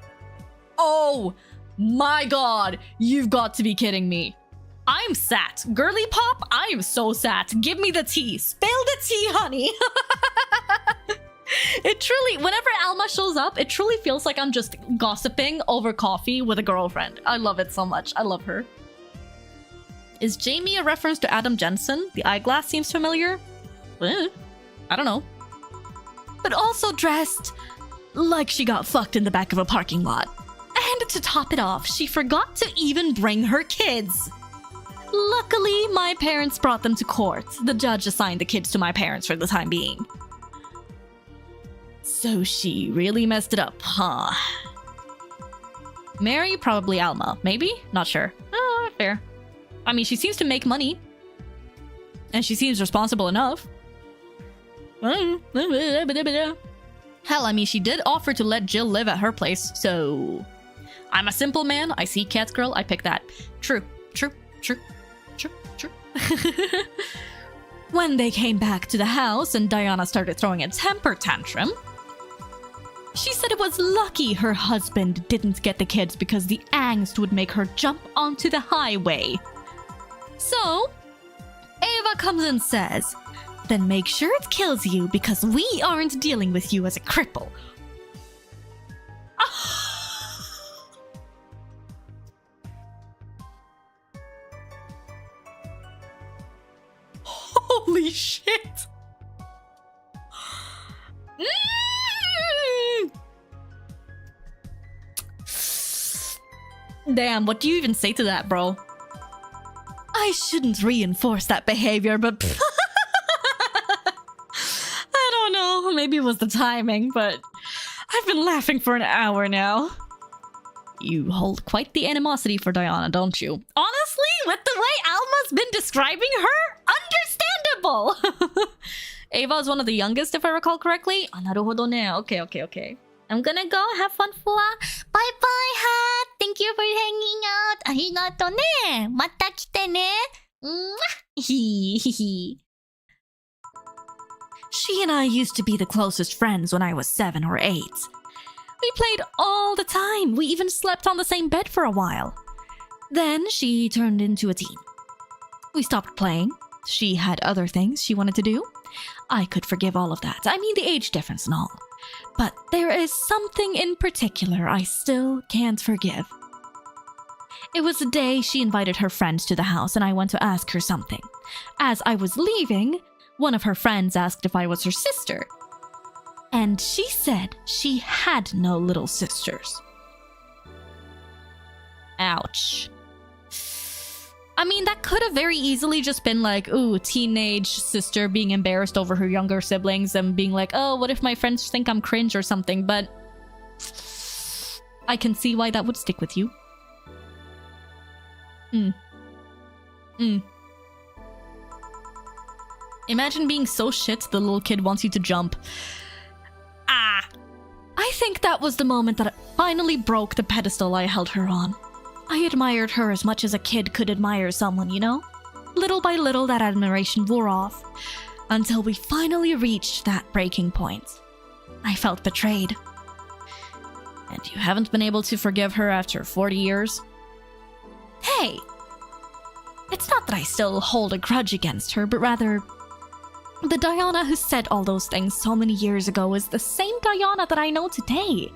Oh my god, you've got to be kidding me. I'm sat. Girly pop, I am so sat. Give me the tea. Spill the tea, honey. It truly, whenever Alma shows up, it truly feels like I'm just gossiping over coffee with a girlfriend. I love it so much. I love her. Is Jamie a reference to Adam Jensen? The eyeglass seems familiar. I don't know. But also dressed like she got fucked in the back of a parking lot. And to top it off, she forgot to even bring her kids. Luckily, my parents brought them to court. The judge assigned the kids to my parents for the time being. So she really messed it up, huh? Mary, probably Alma. Maybe? Not sure. Fair. I mean, she seems to make money. And she seems responsible enough. Hell, I mean, she did offer to let Jill live at her place, so... I'm a simple man, I see Cat's girl, I pick that. True. When they came back to the house and Diana started throwing a temper tantrum, she said it was lucky her husband didn't get the kids because the angst would make her jump onto the highway. So, Ava comes and says, then make sure it kills you because we aren't dealing with you as a cripple. Holy shit! Damn, what do you even say to that, bro? I shouldn't reinforce that behavior, but... I don't know, maybe it was the timing, but... I've been laughing for an hour now. You hold quite the animosity for Diana, don't you? Honestly, with the way Alma's been describing her, understandable! Ava is one of the youngest, if I recall correctly. Ah, naruhodo ne. Okay. I'm gonna go. Have fun, Fuwa. Bye bye, Hat. Thank you for hanging out. Arigato ne. Mata kite ne. She and I used to be the closest friends when I was 7 or 8. We played all the time. We even slept on the same bed for a while. Then she turned into a teen. We stopped playing. She had other things she wanted to do. I could forgive all of that. I mean, the age difference and all. But there is something in particular I still can't forgive. It was the day she invited her friends to the house and I went to ask her something. As I was leaving, one of her friends asked if I was her sister. And she said she had no little sisters. Ouch. I mean, that could have very easily just been like, ooh, teenage sister being embarrassed over her younger siblings and being like, oh, what if my friends think I'm cringe or something, but I can see why that would stick with you. Imagine being so shit the little kid wants you to jump. I think that was the moment that I finally broke the pedestal I held her on. I admired her as much as a kid could admire someone, you know? Little by little, that admiration wore off, until we finally reached that breaking point. I felt betrayed. And you haven't been able to forgive her after 40 years? Hey! It's not that I still hold a grudge against her, but rather... the Diana who said all those things so many years ago is the same Diana that I know today.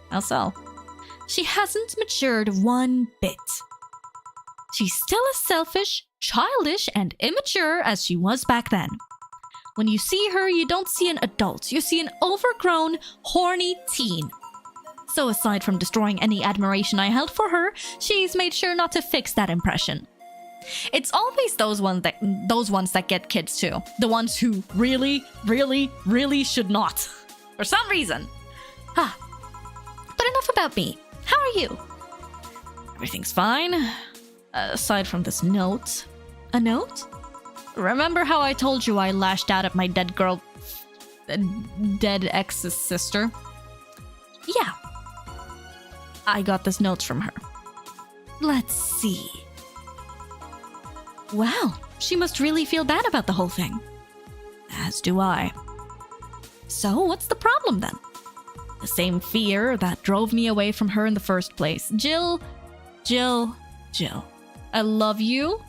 How so? She hasn't matured one bit. She's still as selfish, childish, and immature as she was back then. When you see her, you don't see an adult. You see an overgrown, horny teen. So aside from destroying any admiration I held for her, she's made sure not to fix that impression. It's always those ones that get kids too. The ones who really, really, really should not. For some reason. But enough about me. How are you? Everything's fine. Aside from this note. A note? Remember how I told you I lashed out at my dead ex's sister? Yeah. I got this note from her. Let's see. Wow, she must really feel bad about the whole thing. As do I. So, what's the problem then? The same fear that drove me away from her in the first place. Jill. I love you,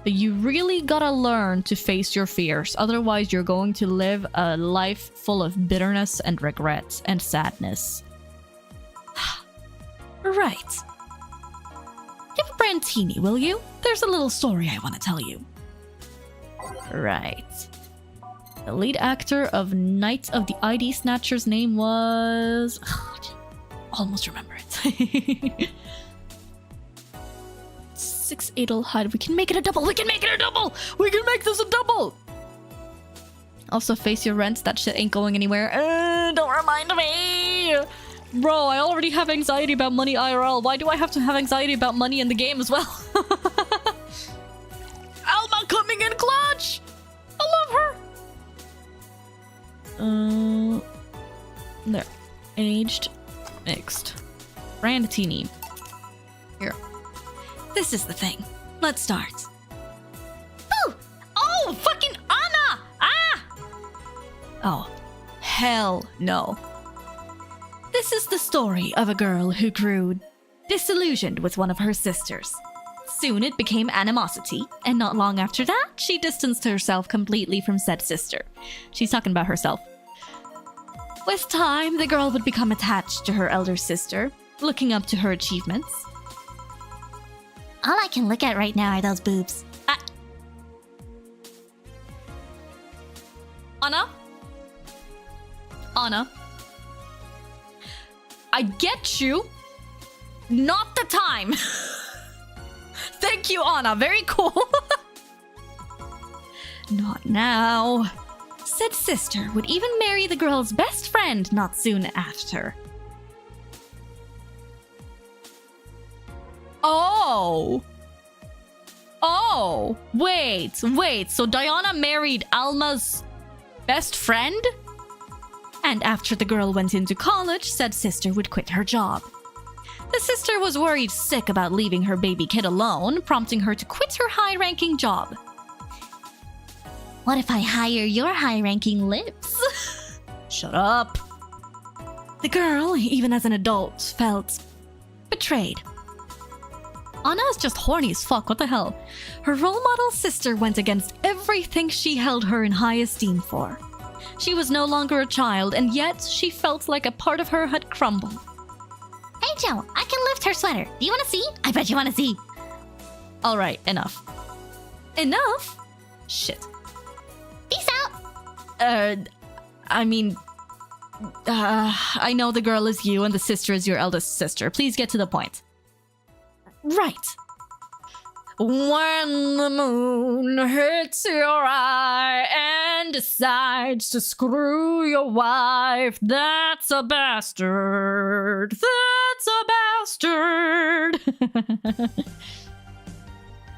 but you really gotta learn to face your fears. Otherwise, you're going to live a life full of bitterness and regret and sadness. Right. Give a Brantini, will you? There's a little story I want to tell you. Right. The lead actor of Night of the ID Snatcher's name was... almost remember it. 6 Adel HUD. We can make it a double! We can make it a double! We can make this a double! Also, face your rent. That shit ain't going anywhere. Don't remind me! Bro, I already have anxiety about money IRL. Why do I have to have anxiety about money in the game as well? Alma coming in clutch! There. Aged. Mixed. Brandtini. Here. This is the thing. Let's start. Boo! Oh, fucking Anna! Ah! Oh, hell no. This is the story of a girl who grew disillusioned with one of her sisters. Soon it became animosity, and not long after that, she distanced herself completely from said sister. She's talking about herself. With time, the girl would become attached to her elder sister, looking up to her achievements. All I can look at right now are those boobs. Anna? Anna? I get you. Not the time. Thank you, Anna. Very cool. Not now. Said sister would even marry the girl's best friend not soon after. Oh. Oh. Wait. So Diana married Alma's best friend? And after the girl went into college, said sister would quit her job. The sister was worried sick about leaving her baby kid alone, prompting her to quit her high-ranking job. What if I hire your high-ranking lips? Shut up. The girl, even as an adult, felt betrayed. Anna is just horny as fuck, what the hell? Her role model sister went against everything she held her in high esteem for. She was no longer a child, and yet she felt like a part of her had crumbled. Hey Joe, I can lift her sweater. Do you want to see? I bet you want to see. Alright, enough. Enough? Shit. Peace out. I know the girl is you and the sister is your eldest sister. Please get to the point. Right. When the moon hits your eye and decides to screw your wife, that's a bastard. That's a bastard.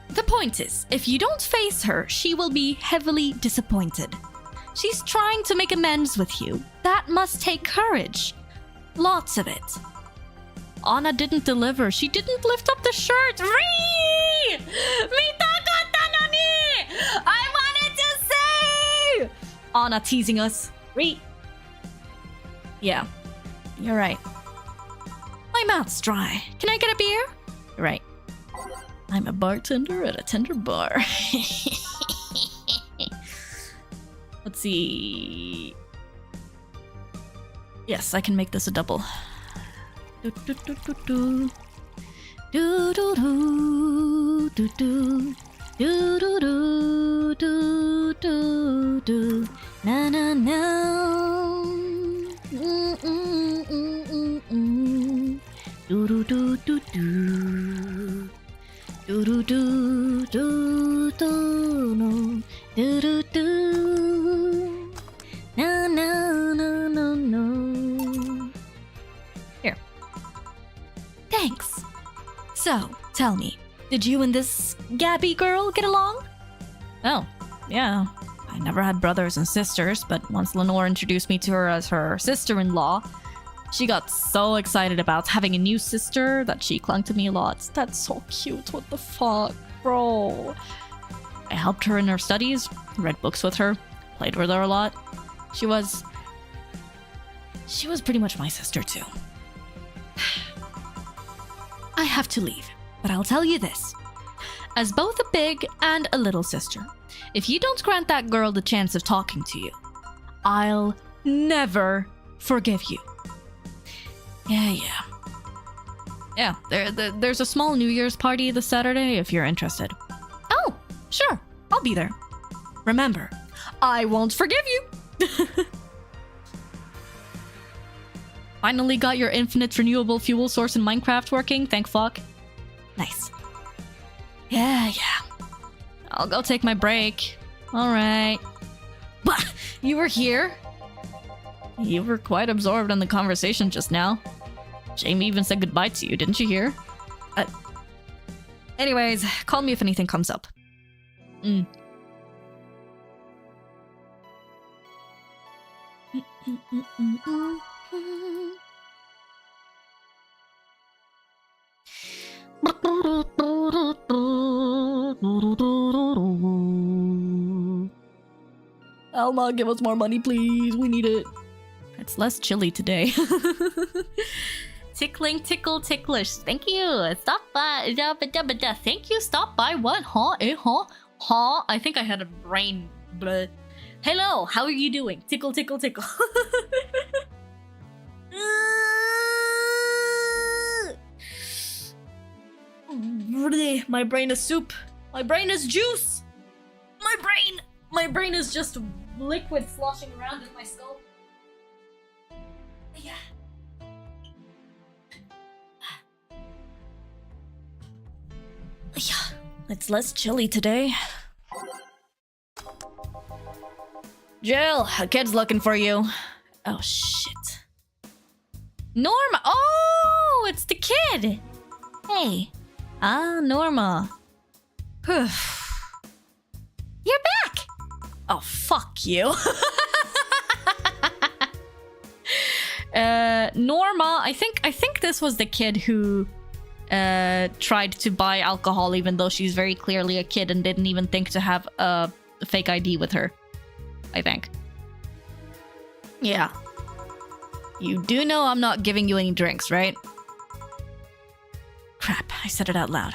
The point is, if you don't face her, she will be heavily disappointed. She's trying to make amends with you. That must take courage. Lots of it. Anna didn't deliver. She didn't lift up the shirt. Ree! I wanted to say! Anna teasing us. Ree. Yeah, you're right. My mouth's dry. Can I get a beer? You're right. I'm a bartender at a tender bar. Let's see. Yes, I can make this a double. Do do do do do. Do do do do do. Do do do do do do. Na na na. Do do do do do. Do do do do do no. Do do do. No no no no no. Here. Thanks. So, tell me, did you and this Gabby girl get along? Oh, yeah. I never had brothers and sisters, but once Lenore introduced me to her as her sister-in-law, she got so excited about having a new sister that she clung to me a lot. That's so cute, what the fuck, bro. I helped her in her studies, read books with her, played with her a lot. She was pretty much my sister too. I have to leave, but I'll tell you this. As both a big and a little sister, if you don't grant that girl the chance of talking to you, I'll never forgive you. Yeah, there's a small New Year's party this Saturday if you're interested. Oh, sure, I'll be there. Remember, I won't forgive you. Finally got your infinite renewable fuel source in Minecraft working, thank fuck. Nice. Yeah. I'll go take my break. Alright. But you were here? You were quite absorbed in the conversation just now. Jamie even said goodbye to you, didn't you hear? Anyways, call me if anything comes up. Alma, give us more money, please. We need it. It's less chilly today. Tickling, tickle, ticklish. Thank you. Stop by. Thank you. Stop by. What? Huh? Huh? Huh? I think I had a brain. Bleh. Hello. How are you doing? Tickle, tickle, tickle. My brain is soup. My brain is juice. My brain is just liquid sloshing around in my skull. Yeah. Yeah. It's less chilly today. Jill, a kid's looking for you. Oh shit. Norma! Oh, it's the kid! Hey. Ah, Norma. You're back! Oh, fuck you. Norma, I think this was the kid who tried to buy alcohol even though she's very clearly a kid and didn't even think to have a fake ID with her. I think. Yeah. You do know I'm not giving you any drinks, right? Crap, I said it out loud.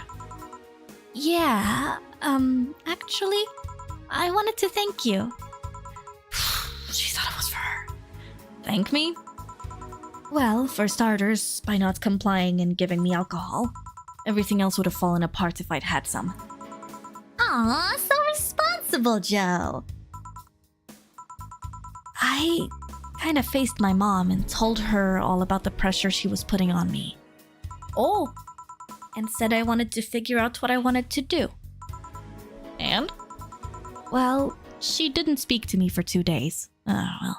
Yeah, actually, I wanted to thank you. She thought it was for her. Thank me? Well, for starters, by not complying and giving me alcohol. Everything else would have fallen apart if I'd had some. Aw, so responsible, Joe. I kind of faced my mom and told her all about the pressure she was putting on me. Oh, and said I wanted to figure out what I wanted to do. And? Well, she didn't speak to me for 2 days. Oh, well.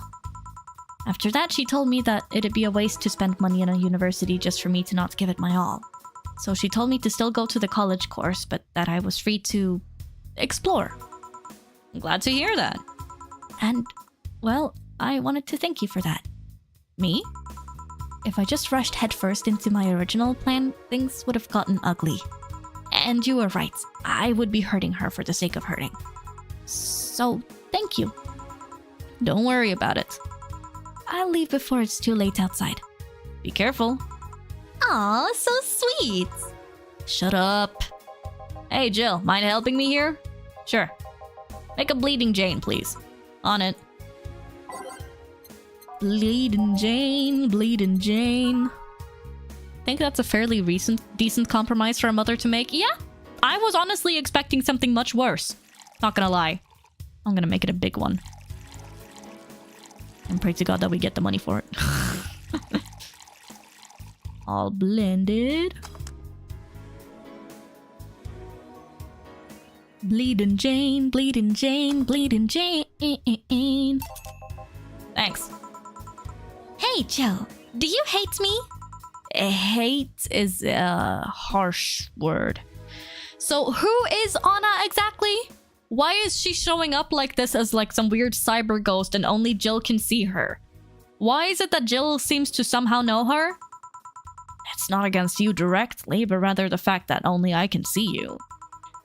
After that, she told me that it'd be a waste to spend money on a university just for me to not give it my all. So she told me to still go to the college course, but that I was free to explore. I'm glad to hear that. And, well, I wanted to thank you for that. Me? If I just rushed headfirst into my original plan, things would have gotten ugly. And you were right. I would be hurting her for the sake of hurting. So, thank you. Don't worry about it. I'll leave before it's too late outside. Be careful. Aw, so sweet. Shut up. Hey, Jill, mind helping me here? Sure. Make a bleeding Jane, please. On it. Bleeding Jane, bleeding Jane. Think that's a fairly decent compromise for a mother to make? Yeah, I was honestly expecting something much worse. Not gonna lie. I'm gonna make it a big one. And pray to God that we get the money for it. All blended. Bleeding Jane, bleeding Jane, bleeding Jane. Thanks. Hey, Joe, do you hate me? Hate is a harsh word. So who is Anna exactly? Why is she showing up like this as like some weird cyber ghost and only Jill can see her? Why is it that Jill seems to somehow know her? It's not against you directly, but rather the fact that only I can see you.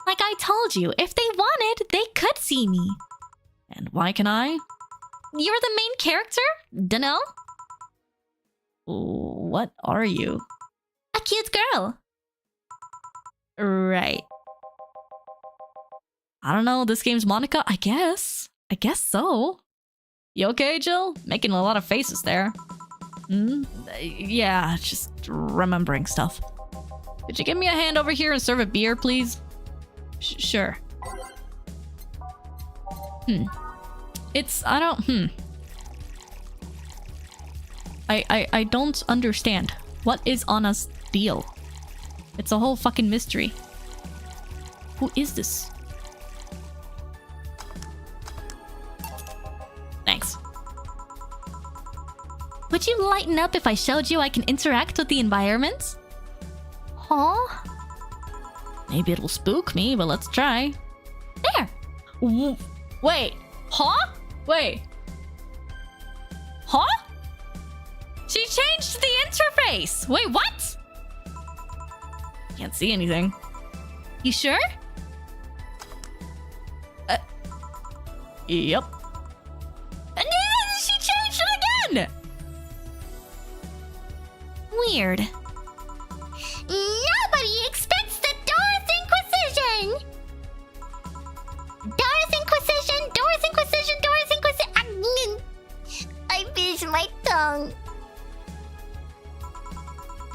Like I told you, if they wanted, they could see me. And why can I? You're the main character? Dunno? What are you? A cute girl. Right. I don't know, this game's Monica? I guess. I guess so. You okay, Jill? Making a lot of faces there. Yeah, just remembering stuff. Could you give me a hand over here and serve a beer, please? Sure. I don't understand. What is Anna's deal? It's a whole fucking mystery. Who is this? Thanks. Would you lighten up if I showed you I can interact with the environment? Huh? Maybe it'll spook me, but let's try. There! Wait. Huh? Wait. Huh? She changed the interface! Wait, what? Can't see anything. You sure? Yep. And then she changed it again! Weird. Nobody expects the Doris Inquisition! Doris Inquisition, Doris Inquisition, Doris Inquisition. I bit my tongue.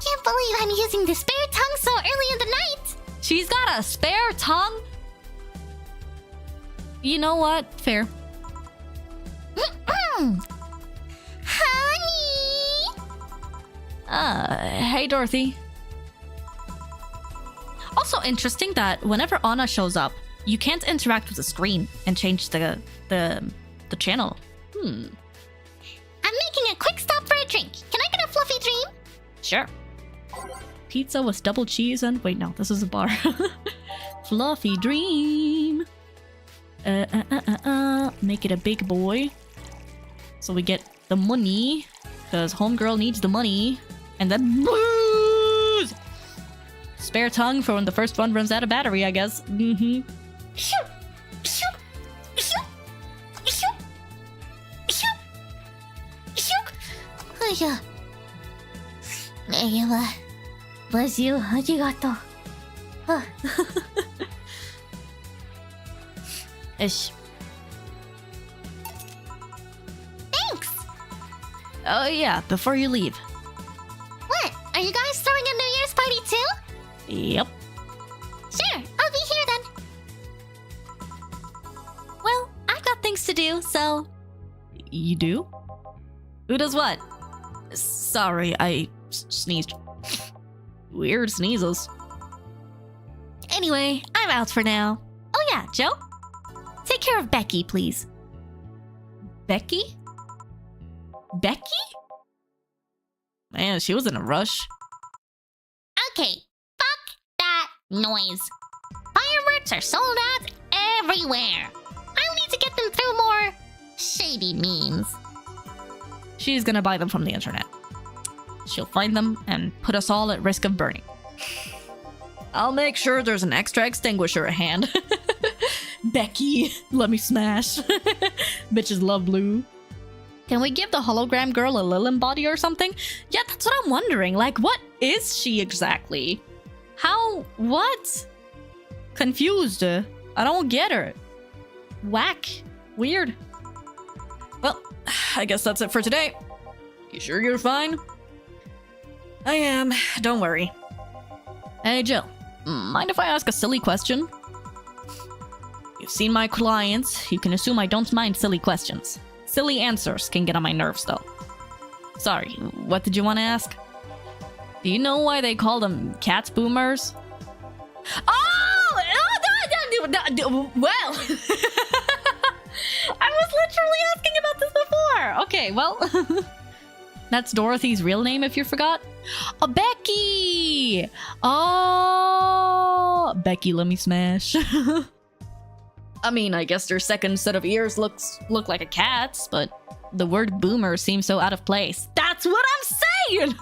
Can't believe I'm using the spare tongue so early in the night. She's got a spare tongue? You know what? Fair. Honey! Hey Dorothy. Also interesting that whenever Anna shows up, you can't interact with the screen and change the channel. I'm making a quick stop for a drink. Can I get a fluffy dream? Sure. Pizza with double cheese and... Wait, no, this is a bar. Fluffy dream. Make it a big boy. So we get the money. Because homegirl needs the money. And then booze! Spare tongue for when the first one runs out of battery, I guess. Mm-hmm. Bless you. Arigato. Ish. Thanks. Oh yeah, before you leave. What? Are you guys throwing a New Year's party too? Yep. Sure, I'll be here then. Well, I've got things to do, so... You do? Who does what? Sorry, I sneezed. Weird sneezes. Anyway, I'm out for now. Oh yeah, Joe? Take care of Becky, please. Becky? Becky? Man, she was in a rush. Okay, fuck that noise. Fireworks are sold out everywhere. I'll need to get them through more shady means. She's gonna buy them from the internet. She'll find them and put us all at risk of burning. I'll make sure there's an extra extinguisher at hand. Becky, let me smash. Bitches love blue. Can we give the hologram girl a Lilin body or something? Yeah, that's what I'm wondering. Like, what is she exactly? How? What? Confused. I don't get her. Whack. Weird. Well, I guess that's it for today. You sure you're fine? I am. Don't worry. Hey, Jill. Mind if I ask a silly question? You've seen my clients. You can assume I don't mind silly questions. Silly answers can get on my nerves, though. Sorry, what did you want to ask? Do you know why they call them cat boomers? Oh! Well... I was literally asking about this before! Okay, well... That's Dorothy's real name, if you forgot. Oh, Becky! Oh... Becky, let me smash. I mean, I guess their second set of ears look like a cat's, but the word boomer seems so out of place. That's what I'm saying!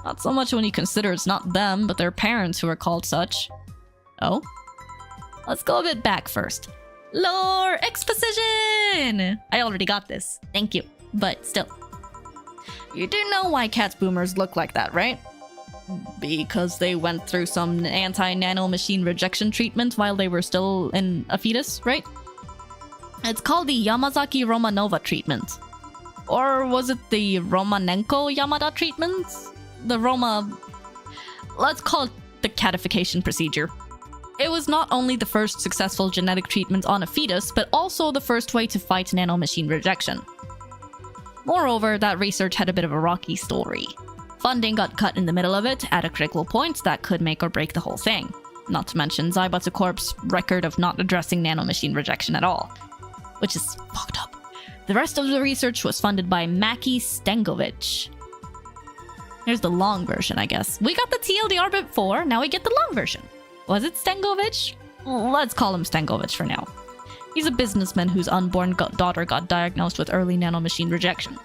Not so much when you consider it's not them, but their parents who are called such. Oh? Let's go a bit back first. Lore exposition! I already got this. Thank you. But still. You do know why cats boomers look like that, right? Because they went through some anti-nano machine rejection treatment while they were still in a fetus, right? It's called the Yamazaki-Romanova treatment. Or was it the Romanenko-Yamada treatment? The let's call it the catification procedure. It was not only the first successful genetic treatment on a fetus, but also the first way to fight nanomachine rejection. Moreover, that research had a bit of a rocky story. Funding got cut in the middle of it at a critical point that could make or break the whole thing. Not to mention Zybut's Corp's record of not addressing nanomachine rejection at all. Which is fucked up. The rest of the research was funded by Maki Stengovich. Here's the long version, I guess. We got the TLDR before, now we get the long version. Was it Stengovich? Let's call him Stengovich for now. He's a businessman whose unborn daughter got diagnosed with early nanomachine rejection.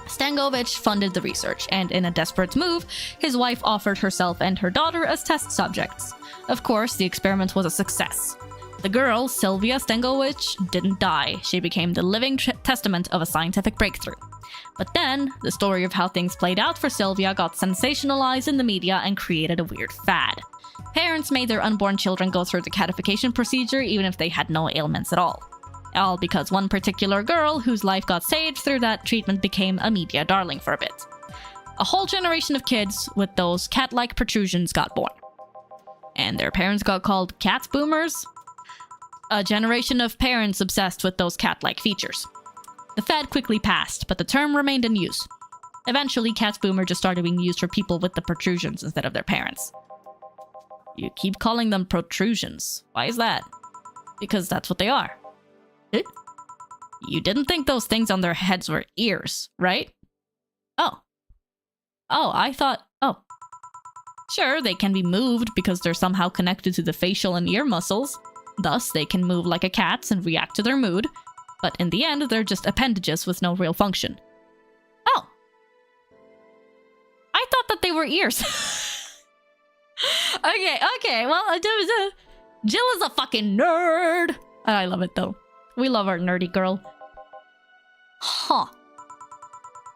Stangovich funded the research, and in a desperate move, his wife offered herself and her daughter as test subjects. Of course, the experiment was a success. The girl, Sylvia Stangovich, didn't die. She became the living testament of a scientific breakthrough. But then, the story of how things played out for Sylvia got sensationalized in the media and created a weird fad. Parents made their unborn children go through the catification procedure even if they had no ailments at all. All because one particular girl whose life got saved through that treatment became a media darling for a bit. A whole generation of kids with those cat-like protrusions got born. And their parents got called cat boomers? A generation of parents obsessed with those cat-like features. The fad quickly passed, but the term remained in use. Eventually, cat boomer just started being used for people with the protrusions instead of their parents. You keep calling them protrusions. Why is that? Because that's what they are. You didn't think those things on their heads were ears, right? Oh, I thought... Oh. Sure, they can be moved because they're somehow connected to the facial and ear muscles. Thus, they can move like a cat's and react to their mood. But in the end, they're just appendages with no real function. Oh. I thought that they were ears. Okay, well, Jill is a fucking nerd. I love it, though. We love our nerdy girl. Huh.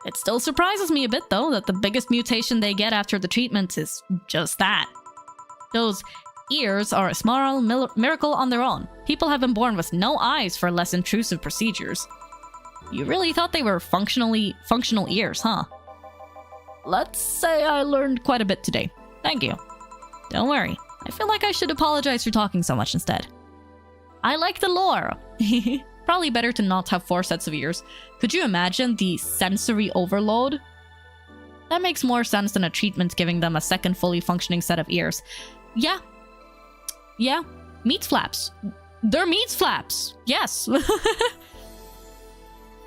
It still surprises me a bit, though, that the biggest mutation they get after the treatment is just that. Those ears are a small miracle on their own. People have been born with no eyes for less intrusive procedures. You really thought they were functional ears, huh? Let's say I learned quite a bit today. Thank you. Don't worry. I feel like I should apologize for talking so much instead. I like the lore. Probably better to not have 4 sets of ears. Could you imagine the sensory overload? That makes more sense than a treatment giving them a second fully functioning set of ears. Yeah. Meat flaps. They're meat flaps. Yes.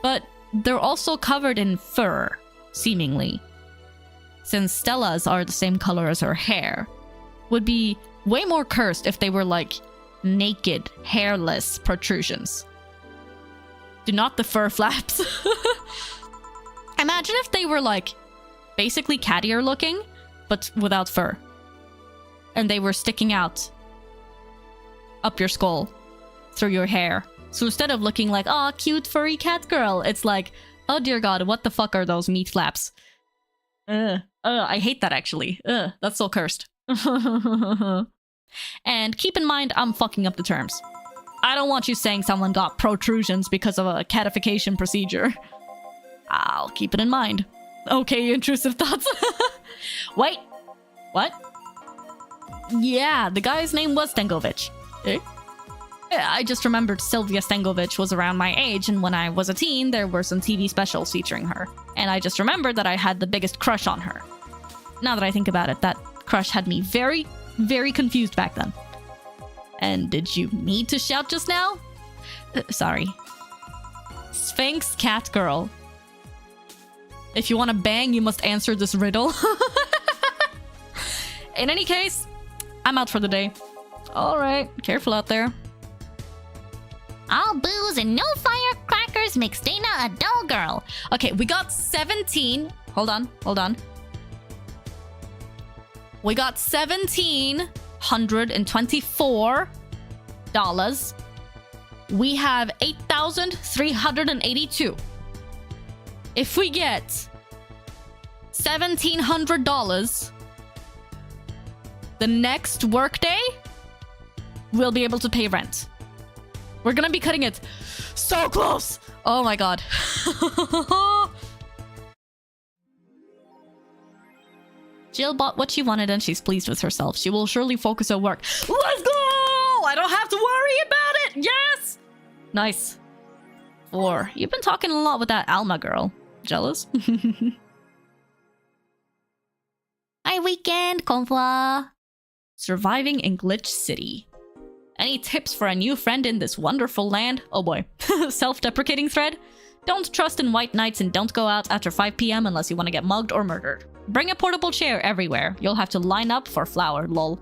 But they're also covered in fur, seemingly. Since Stella's are the same color as her hair. Would be way more cursed if they were like naked, hairless protrusions. Do not the fur flaps. Imagine if they were like basically cat ear looking, but without fur. And they were sticking out up your skull through your hair. So instead of looking like, oh, cute furry cat girl, it's like, oh dear god, what the fuck are those meat flaps? I hate that actually. That's so cursed. And keep in mind, I'm fucking up the terms. I don't want you saying someone got protrusions because of a catification procedure. I'll keep it in mind. Okay, intrusive thoughts. Wait. What? Yeah, the guy's name was Stangovich. Eh? I just remembered Sylvia Stangovich was around my age, and when I was a teen, there were some TV specials featuring her. And I just remembered that I had the biggest crush on her. Now that I think about it, that crush had me very, very confused back then. And did you need to shout just now? Sorry. Sphinx Cat Girl. If you want to bang, you must answer this riddle. In any case, I'm out for the day. Alright, careful out there. All booze and no firecrackers makes Dana a dull girl. Okay, we got 17. Hold on. We got $1,724. We have 8,382. If we get $1,700 the next workday, we'll be able to pay rent. We're gonna be cutting it so close. Oh my god. Jill bought what she wanted and she's pleased with herself. She will surely focus on work. Let's go! I don't have to worry about it. Yes! Nice. 4. You've been talking a lot with that Alma girl. Jealous? Hi, weekend. Convoy. Surviving in Glitch City. Any tips for a new friend in this wonderful land? Oh boy. Self-deprecating thread? Don't trust in white knights and don't go out after 5 p.m. unless you want to get mugged or murdered. Bring a portable chair everywhere. You'll have to line up for flour, lol.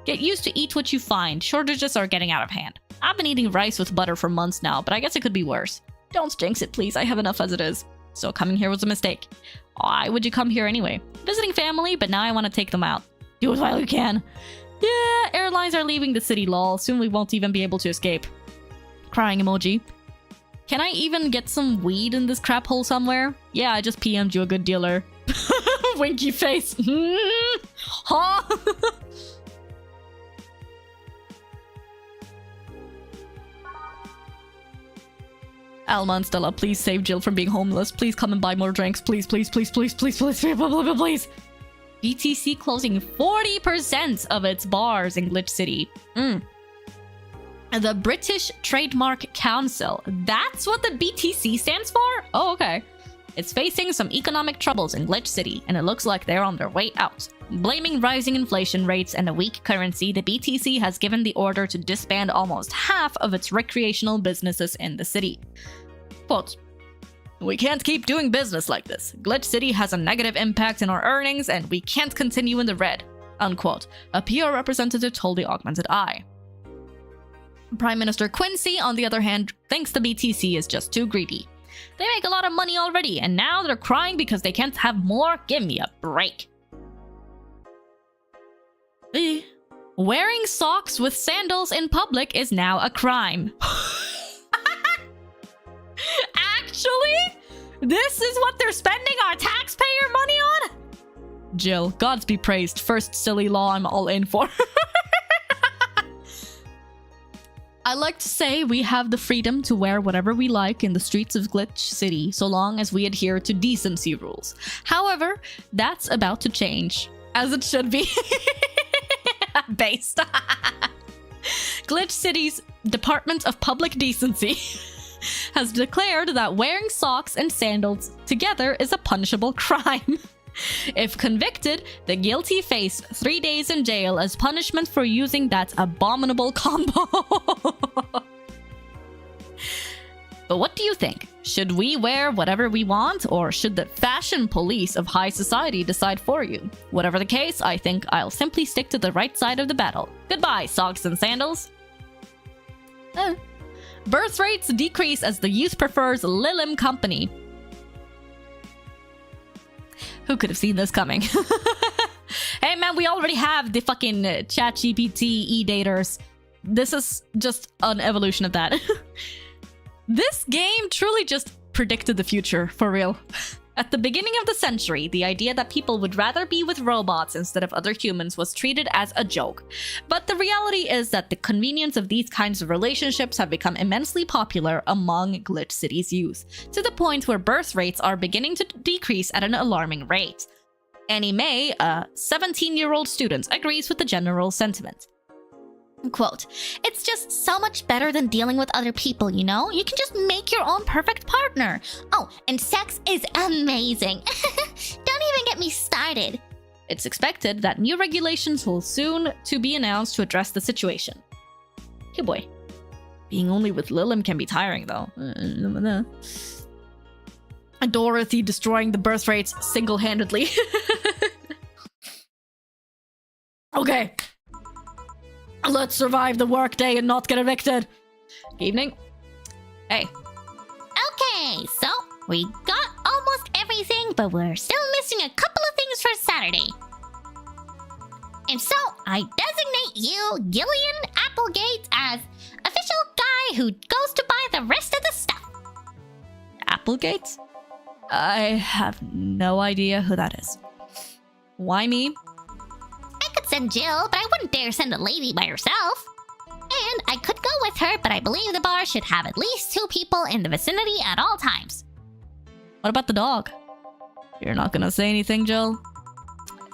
Get used to eat what you find. Shortages are getting out of hand. I've been eating rice with butter for months now, but I guess it could be worse. Don't jinx it, please. I have enough as it is. So coming here was a mistake. Why would you come here anyway? Visiting family, but now I want to take them out. Do it while you can. Yeah, airlines are leaving the city, lol. Soon we won't even be able to escape. Crying emoji. Can I even get some weed in this crap hole somewhere? Yeah, I just PM'd you, a good dealer. Winky face. Huh? Alma and Stella, please save Jill from being homeless. Please come and buy more drinks. Please, please, please, please, please, please, please, please, please. BTC closing 40% of its bars in Glitch City. The British Trademark Council. That's what the BTC stands for? Oh, okay. It's facing some economic troubles in Glitch City, and it looks like they're on their way out. Blaming rising inflation rates and a weak currency, the BTC has given the order to disband almost half of its recreational businesses in the city. Quote, "We can't keep doing business like this. Glitch City has a negative impact in our earnings, and we can't continue in the red," unquote, a PR representative told the Augmented Eye. Prime Minister Quincy, on the other hand, thinks the BTC is just too greedy. They make a lot of money already, and now they're crying because they can't have more? Give me a break. Wearing socks with sandals in public is now a crime. Actually? This is what they're spending our taxpayer money on? Jill, gods be praised. First silly law I'm all in for. I like to say we have the freedom to wear whatever we like in the streets of Glitch City, so long as we adhere to decency rules. However, that's about to change. As it should be. Based. Glitch City's Department of Public Decency has declared that wearing socks and sandals together is a punishable crime. If convicted, the guilty face 3 days in jail as punishment for using that abominable combo. But what do you think? Should we wear whatever we want, or should the fashion police of high society decide for you? Whatever the case, I think I'll simply stick to the right side of the battle. Goodbye, socks and sandals. Birth rates decrease as the youth prefers Lilim Company. Who could have seen this coming? Hey man, we already have the fucking ChatGPT e-daters. This is just an evolution of that. This game truly just predicted the future, for real. At the beginning of the century, the idea that people would rather be with robots instead of other humans was treated as a joke. But the reality is that the convenience of these kinds of relationships have become immensely popular among Glitch City's youth, to the point where birth rates are beginning to decrease at an alarming rate. Annie May, a 17-year-old student, agrees with the general sentiment. Quote, "It's just so much better than dealing with other people, you know? You can just make your own perfect partner. Oh, and sex is amazing. Don't even get me started." It's expected that new regulations will soon to be announced to address the situation. Hey boy. Being only with Lilim can be tiring though. Dorothy destroying the birth rates single-handedly. Okay. Let's survive the workday and not get evicted. Good evening. Hey. Okay, so we got almost everything, but we're still missing a couple of things for Saturday. And so I designate you, Gillian Applegate, as official guy who goes to buy the rest of the stuff. Applegate? I have no idea who that is. Why me? I could send Jill, but I wouldn't dare send a lady by herself. And I could go with her, but I believe the bar should have at least 2 people in the vicinity at all times. What about the dog? You're not gonna say anything, Jill?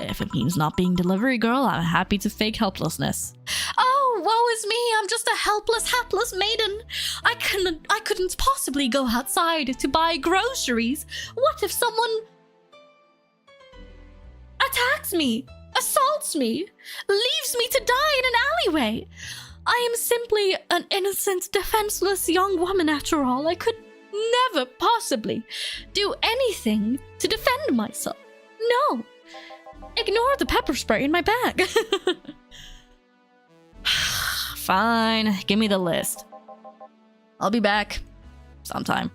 If it means not being delivery girl, I'm happy to fake helplessness. Oh, woe is me! I'm just a helpless, hapless maiden. I couldn't possibly go outside to buy groceries. What if someone attacks me, assaults me, leaves me to die in an alleyway? I am simply an innocent, defenseless young woman after all. I could never possibly do anything to defend myself. No. Ignore the pepper spray in my bag. Fine, give me the list. I'll be back sometime.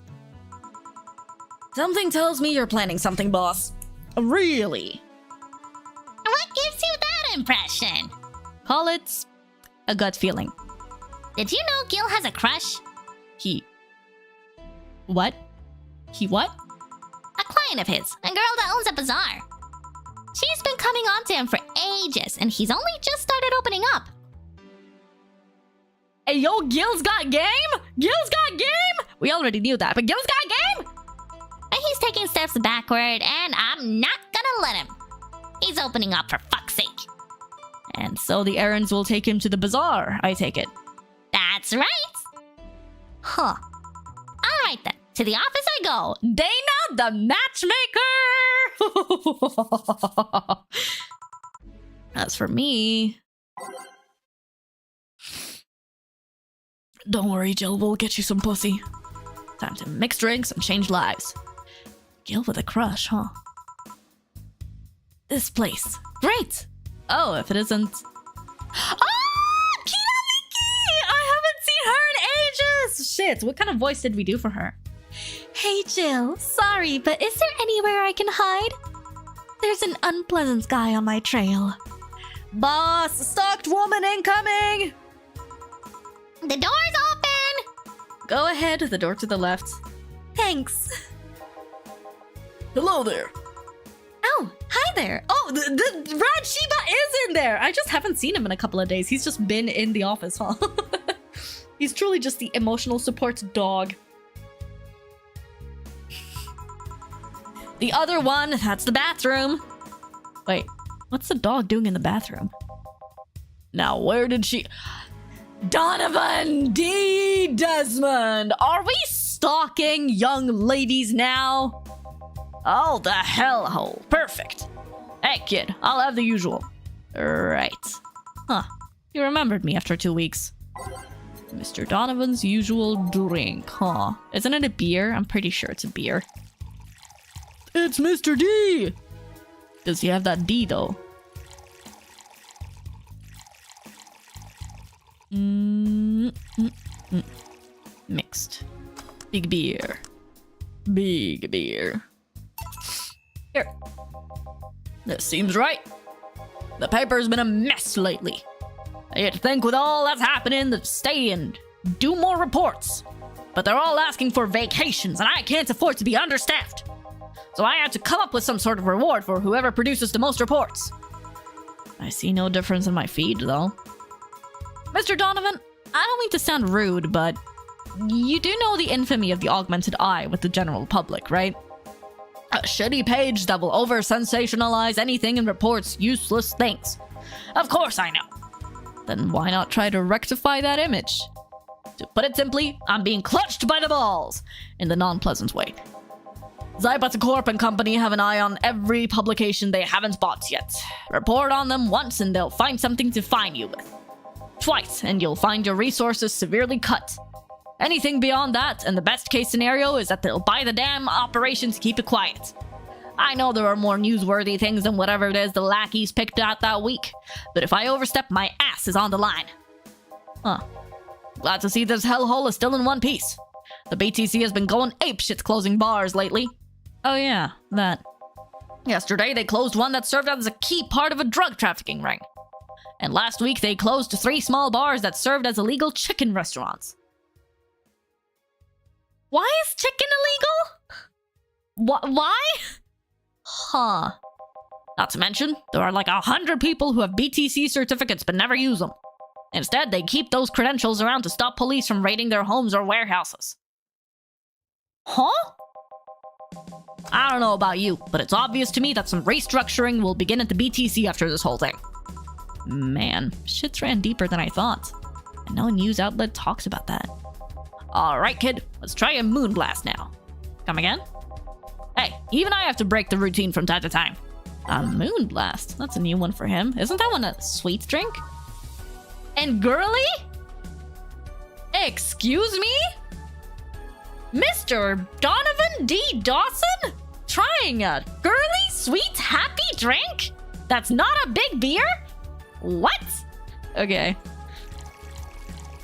Something tells me you're planning something, boss. Really? What gives you that impression? Call it a gut feeling. Did you know Gil has a crush? He... What? He what? A client of his, a girl that owns a bazaar. She's been coming on to him for ages, and he's only just started opening up. Hey, yo, Gil's got game? Gil's got game? We already knew that, but Gil's got game? But he's taking steps backward, and I'm not gonna let him. He's opening up for fuck's sake. And so the errands will take him to the bazaar, I take it. That's right. Huh. Alright then, to the office I go. Dana, the matchmaker! As for me... Don't worry, Jill, we'll get you some pussy. Time to mix drinks and change lives. Gil with a crush, huh? This place. Great! Oh, if it isn't... Oh! Kinamiki! I haven't seen her in ages! Shit, what kind of voice did we do for her? Hey, Jill. Sorry, but is there anywhere I can hide? There's an unpleasant guy on my trail. Boss, stalked woman incoming! The door's open! Go ahead, the door to the left. Thanks. Hello there. Oh, hi there. Oh, the Rad Shiba is in there. I just haven't seen him in a couple of days. He's just been in the office, huh? He's truly just the emotional support dog. The other one, that's the bathroom. Wait, what's the dog doing in the bathroom? Now, where did she... Donovan D. Desmond! Are we stalking young ladies now? Oh, the hellhole. Perfect. Hey, kid, I'll have the usual. Right. Huh. You remembered me after 2 weeks. Mr. Donovan's usual drink, huh? Isn't it a beer? I'm pretty sure it's a beer. It's Mr. D! Does he have that D, though? Mixed. Big beer. Big beer. Here. This seems right. The paper's been a mess lately. You'd think with all that's happening to stay and do more reports. But they're all asking for vacations, and I can't afford to be understaffed. So I have to come up with some sort of reward for whoever produces the most reports. I see no difference in my feed, though. Mr. Donovan, I don't mean to sound rude, but you do know the infamy of the augmented eye with the general public, right? A shitty page that will over-sensationalize anything and reports useless things. Of course I know. Then why not try to rectify that image? To put it simply, I'm being clutched by the balls, in the non-pleasant way. Zybata Corp and company have an eye on every publication they haven't bought yet. Report on them once and they'll find something to fine you with. Twice, and you'll find your resources severely cut. Anything beyond that, and the best case scenario is that they'll buy the damn operation to keep it quiet. I know there are more newsworthy things than whatever it is the lackeys picked out that week, but if I overstep, my ass is on the line. Huh. Glad to see this hellhole is still in one piece. The BTC has been going apeshit closing bars lately. Oh yeah, that. Yesterday they closed one that served as a key part of a drug trafficking ring. And last week they closed 3 small bars that served as illegal chicken restaurants. Why is chicken illegal? Why? Huh. Not to mention, there are like 100 people who have BTC certificates but never use them. Instead, they keep those credentials around to stop police from raiding their homes or warehouses. Huh? I don't know about you, but it's obvious to me that some restructuring will begin at the BTC after this whole thing. Man, shit's ran deeper than I thought. And no news outlet talks about that. Alright, kid, let's try a moonblast now. Come again? Hey, even I have to break the routine from time to time. A moonblast? That's a new one for him. Isn't that one a sweet drink? And girly? Excuse me? Mr. Donovan D. Dawson? Trying a girly, sweet, happy drink? That's not a big beer? What? Okay.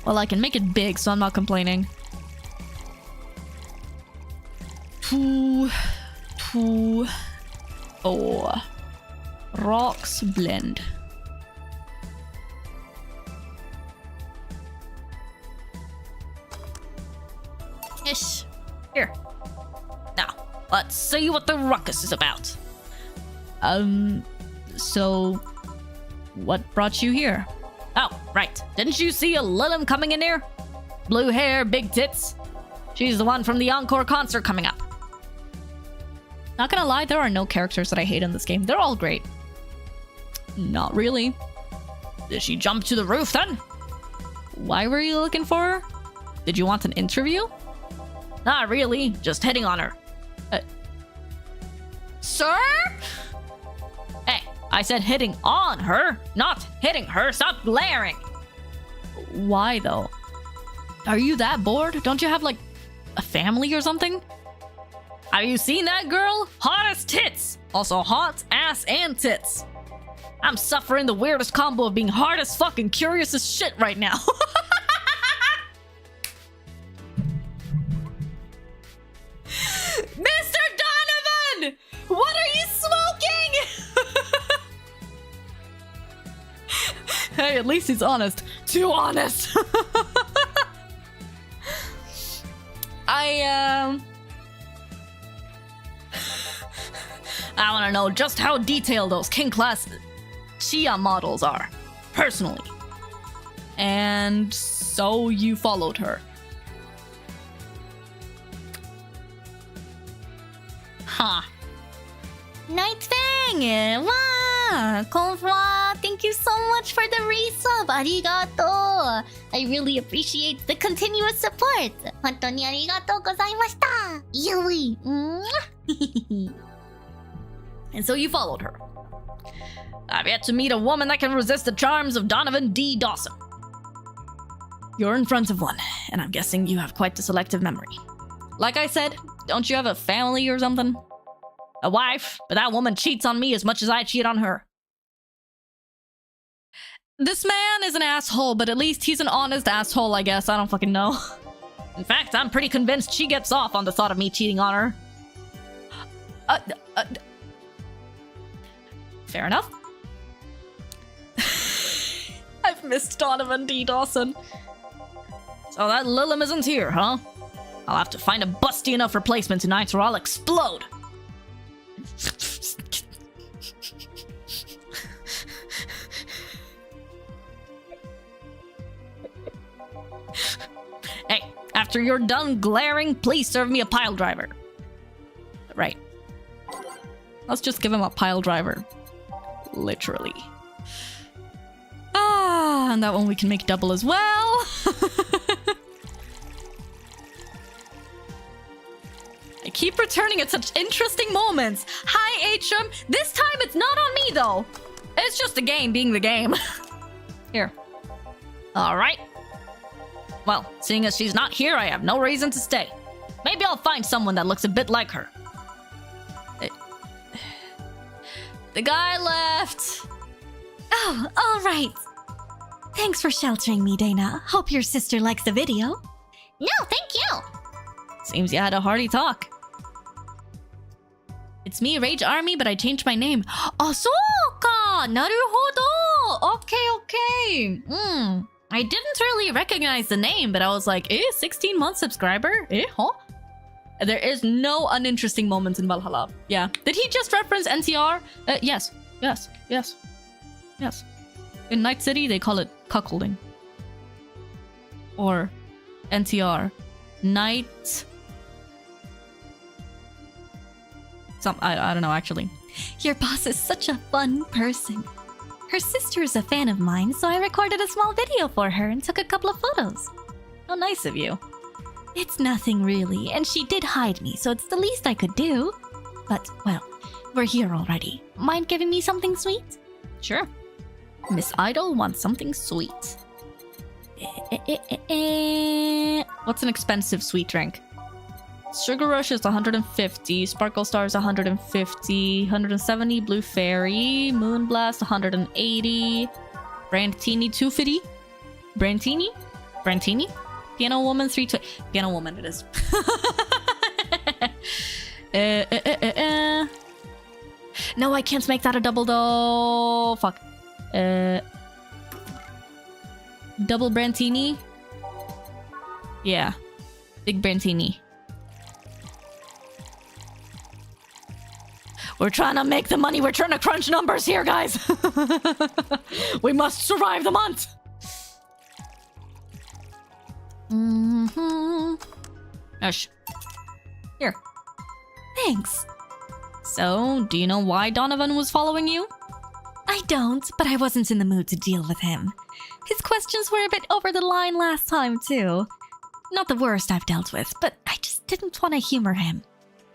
Well, I can make it big, so I'm not complaining. Oh. Rocks blend. Ish. Here. Now, let's see what the ruckus is about. So what brought you here? Oh, right. Didn't you see a Lilim coming in here? Blue hair, big tits. She's the one from the Encore concert coming up. Not gonna lie, there are no characters that I hate in this game. They're all great. Not really. Did she jump to the roof then? Why were you looking for her? Did you want an interview? Not really, just hitting on her. Sir? Hey, I said hitting on her, not hitting her. Stop glaring. Why though? Are you that bored? Don't you have like a family or something? Have you seen that girl? Hot as tits. Also hot ass and tits. I'm suffering the weirdest combo of being hard as fuck and curious as shit right now. Mr. Donovan! What are you smoking? Hey, at least he's honest. Too honest. I want to know just how detailed those King Class Chia models are, personally. And so you followed her. Huh. Night Fang! Wow! Konnichiwa! Thank you so much for the resub! Arigato! I really appreciate the continuous support! 本当にありがとうございました! Yui! And so you followed her. I've yet to meet a woman that can resist the charms of Donovan D. Dawson. You're in front of one, and I'm guessing you have quite the selective memory. Like I said, don't you have a family or something? A wife, but that woman cheats on me as much as I cheat on her. This man is an asshole, but at least he's an honest asshole, I guess. I don't fucking know. In fact, I'm pretty convinced she gets off on the thought of me cheating on her. Fair enough. I've missed Donovan D. Dawson. So that Lilim isn't here, huh? I'll have to find a busty enough replacement tonight or I'll explode. Hey, after you're done glaring, please serve me a pile driver. Right. Let's just give him a pile driver. Literally. Ah, and that one we can make double as well. I keep returning at such interesting moments. Hi, Atrum. This time it's not on me, though. It's just the game being the game. Here. All right. Well, seeing as she's not here, I have no reason to stay. Maybe I'll find someone that looks a bit like her. The guy left. Oh, all right. Thanks for sheltering me, Dana. Hope your sister likes the video. No, thank you. Seems you had a hearty talk. It's me, Rage Army, but I changed my name. Ahsoka! Naruhodo! Okay. I didn't really recognize the name, but I was like, 16-month subscriber? Huh? There is no uninteresting moments in Valhalla. Yeah. Did he just reference NTR? Yes. In Night City, they call it cuckolding. Or NTR. Night... I don't know, actually. Your boss is such a fun person. Her sister is a fan of mine, so I recorded a small video for her and took a couple of photos. How nice of you. It's nothing really, and she did hide me, so it's the least I could do. But, well, we're here already. Mind giving me something sweet? Sure. Miss Idol wants something sweet. What's an expensive sweet drink? Sugar Rush is 150, Sparkle Star is 150, 170, Blue Fairy, Moonblast 180, Brandtini 250, Brandtini, Piano Woman 320, Piano Woman it is. No, I can't make that a double though. Fuck. Double Brantini? Yeah. Big Brantini. We're trying to make the money. We're trying to crunch numbers here, guys. We must survive the month. Ush. Here. Thanks. So, do you know why Donovan was following you? I don't, but I wasn't in the mood to deal with him. His questions were a bit over the line last time, too. Not the worst I've dealt with, but I just didn't want to humor him.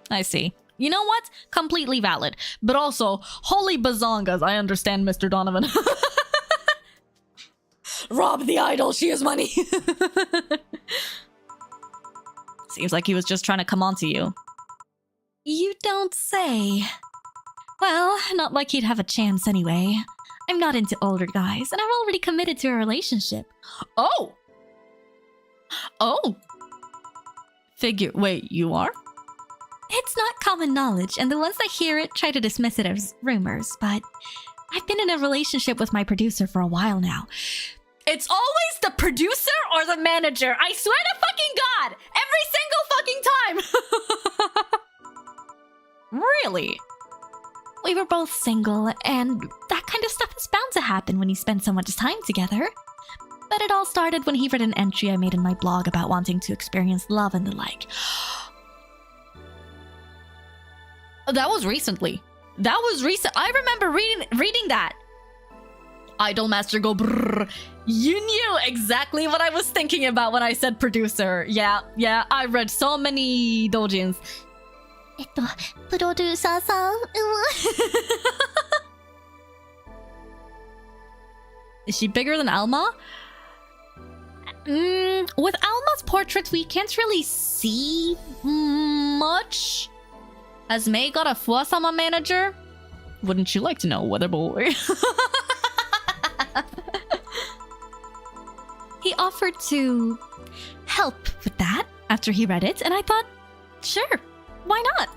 I see. You know what? Completely valid. But also, holy bazongas, I understand Mr. Donovan. Rob the idol, she has money. Seems like he was just trying to come on to you. You don't say. Well, not like he'd have a chance anyway. I'm not into older guys, and I'm already committed to a relationship. Oh! Oh! Wait, you are? It's not common knowledge, and the ones that hear it try to dismiss it as rumors, but I've been in a relationship with my producer for a while now. It's always the producer or the manager. I swear to fucking God! Every single fucking time! Really? We were both single, and that kind of stuff is bound to happen when you spend so much time together. But it all started when he read an entry I made in my blog about wanting to experience love and the like. That was recently. That was recent. I remember reading that. Idolmaster go brrr. You knew exactly what I was thinking about when I said producer. Yeah, I read so many doujins. プロデューサーさん Is she bigger than Alma? With Alma's portrait, we can't really see much. Has May got a Fuwatoma manager? Wouldn't you like to know, weather boy? He offered to help with that after he read it, and I thought, sure, why not?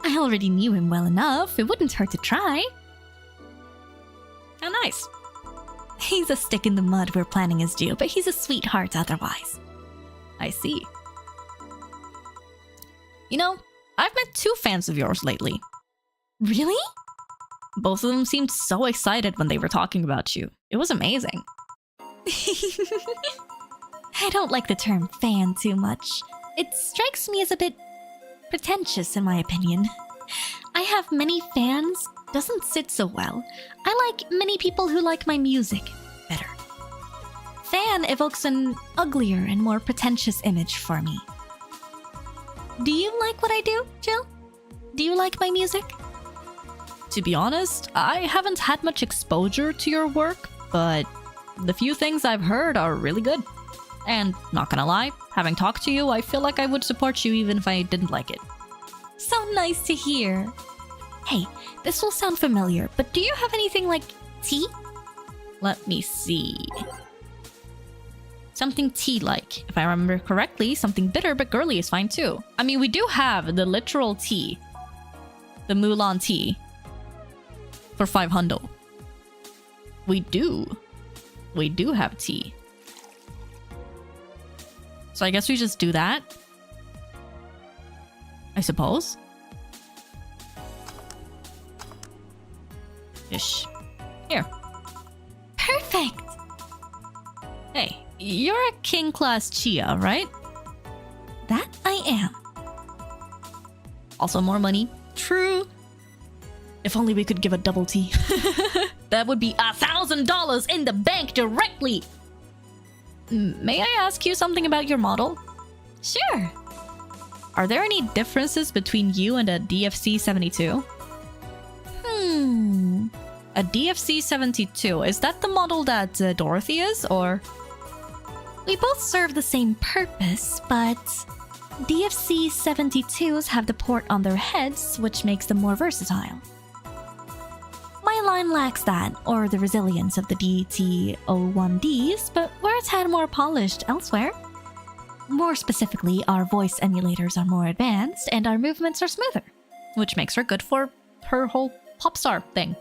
I already knew him well enough, it wouldn't hurt to try. How nice. He's a stick in the mud where planning is due, but he's a sweetheart otherwise. I see. You know, I've met 2 fans of yours lately. Really? Both of them seemed so excited when they were talking about you. It was amazing. I don't like the term fan too much. It strikes me as a bit pretentious in my opinion. I have many fans doesn't sit so well. I like many people who like my music better. Fan evokes an uglier and more pretentious image for me. Do you like what I do, Jill? Do you like my music? To be honest, I haven't had much exposure to your work, but the few things I've heard are really good. And not gonna lie, having talked to you, I feel like I would support you even if I didn't like it. So nice to hear. Hey, this will sound familiar, but do you have anything like tea? Let me see. Something tea-like. If I remember correctly, something bitter but girly is fine too. I mean, we do have the literal tea. The Mulan tea. For 500. We do. We do have tea. So I guess we just do that. I suppose. Ish. Here. Perfect! Hey, you're a king class Chia, right? That I am. Also more money. True. If only we could give a double tea. That would be $1,000 in the bank directly. May I ask you something about your model? Sure. Are there any differences between you and a DFC-72? A DFC-72, is that the model that Dorothy is, or? We both serve the same purpose, but DFC-72s have the port on their heads, which makes them more versatile. My line lacks that, or the resilience of the DT-01Ds, but where it's had more polished elsewhere. More specifically, our voice emulators are more advanced and our movements are smoother, which makes her good for her whole pop star thing.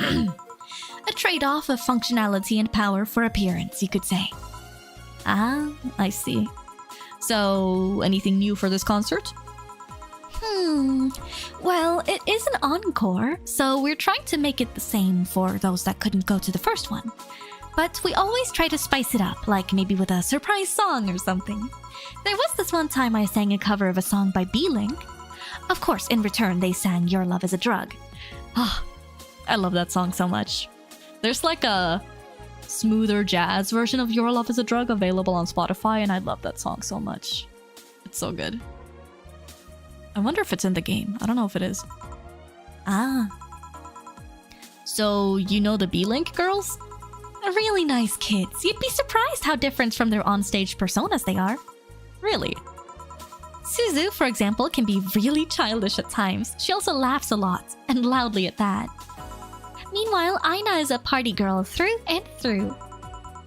A trade-off of functionality and power for appearance, you could say. Ah, I see. So, anything new for this concert? Well, it is an encore, so we're trying to make it the same for those that couldn't go to the first one. But we always try to spice it up, like maybe with a surprise song or something. There was this one time I sang a cover of a song by B-Link. Of course, in return, they sang Your Love is a Drug. Ah, I love that song so much. There's like a smoother jazz version of Your Love is a Drug available on Spotify, and I love that song so much. It's so good. I wonder if it's in the game. I don't know if it is. Ah. So, you know the B-Link girls? Really nice kids. You'd be surprised how different from their onstage personas they are. Really? Suzu, for example, can be really childish at times. She also laughs a lot, and loudly at that. Meanwhile, Aina is a party girl through and through.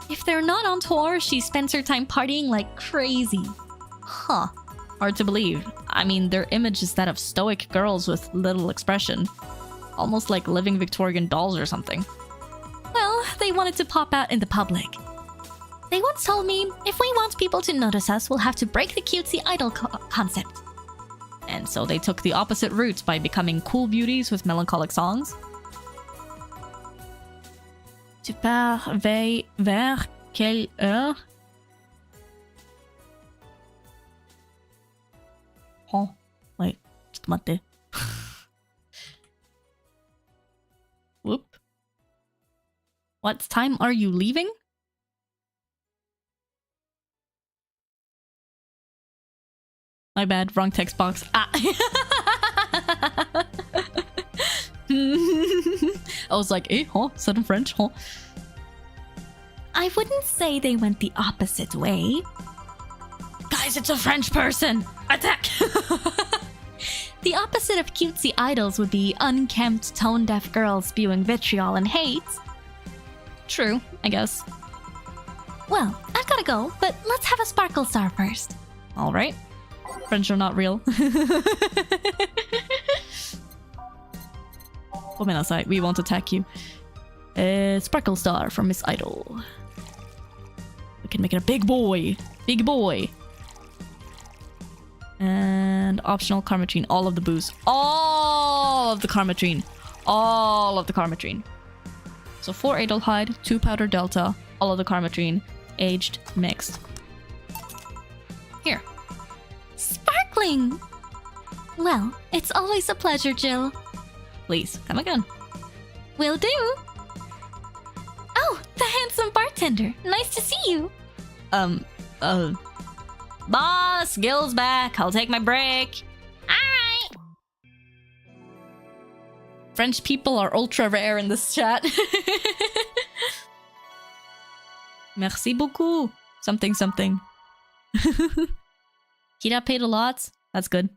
If they're not on tour, she spends her time partying like crazy. Huh. Hard to believe. I mean, their image is that of stoic girls with little expression. Almost like living Victorian dolls or something. Well, they wanted to pop out in the public. They once told me, if we want people to notice us, we'll have to break the cutesy idol concept. And so they took the opposite route by becoming cool beauties with melancholic songs. Tu pars vers quelle heure? Oh, wait, just mate. Whoop. What time are you leaving? My bad, wrong text box. Ah. I was like, eh, huh? Said in French, huh? I wouldn't say they went the opposite way. Guys, it's a French person! Attack! The opposite of cutesy idols would be unkempt, tone-deaf girls spewing vitriol and hate. True, I guess. Well, I've gotta go, but let's have a sparkle star first. Alright. French are not real. Gomenasai, we won't attack you. Sparkle star from Miss Idol. We can make it a big boy. Big boy. And optional Karmatrine. All of the booze. All of the Karmatrine. All of the Karmatrine. So 4 Adelhyde, 2 Powder Delta, all of the Karmatrine, aged, mixed. Here. Sparkling! Well, it's always a pleasure, Jill. Please, come again. Will do. Oh, the handsome bartender. Nice to see you. Boss, Gil's back. I'll take my break. Alright. French people are ultra rare in this chat. Merci beaucoup. Something, something. Kira paid a lot. That's good.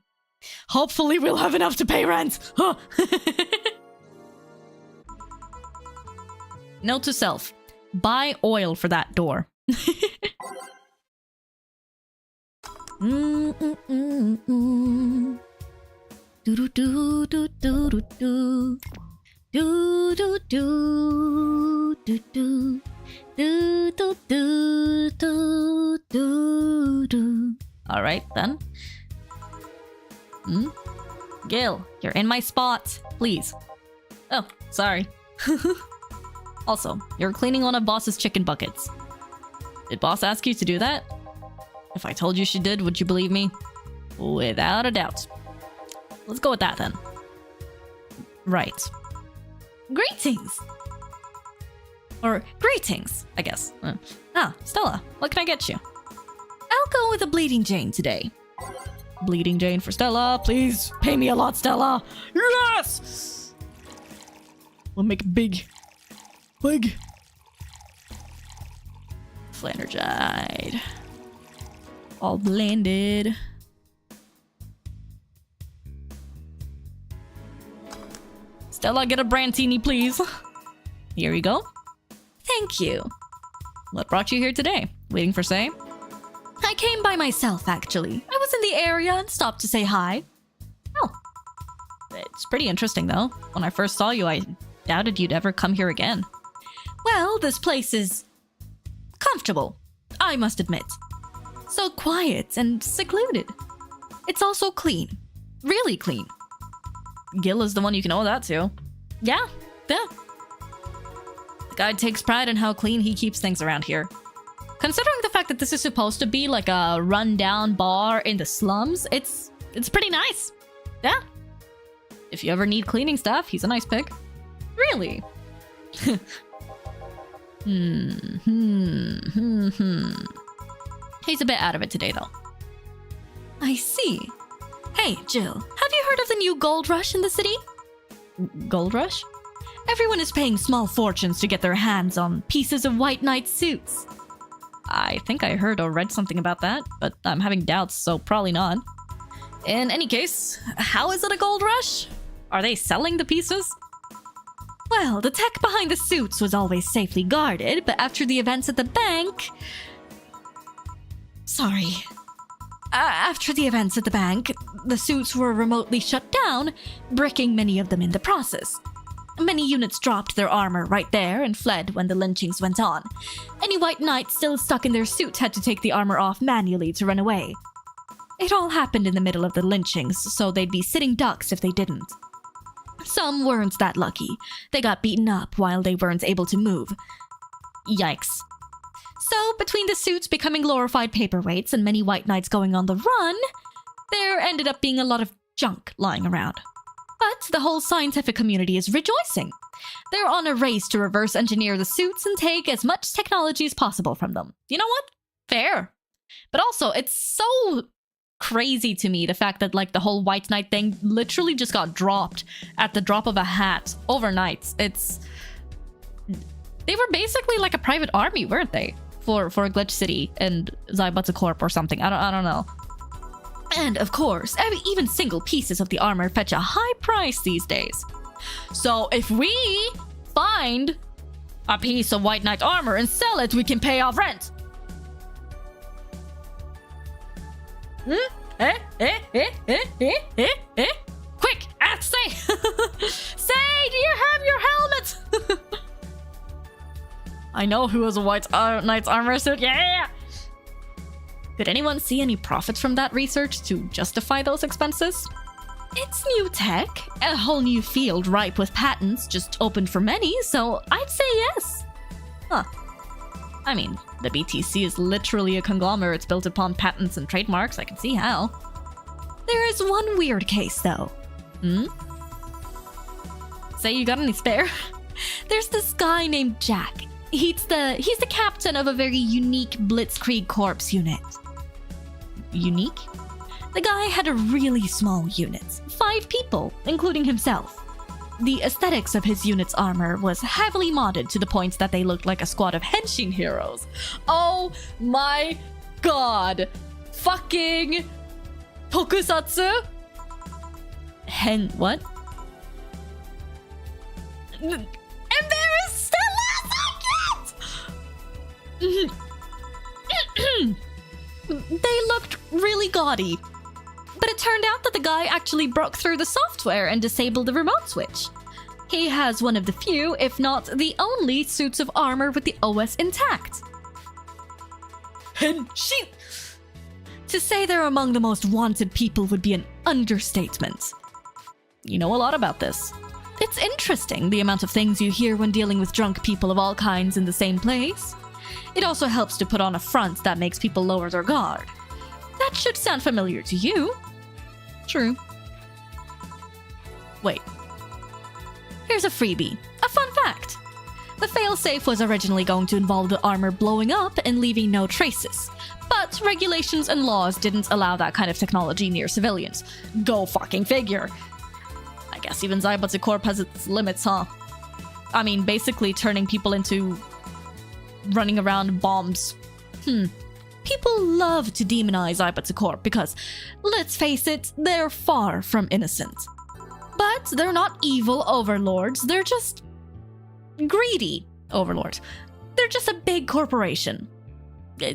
Hopefully we'll have enough to pay rent. Huh. Note to self. Buy oil for that door. Do do do do do do do do do do do do do do do do do. All right then. Gil, you're in my spot, please. Oh, sorry. Also, you're cleaning one of Boss's chicken buckets. Did Boss ask you to do that? If I told you she did, would you believe me? Without a doubt. Let's go with that then. Right. Greetings! Or greetings, I guess. Stella, what can I get you? I'll go with a Bleeding Jane today. Bleeding Jane for Stella, please. Pay me a lot, Stella. Yes! We'll make it big. Big. Flanergide. All blended. Stella, get a Brantini, please. Here you go. Thank you. What brought you here today? Waiting for Say? I came by myself, actually. I was in the area and stopped to say hi. Oh. It's pretty interesting, though. When I first saw you, I doubted you'd ever come here again. Well, this place is comfortable, I must admit. So quiet and secluded. It's also clean. Really clean. Gil is the one you can owe that to. Yeah. The guy takes pride in how clean he keeps things around here. Considering the fact that this is supposed to be like a rundown bar in the slums, it's pretty nice. Yeah. If you ever need cleaning stuff, he's a nice pick. Really? He's a bit out of it today, though. I see. Hey, Jill, have you heard of the new gold rush in the city? Gold rush? Everyone is paying small fortunes to get their hands on pieces of White Knight suits. I think I heard or read something about that, but I'm having doubts, so probably not. In any case, how is it a gold rush? Are they selling the pieces? Well, the tech behind the suits was always safely guarded, but after the events at the bank... After the events at the bank, the suits were remotely shut down, bricking many of them in the process. Many units dropped their armor right there and fled when the lynchings went on. Any White Knights still stuck in their suits had to take the armor off manually to run away. It all happened in the middle of the lynchings, so they'd be sitting ducks if they didn't. Some weren't that lucky. They got beaten up while they weren't able to move. Yikes. So, between the suits becoming glorified paperweights and many White Knights going on the run, there ended up being a lot of junk lying around. But the whole scientific community is rejoicing. They're on a race to reverse engineer the suits and take as much technology as possible from them. You know what? Fair. But also, it's so crazy to me, the fact that like the whole White Knight thing literally just got dropped at the drop of a hat overnight. They were basically like a private army, weren't they? For Glitch City and Zaibatsu Corp or something. I don't know. And of course, even single pieces of the armor fetch a high price these days. So if we find a piece of White Knight armor and sell it, we can pay off rent. Quick, say! Say, do you have your helmet? I know who has a White Knight's armor suit. Yeah! Did anyone see any profits from that research to justify those expenses? It's new tech, a whole new field ripe with patents just opened for many, so I'd say yes. Huh. I mean, the BTC is literally a conglomerate built upon patents and trademarks. I can see how. There is one weird case, though. Say you got any spare? There's this guy named Jack. He's the captain of a very unique Blitzkrieg Corps unit. Unique? The guy had a really small unit. 5 people, including himself. The aesthetics of his unit's armor was heavily modded to the point that they looked like a squad of henshin heroes. Oh my god! Fucking tokusatsu? What? And there is still a second! They looked really gaudy. But it turned out that the guy actually broke through the software and disabled the remote switch. He has one of the few, if not the only, suits of armor with the OS intact. Henshin! To say they're among the most wanted people would be an understatement. You know a lot about this. It's interesting, the amount of things you hear when dealing with drunk people of all kinds in the same place. It also helps to put on a front that makes people lower their guard. That should sound familiar to you. True. Wait. Here's a freebie. A fun fact. The failsafe was originally going to involve the armor blowing up and leaving no traces. But regulations and laws didn't allow that kind of technology near civilians. Go fucking figure. I guess even Zaibatsu Corp has its limits, huh? I mean, basically turning people into running around bombs. People love to demonize Zaibatsu Corp because, let's face it, they're far from innocent. But they're not evil overlords, they're just greedy overlords. They're just a big corporation. They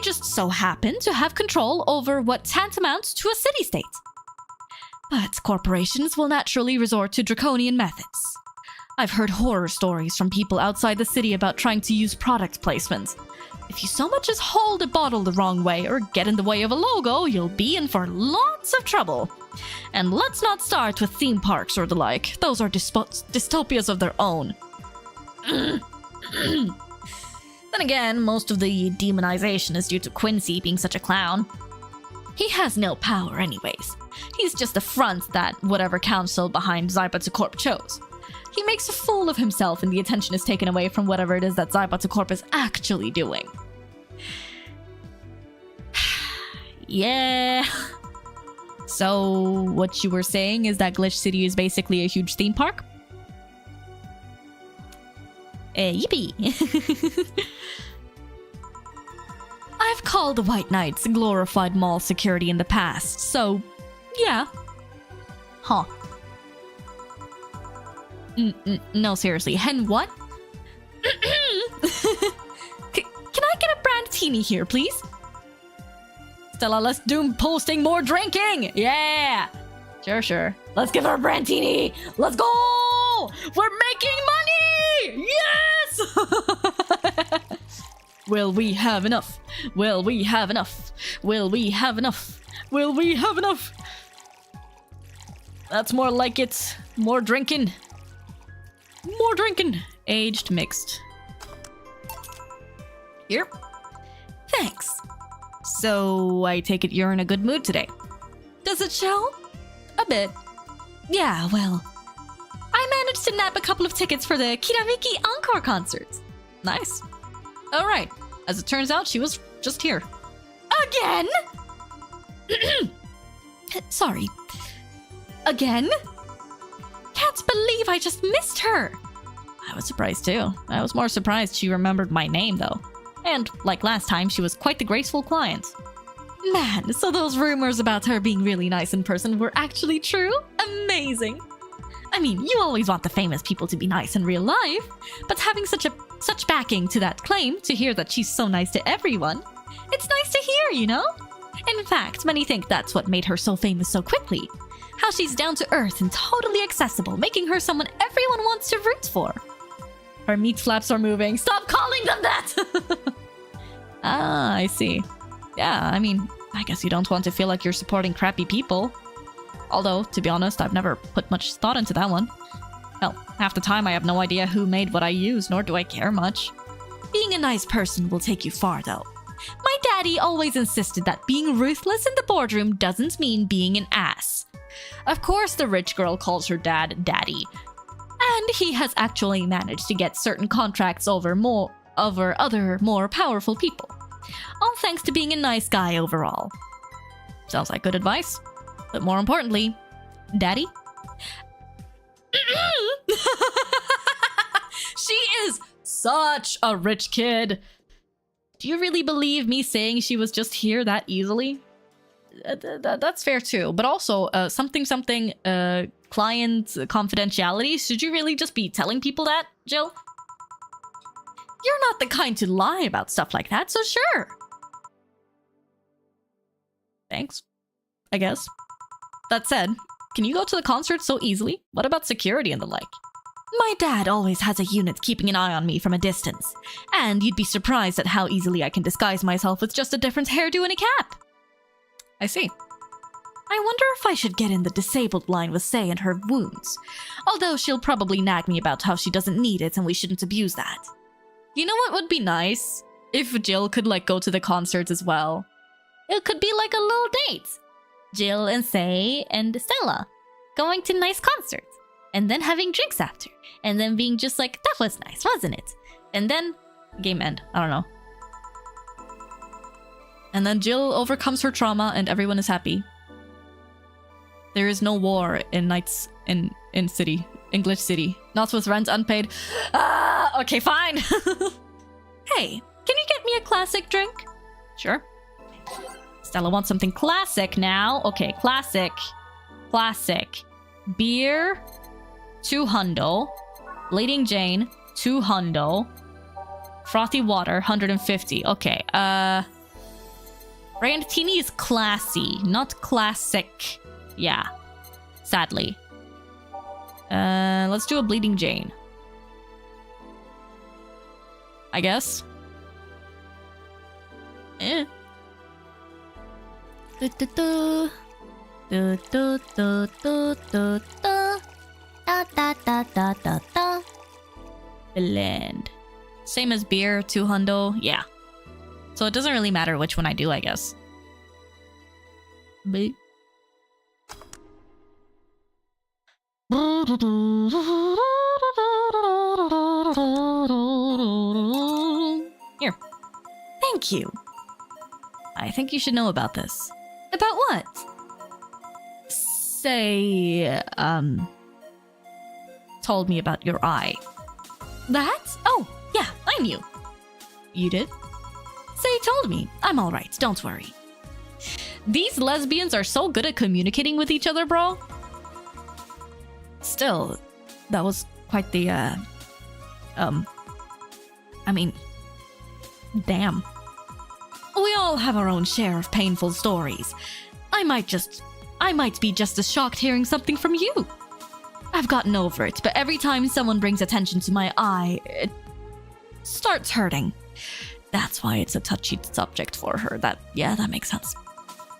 just so happen to have control over what tantamounts to a city-state. But corporations will naturally resort to draconian methods. I've heard horror stories from people outside the city about trying to use product placement. If you so much as hold a bottle the wrong way or get in the way of a logo, you'll be in for lots of trouble. And let's not start with theme parks or the like. Those are dystopias of their own. Then again, most of the demonization is due to Quincy being such a clown. He has no power anyways. He's just a front that whatever council behind Zaibatsu Corp chose. He makes a fool of himself and the attention is taken away from whatever it is that Zaibatsu Corp is actually doing. Yeah. So, what you were saying is that Glitch City is basically a huge theme park? Yippee! I've called the White Knights glorified mall security in the past, so yeah. Huh. No, seriously, Hen what? Can I get a brandtini here, please? Stella, let's do posting more drinking! Yeah! Sure. Let's give her a brandtini! Let's go! We're making money! Yes! Will we have enough? Will we have enough? Will we have enough? Will we have enough? That's more like it. More drinking. More drinking. Aged mixed. Here. Thanks. So, I take it you're in a good mood today. Does it show? A bit. Yeah, well, I managed to nab a couple of tickets for the Kiramiki Encore concerts. Nice. Alright, as it turns out, she was just here. Again? Sorry. Again? Can't believe I just missed her. I was surprised too. I was more surprised she remembered my name though. And, like last time, she was quite the graceful client. Man, so those rumors about her being really nice in person were actually true? Amazing! I mean, you always want the famous people to be nice in real life, but having such backing to that claim, to hear that she's so nice to everyone, it's nice to hear, you know? In fact, many think that's what made her so famous so quickly. How she's down to earth and totally accessible, making her someone everyone wants to root for. Her meat flaps are moving. Stop calling them that! Ah, I see. Yeah, I mean, I guess you don't want to feel like you're supporting crappy people. Although, to be honest, I've never put much thought into that one. Well, half the time I have no idea who made what I use, nor do I care much. Being a nice person will take you far, though. My daddy always insisted that being ruthless in the boardroom doesn't mean being an ass. Of course, the rich girl calls her dad daddy. And he has actually managed to get certain contracts over other more powerful people. All thanks to being a nice guy overall. Sounds like good advice. But more importantly, daddy? She is such a rich kid. Do you really believe me saying she was just here that easily? That's fair too. But also, client confidentiality. Should you really just be telling people that, Jill? You're not the kind to lie about stuff like that, so sure. Thanks, I guess. That said, can you go to the concert so easily? What about security and the like? My dad always has a unit keeping an eye on me from a distance. And you'd be surprised at how easily I can disguise myself with just a different hairdo and a cap. I see. I wonder if I should get in the disabled line with Sei and her wounds. Although she'll probably nag me about how she doesn't need it and we shouldn't abuse that. You know what would be nice? If Jill could, go to the concerts as well. It could be like a little date. Jill and Sei and Stella going to nice concerts. And then having drinks after. And then being just like, that was nice, wasn't it? And then, game end. I don't know. And then Jill overcomes her trauma and everyone is happy. There is no war in Nights in City. English City. Not with rent unpaid. Ah, okay, fine. Hey, can you get me a classic drink? Sure. Stella wants something classic now. Okay, classic. Classic. Beer, 2 hundo. Lady Jane, 2 hundo. Frothy water, 150. Okay, Randtini is classy, not classic. Yeah, sadly. Let's do a Bleeding Jane. I guess. Eh. Blend. Same as beer, 200. Yeah. So it doesn't really matter which one I do, I guess. Boop. Here. Thank you. I think you should know about this. About what? Say, told me about your eye. That? Oh, yeah, I knew. You did? Say told me. I'm alright, don't worry. These lesbians are so good at communicating with each other, bro. Still, that was quite the, I mean, damn. We all have our own share of painful stories. I might be just as shocked hearing something from you. I've gotten over it, but every time someone brings attention to my eye, it starts hurting. That's why it's a touchy subject for her. That makes sense.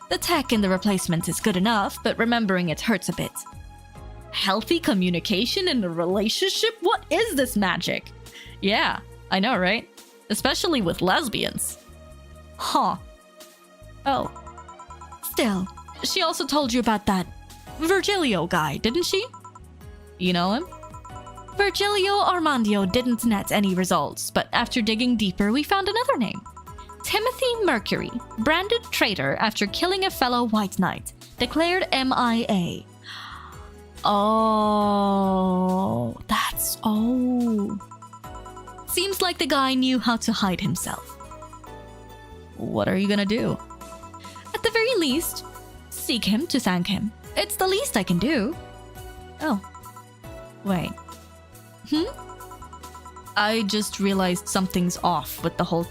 The tech in the replacement is good enough, but remembering it hurts a bit. Healthy communication in a relationship? What is this magic? Yeah, I know, right? Especially with lesbians. Huh. Oh. Still, she also told you about that Virgilio guy, didn't she? You know him? Virgilio Armandio didn't net any results, but after digging deeper, we found another name. Timothy Mercury, branded traitor after killing a fellow White Knight, declared MIA. Oh, that's... oh. Seems like the guy knew how to hide himself. What are you gonna do? At the very least, seek him to thank him. It's the least I can do. Oh. Wait. I just realized something's off with the whole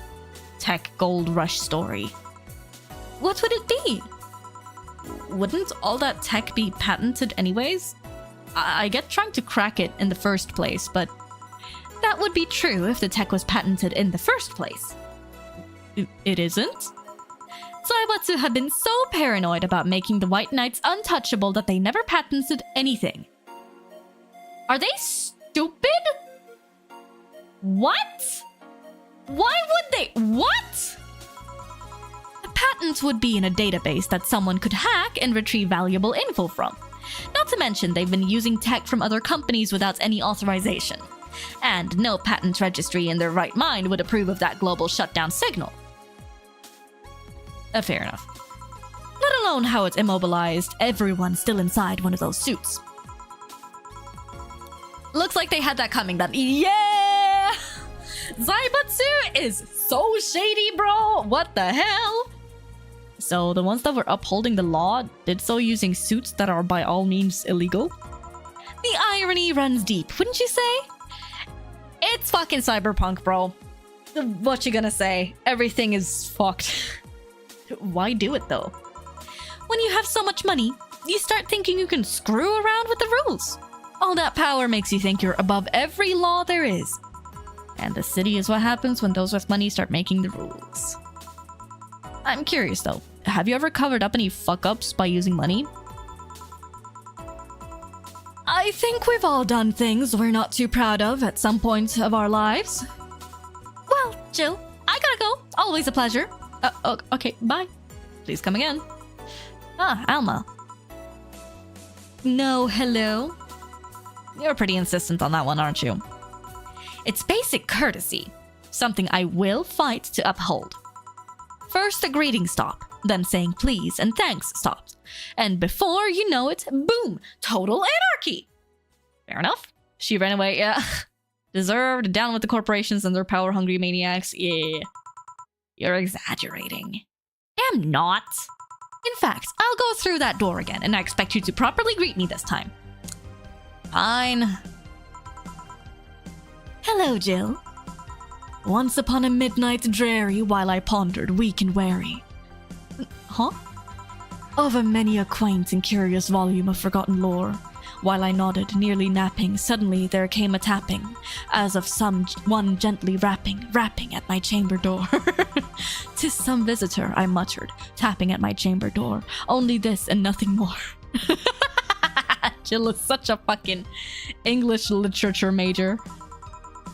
tech gold rush story. What would it be? Wouldn't all that tech be patented anyways? I get trying to crack it in the first place, but that would be true if the tech was patented in the first place. It isn't? Zaibatsu have been so paranoid about making the White Knights untouchable that they never patented anything. Are they stupid? What? Why would they? What? A patent would be in a database that someone could hack and retrieve valuable info from. Not to mention they've been using tech from other companies without any authorization. And no patent registry in their right mind would approve of that global shutdown signal. Fair enough. Let alone how it's immobilized everyone still inside one of those suits. Looks like they had that coming then. Yeah! Zaibatsu is so shady, bro! What the hell? So the ones that were upholding the law did so using suits that are by all means illegal? The irony runs deep, wouldn't you say? It's fucking cyberpunk, bro. What you gonna say? Everything is fucked. Why do it though? When you have so much money, you start thinking you can screw around with the rules. All that power makes you think you're above every law there is. And the city is what happens when those with money start making the rules. I'm curious though, have you ever covered up any fuck-ups by using money? I think we've all done things we're not too proud of at some point of our lives. Well, Jill, I gotta go. Always a pleasure. Okay, bye. Please come again. Ah, Alma. No, hello? You're pretty insistent on that one, aren't you? It's basic courtesy. Something I will fight to uphold. First a greeting stop, then saying please and thanks stops. And before you know it, boom! Total anarchy! Fair enough. She ran away, yeah. Deserved, down with the corporations and their power-hungry maniacs, yeah. You're exaggerating. Am not. In fact, I'll go through that door again, and I expect you to properly greet me this time. Fine. Hello, Jill. Once upon a midnight dreary, while I pondered, weak and weary. Huh? Of a many a quaint and curious volume of forgotten lore. While I nodded, nearly napping, suddenly there came a tapping, as of one gently rapping at my chamber door. "'Tis some visitor," I muttered, tapping at my chamber door. Only this and nothing more. Jill is such a fucking English literature major.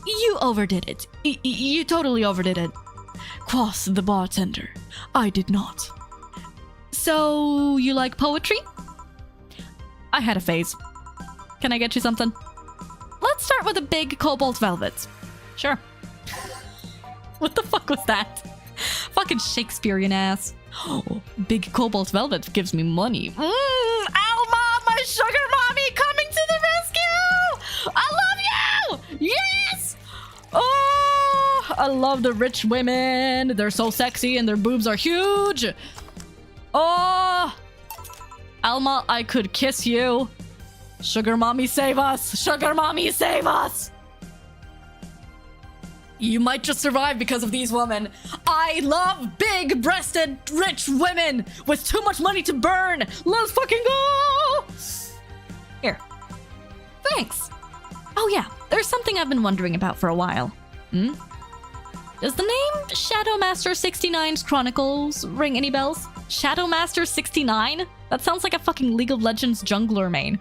"You overdid it. You totally overdid it," quoth the bartender. I did not. "So, you like poetry?" I had a phase. "Can I get you something?" "Let's start with a big cobalt velvet." "Sure." What the fuck was that? Fucking Shakespearean ass. Oh, big cobalt velvet gives me money. Alma, my sugar mommy coming to the rescue! I love you! Yes! Oh, I love the rich women. They're so sexy and their boobs are huge. Oh, Alma, I could kiss you. Sugar mommy, save us! Sugar mommy, save us! You might just survive because of these women. I love big-breasted, rich women with too much money to burn. Let's fucking go! Here. Thanks. Oh yeah, there's something I've been wondering about for a while. Does the name Shadowmaster 69's Chronicles ring any bells? Shadowmaster 69? That sounds like a fucking League of Legends jungler main.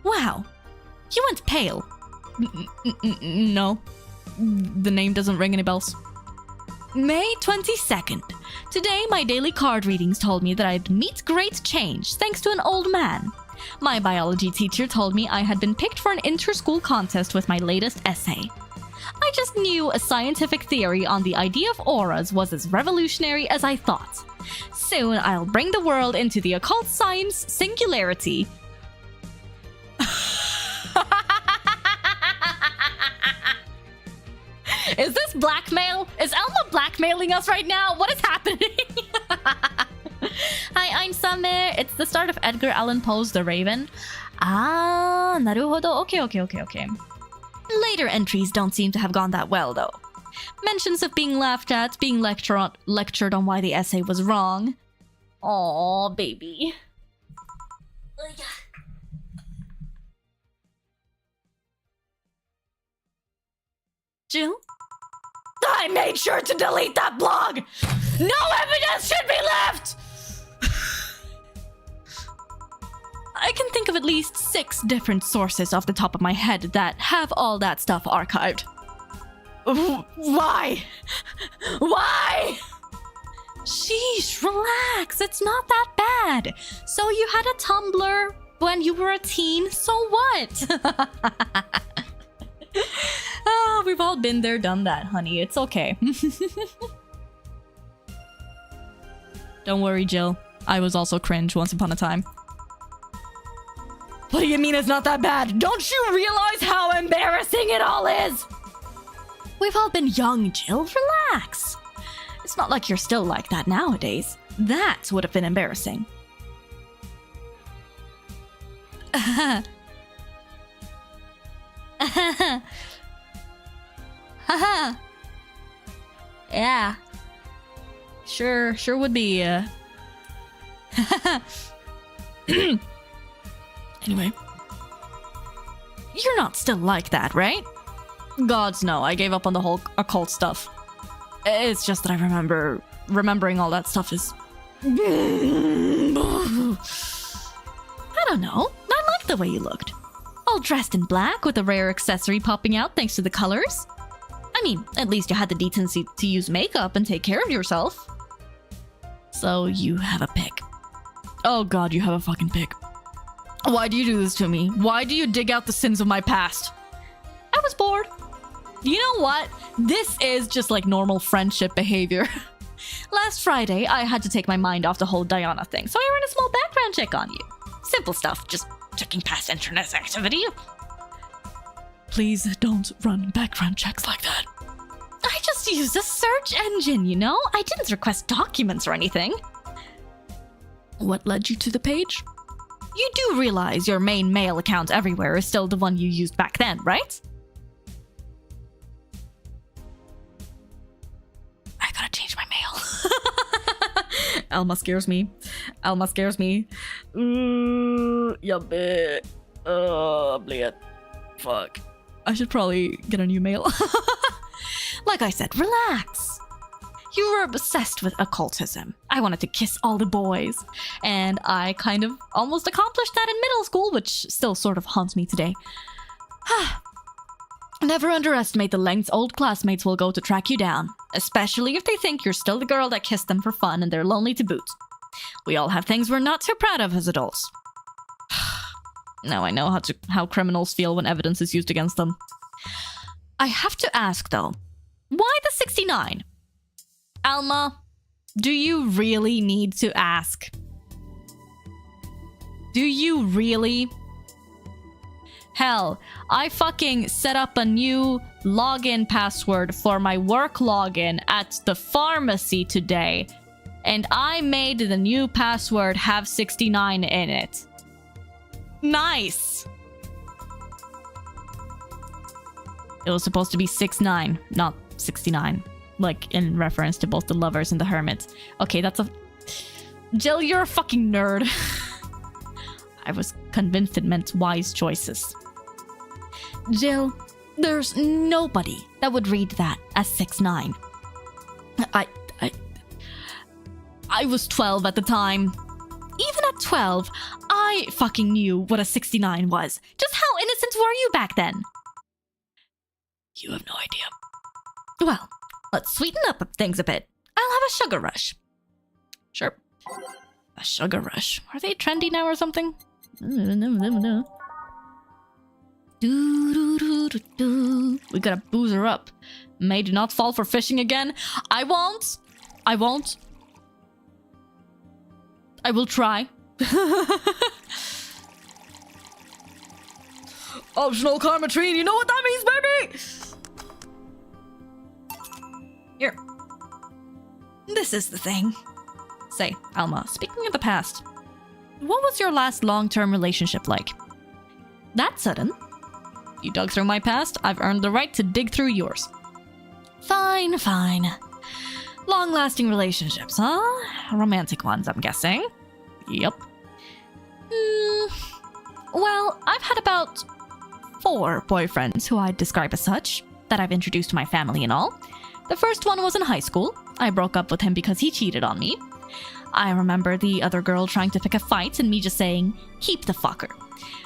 Wow. You went pale. No. The name doesn't ring any bells. May 22nd. Today, my daily card readings told me that I'd meet great change thanks to an old man. My biology teacher told me I had been picked for an inter-school contest with my latest essay. I just knew a scientific theory on the idea of auras was as revolutionary as I thought. Soon, I'll bring the world into the occult science singularity. Is this blackmail? Is Elma blackmailing us right now? What is happening? Hi, I'm Summer. It's the start of Edgar Allan Poe's The Raven. Ah, naruhodo. Okay. Later entries don't seem to have gone that well, though. Mentions of being laughed at, being lectured on why the essay was wrong. Aw, baby. Jill? I made sure to delete that blog! No evidence should be left! I can think of at least 6 different sources off the top of my head that have all that stuff archived. Why? Why? Sheesh, relax. It's not that bad. So you had a Tumblr when you were a teen, so what? Oh, we've all been there, done that, honey. It's okay. Don't worry, Jill. I was also cringe once upon a time. What do you mean it's not that bad? Don't you realize how embarrassing it all is? We've all been young, Jill. Relax. It's not like you're still like that nowadays. That would have been embarrassing. Yeah. Sure would be, Anyway. You're not still like that, right? Gods no, I gave up on the whole occult stuff. It's just that remembering all that stuff is... I don't know. I like the way you looked. All dressed in black with a rare accessory popping out thanks to the colors. I mean, at least you had the decency to use makeup and take care of yourself. So you have a pick. Oh god, you have a fucking pick. Why do you do this to me? Why do you dig out the sins of my past? I was bored. You know what? This is just like normal friendship behavior. Last Friday, I had to take my mind off the whole Diana thing, so I ran a small background check on you. Simple stuff, just checking past internet activity. Please don't run background checks like that. I just used a search engine, you know? I didn't request documents or anything. What led you to the page? You do realize your main mail account everywhere is still the one you used back then, right? I gotta change my mail. Alma scares me. Alma scares me. Yabbe. Bleh. Fuck. I should probably get a new mail. Like I said, relax. You were obsessed with occultism. I wanted to kiss all the boys. And I kind of almost accomplished that in middle school, which still sort of haunts me today. Never underestimate the lengths old classmates will go to track you down, especially if they think you're still the girl that kissed them for fun and they're lonely to boot. We all have things we're not too proud of as adults. Now I know how criminals feel when evidence is used against them. I have to ask though, why the 69? Alma, do you really need to ask? Do you really? Hell, I fucking set up a new login password for my work login at the pharmacy today, and I made the new password have 69 in it. Nice! It was supposed to be 69, not 69. Like, in reference to both the lovers and the hermits. Okay, that's a... Jill, you're a fucking nerd. I was convinced it meant wise choices. Jill, there's nobody that would read that as 69. I was 12 at the time. Even at 12, I fucking knew what a 69 was. Just how innocent were you back then? You have no idea. Well, let's sweeten up things a bit. I'll have a sugar rush. Sure. A sugar rush. Are they trendy now or something? We gotta booze her up. May do not fall for fishing again. I won't. I won't. I will try. Optional karma tree. You know what that means, baby? Here. This is the thing. Say, Alma, speaking of the past, what was your last long-term relationship like? That sudden? You dug through my past, I've earned the right to dig through yours. Fine, fine. Long-lasting relationships, huh? Romantic ones, I'm guessing. Yep. Well, I've had about 4 boyfriends who I'd describe as such, that I've introduced to my family and all. The first one was in high school. I broke up with him because he cheated on me. I remember the other girl trying to pick a fight and me just saying, keep the fucker.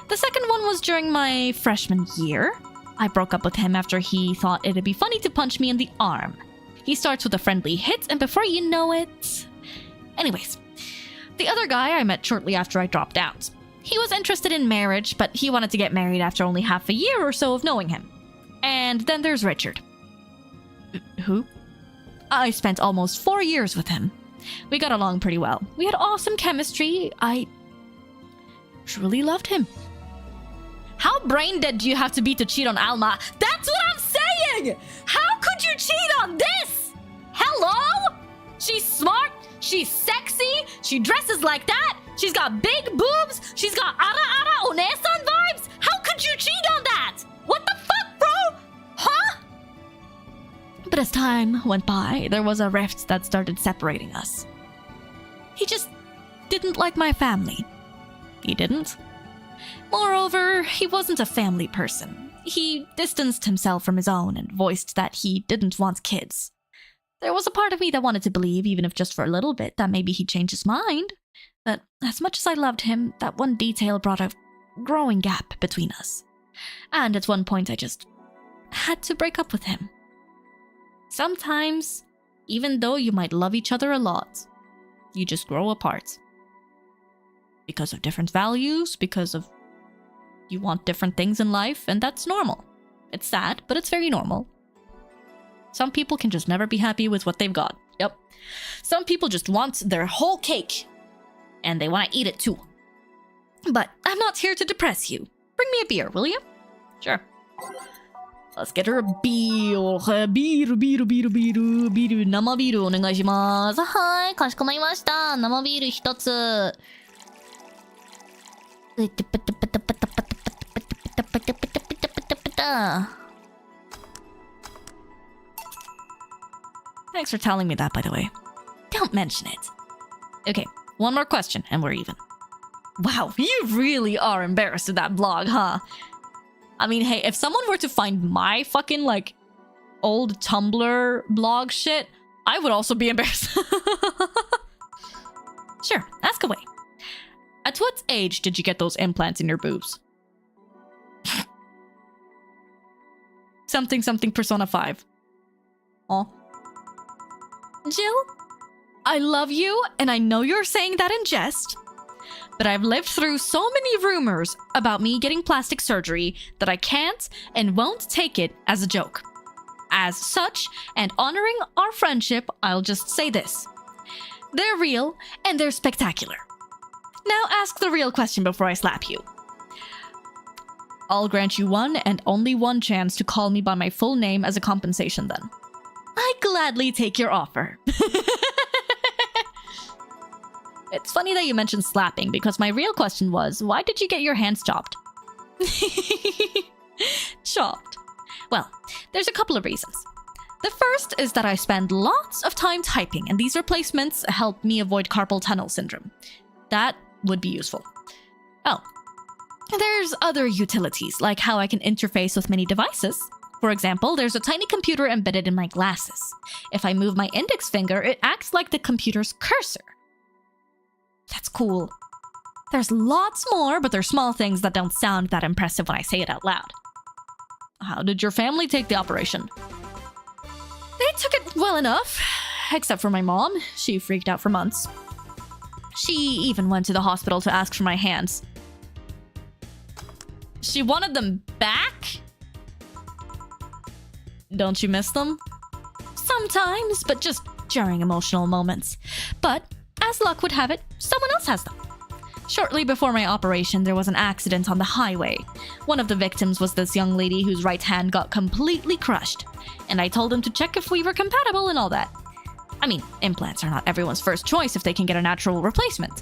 The second one was during my freshman year. I broke up with him after he thought it'd be funny to punch me in the arm. He starts with a friendly hit, and before you know it... Anyways, the other guy I met shortly after I dropped out. He was interested in marriage, but he wanted to get married after only half a year or so of knowing him. And then there's Richard. Who? I spent almost 4 years with him. We got along pretty well. We had awesome chemistry. I truly loved him. How brain dead do you have to be to cheat on Alma? That's what I'm saying! How could you cheat on this? Hello? She's smart. She's sexy. She dresses like that. She's got big boobs. She's got ara onesan vibes. How could you cheat on that? What the fuck, bro? Huh? But as time went by, there was a rift that started separating us. He just didn't like my family. He didn't. Moreover, he wasn't a family person. He distanced himself from his own and voiced that he didn't want kids. There was a part of me that wanted to believe, even if just for a little bit, that maybe he'd change his mind. But as much as I loved him, that one detail brought a growing gap between us. And at one point I just had to break up with him. Sometimes, even though you might love each other a lot, you just grow apart. Because of different values, because of you want different things in life, and that's normal. It's sad, but it's very normal. Some people can just never be happy with what they've got. Yep. Some people just want their whole cake, and they want to eat it too. But I'm not here to depress you. Bring me a beer, will you? Sure. Let's get her a beer. Biru. Nama biru, onegaishimasu. Hai, kashikomarimashita. Nama biru 1つ. Thanks for telling me that, by the way. Don't mention it. Okay, one more question and we're even. Wow, you really are embarrassed of that blog, huh? I mean, hey, if someone were to find my fucking, like, old Tumblr blog shit, I would also be embarrassed. Sure, ask away. At what age did you get those implants in your boobs? Something Persona 5. Aw. Jill, I love you, and I know you're saying that in jest, but I've lived through so many rumors about me getting plastic surgery that I can't and won't take it as a joke. As such, and honoring our friendship, I'll just say this. They're real, and they're spectacular. Now ask the real question before I slap you. I'll grant you one and only one chance to call me by my full name as a compensation then. I gladly take your offer. It's funny that you mentioned slapping, because my real question was, why did you get your hands chopped? Chopped. Well, there's a couple of reasons. The first is that I spend lots of time typing, and these replacements help me avoid carpal tunnel syndrome. That would be useful. Oh, there's other utilities, like how I can interface with many devices. For example, there's a tiny computer embedded in my glasses. If I move my index finger, it acts like the computer's cursor. That's cool. There's lots more, but they're small things that don't sound that impressive when I say it out loud. How did your family take the operation? They took it well enough, except for my mom. She freaked out for months. She even went to the hospital to ask for my hands. She wanted them back? Don't you miss them? Sometimes, but just during emotional moments. But, as luck would have it, someone else has them. Shortly before my operation, there was an accident on the highway. One of the victims was this young lady whose right hand got completely crushed, and I told him to check if we were compatible and all that. I mean, implants are not everyone's first choice if they can get a natural replacement.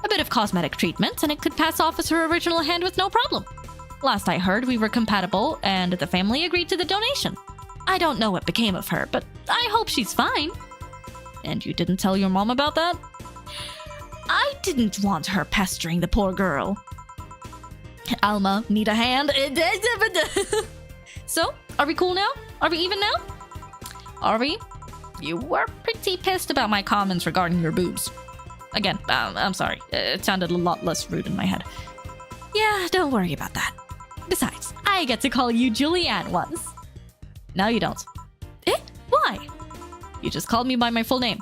A bit of cosmetic treatment, and it could pass off as her original hand with no problem. Last I heard, we were compatible, and the family agreed to the donation. I don't know what became of her, but I hope she's fine. And you didn't tell your mom about that? I didn't want her pestering the poor girl. Alma, need a hand? So, are we cool now? Are we even now? Are we? You were pretty pissed about my comments regarding your boobs. Again, I'm sorry. It sounded a lot less rude in my head. Yeah, don't worry about that. Besides, I get to call you Julianne once. Now you don't. Eh? Why? You just called me by my full name.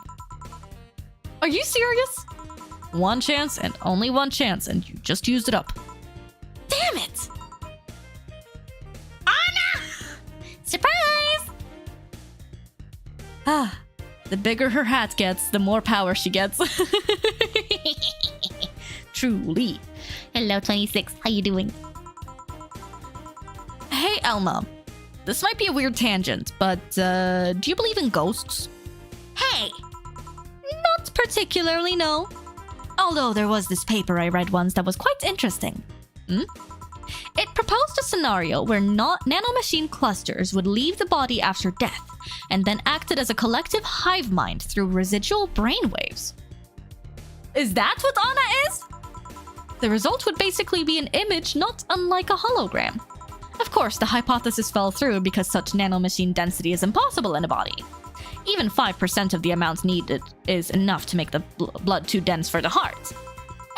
Are you serious? One chance and only one chance, and you just used it up. Damn it! Anna! Surprise! Ah, the bigger her hat gets, the more power she gets. Truly. Hello, 26. How you doing? Hey, Elma. This might be a weird tangent, but do you believe in ghosts? Hey! Not particularly, no. Although there was this paper I read once that was quite interesting. It proposed a scenario where nanomachine clusters would leave the body after death and then acted as a collective hive mind through residual brainwaves. Is that what Anna is? The result would basically be an image not unlike a hologram. Of course, the hypothesis fell through because such nanomachine density is impossible in a body. Even 5% of the amount needed is enough to make the blood too dense for the heart.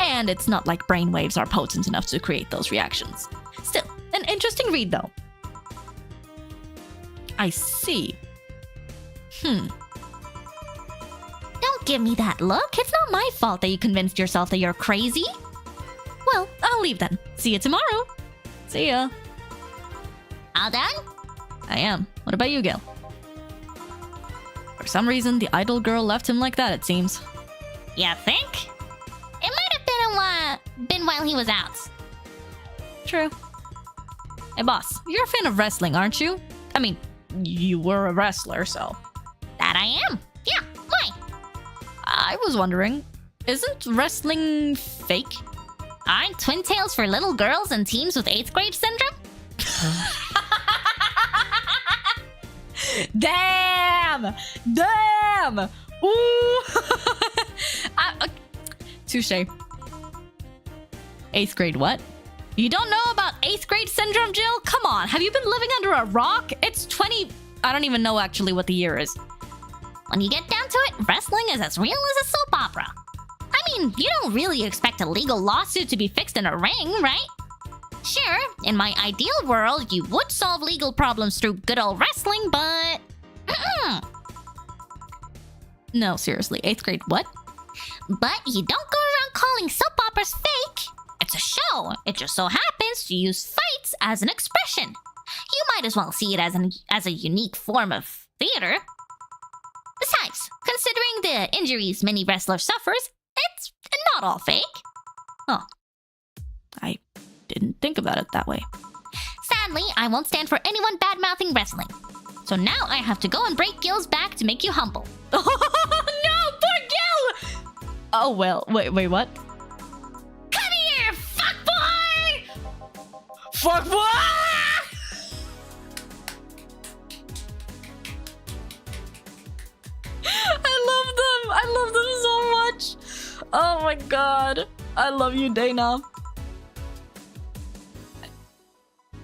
And it's not like brainwaves are potent enough to create those reactions. Still, an interesting read though. I see. Don't give me that look. It's not my fault that you convinced yourself that you're crazy. Well, I'll leave then. See you tomorrow. See ya. All done? I am. What about you, Gil? For some reason, the idle girl left him like that, it seems. You think? It might have been while he was out. True. Hey, boss, you're a fan of wrestling, aren't you? I mean, you were a wrestler, so... That I am. Yeah, why? I was wondering, isn't wrestling fake? Aren't twin tails for little girls and teens with 8th grade syndrome? Damn! Damn! Ooh! Touche. 8th grade what? You don't know about 8th grade syndrome, Jill? Come on, have you been living under a rock? It's 20... I don't even know actually what the year is. When you get down to it, wrestling is as real as a soap opera. I mean, you don't really expect a legal lawsuit to be fixed in a ring, right? Sure, in my ideal world, you would solve legal problems through good old wrestling, but... No, seriously, 8th grade what? But you don't go around calling soap operas fake. It's a show. It just so happens to use fights as an expression. You might as well see it as a unique form of theater. Besides, considering the injuries many wrestlers suffers, it's not all fake. Oh. I didn't think about it that way. Sadly, I won't stand for anyone bad-mouthing wrestling. So now I have to go and break Gil's back to make you humble. No, poor Gil! Oh, well, wait, what? Come here, fuckboy! Fuckboy! I love them so much. Oh my god. I love you, Dana.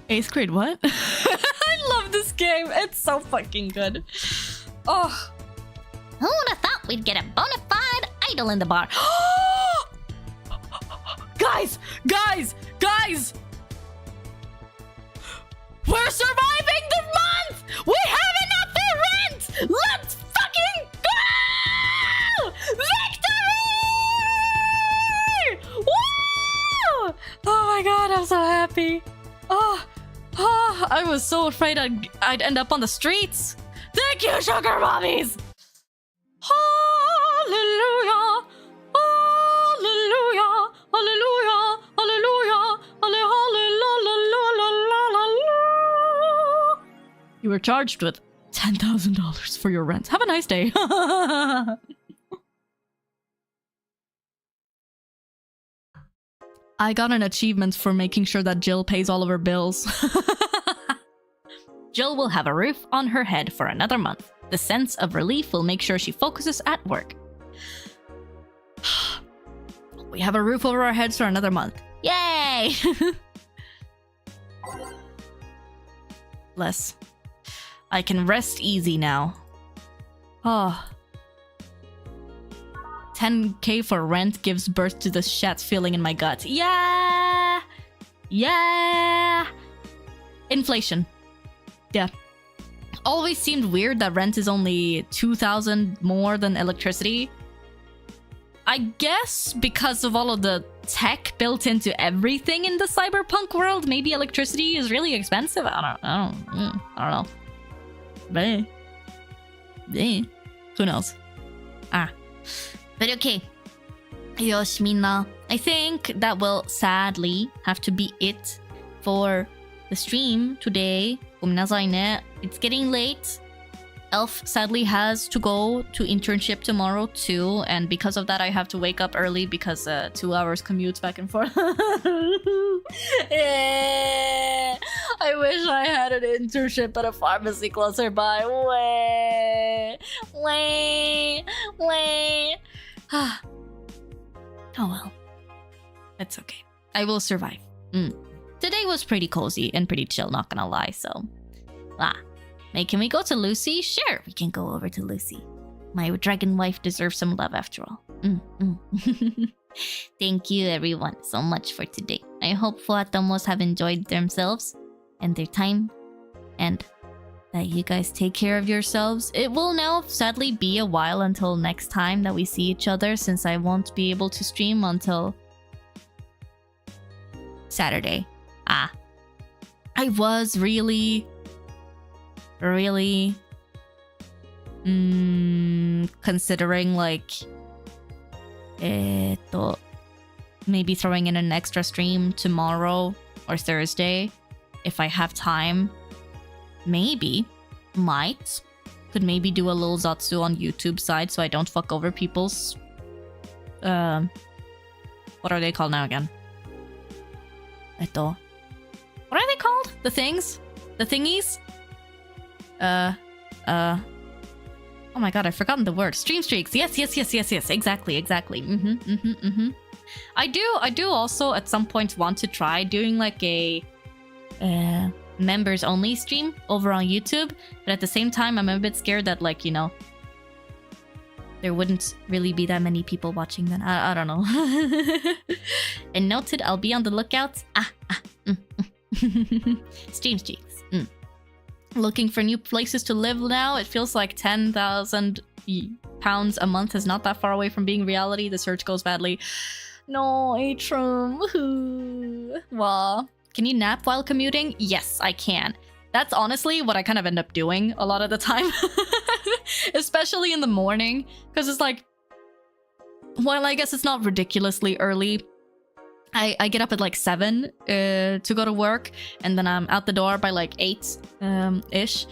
8th grade what? I love this game. It's so fucking good. Oh. Who would have thought we'd get a bona fide idol in the bar? Guys! We're surviving the month! We have enough for rent! Let's fucking go! Victory! Woo! Oh my god, I'm so happy. Oh, I was so afraid I'd end up on the streets. Thank you, sugar mommies! Hallelujah! Hallelujah! Hallelujah! Hallelujah! Hallelujah! You were charged with $10,000 for your rent. Have a nice day. I got an achievement for making sure that Jill pays all of her bills. Jill will have a roof on her head for another month. The sense of relief will make sure she focuses at work. We have a roof over our heads for another month. Yay! Bless. I can rest easy now. Oh. 10k for rent gives birth to the shat feeling in my gut. Yeah! Yeah! Inflation. Yeah. Always seemed weird that rent is only 2,000 more than electricity. I guess because of all of the tech built into everything in the cyberpunk world, maybe electricity is really expensive. I don't know. But who knows? But okay. Yosh, minna. I think that will sadly have to be it for the stream today. It's getting late. Elf sadly has to go to internship tomorrow too, and because of that I have to wake up early because 2 hours commute back and forth. Yeah. I wish I had an internship at a pharmacy closer by. Wait. Oh well. It's okay. I will survive. Today was pretty cozy and pretty chill, not gonna lie, so... Hey, can we go to Lucy? Sure, we can go over to Lucy. My dragon wife deserves some love after all. Thank you everyone so much for today. I hope Fuwatomos have enjoyed themselves and their time, and that you guys take care of yourselves. It will now sadly be a while until next time that we see each other, since I won't be able to stream until Saturday. I was really considering like maybe throwing in an extra stream tomorrow or Thursday if I have time. Could maybe do a little Zatsu on YouTube side so I don't fuck over people's what are they called now again? What are they called? The things? The thingies? Oh my god, I've forgotten the word. Stream streaks. Yes. Exactly. I do also at some point want to try doing like a members only stream over on YouTube, but at the same time I'm a bit scared that, like, you know, there wouldn't really be that many people watching then. I don't know. And noted, I'll be on the lookout. Stream streaks. Looking for new places to live now. It feels like 10,000 pounds a month is not that far away from being reality. The search goes badly. No, Atrum. Wow. Can you nap while commuting? Yes, I can. That's honestly what I kind of end up doing a lot of the time. Especially in the morning. Because it's like, well, I guess it's not ridiculously early. I get up at like 7 to go to work. And then I'm out the door by like 8-ish.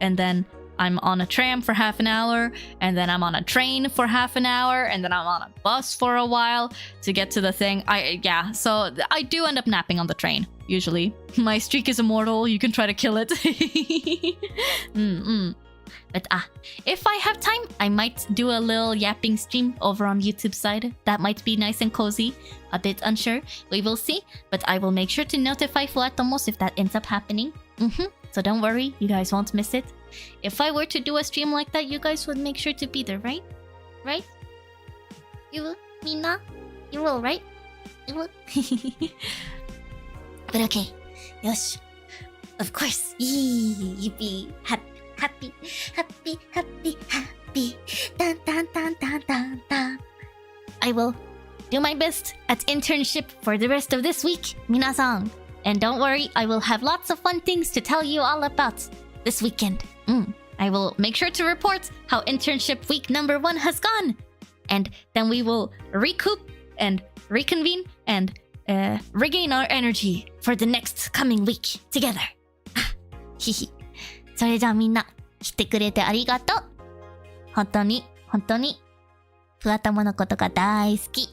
And then I'm on a tram for half an hour. And then I'm on a train for half an hour. And then I'm on a bus for a while to get to the thing. So I do end up napping on the train, usually. My streak is immortal. You can try to kill it. But if I have time, I might do a little yapping stream over on YouTube side. That might be nice and cozy. A bit unsure. We will see. But I will make sure to notify Fuwatomos if that ends up happening. So don't worry, you guys won't miss it. If I were to do a stream like that, you guys would make sure to be there, right? Right? You will? Mina? You will, right? You will? But okay. Yosh. Of course. You be happy. Dun, dun, dun, dun, dun, dun. I will do my best at internship for the rest of this week, minasan. And don't worry, I will have lots of fun things to tell you all about this weekend. I will make sure to report how internship week number 1 has gone. And then we will recoup and reconvene and regain our energy for the next coming week together. それじゃあみんな来てくれてありがとう。本当にふわとものことが大好き。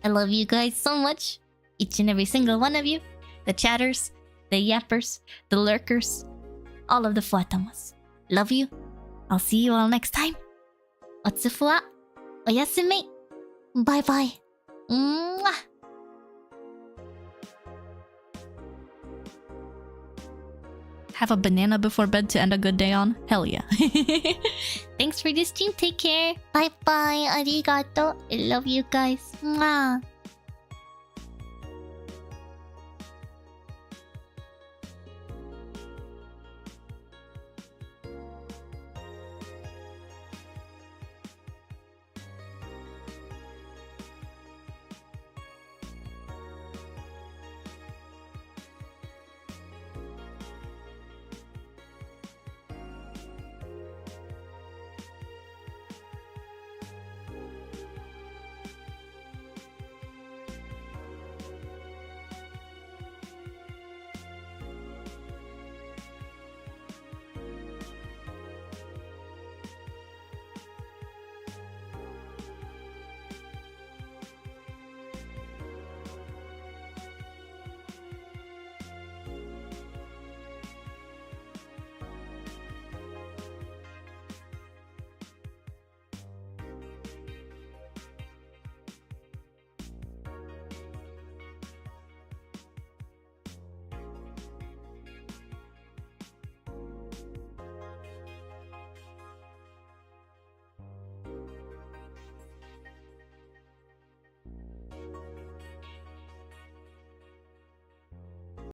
I love you guys so much. Each and every single one of you. The chatters, the yappers, the lurkers, all of the Fuwatomos. Love you. I'll see you all next time. おつふわ。おやすみ。バイバイ。Have a banana before bed to end a good day on? Hell yeah. Thanks for this stream. Take care. Bye bye. ありがとう. I love you guys. Mwah.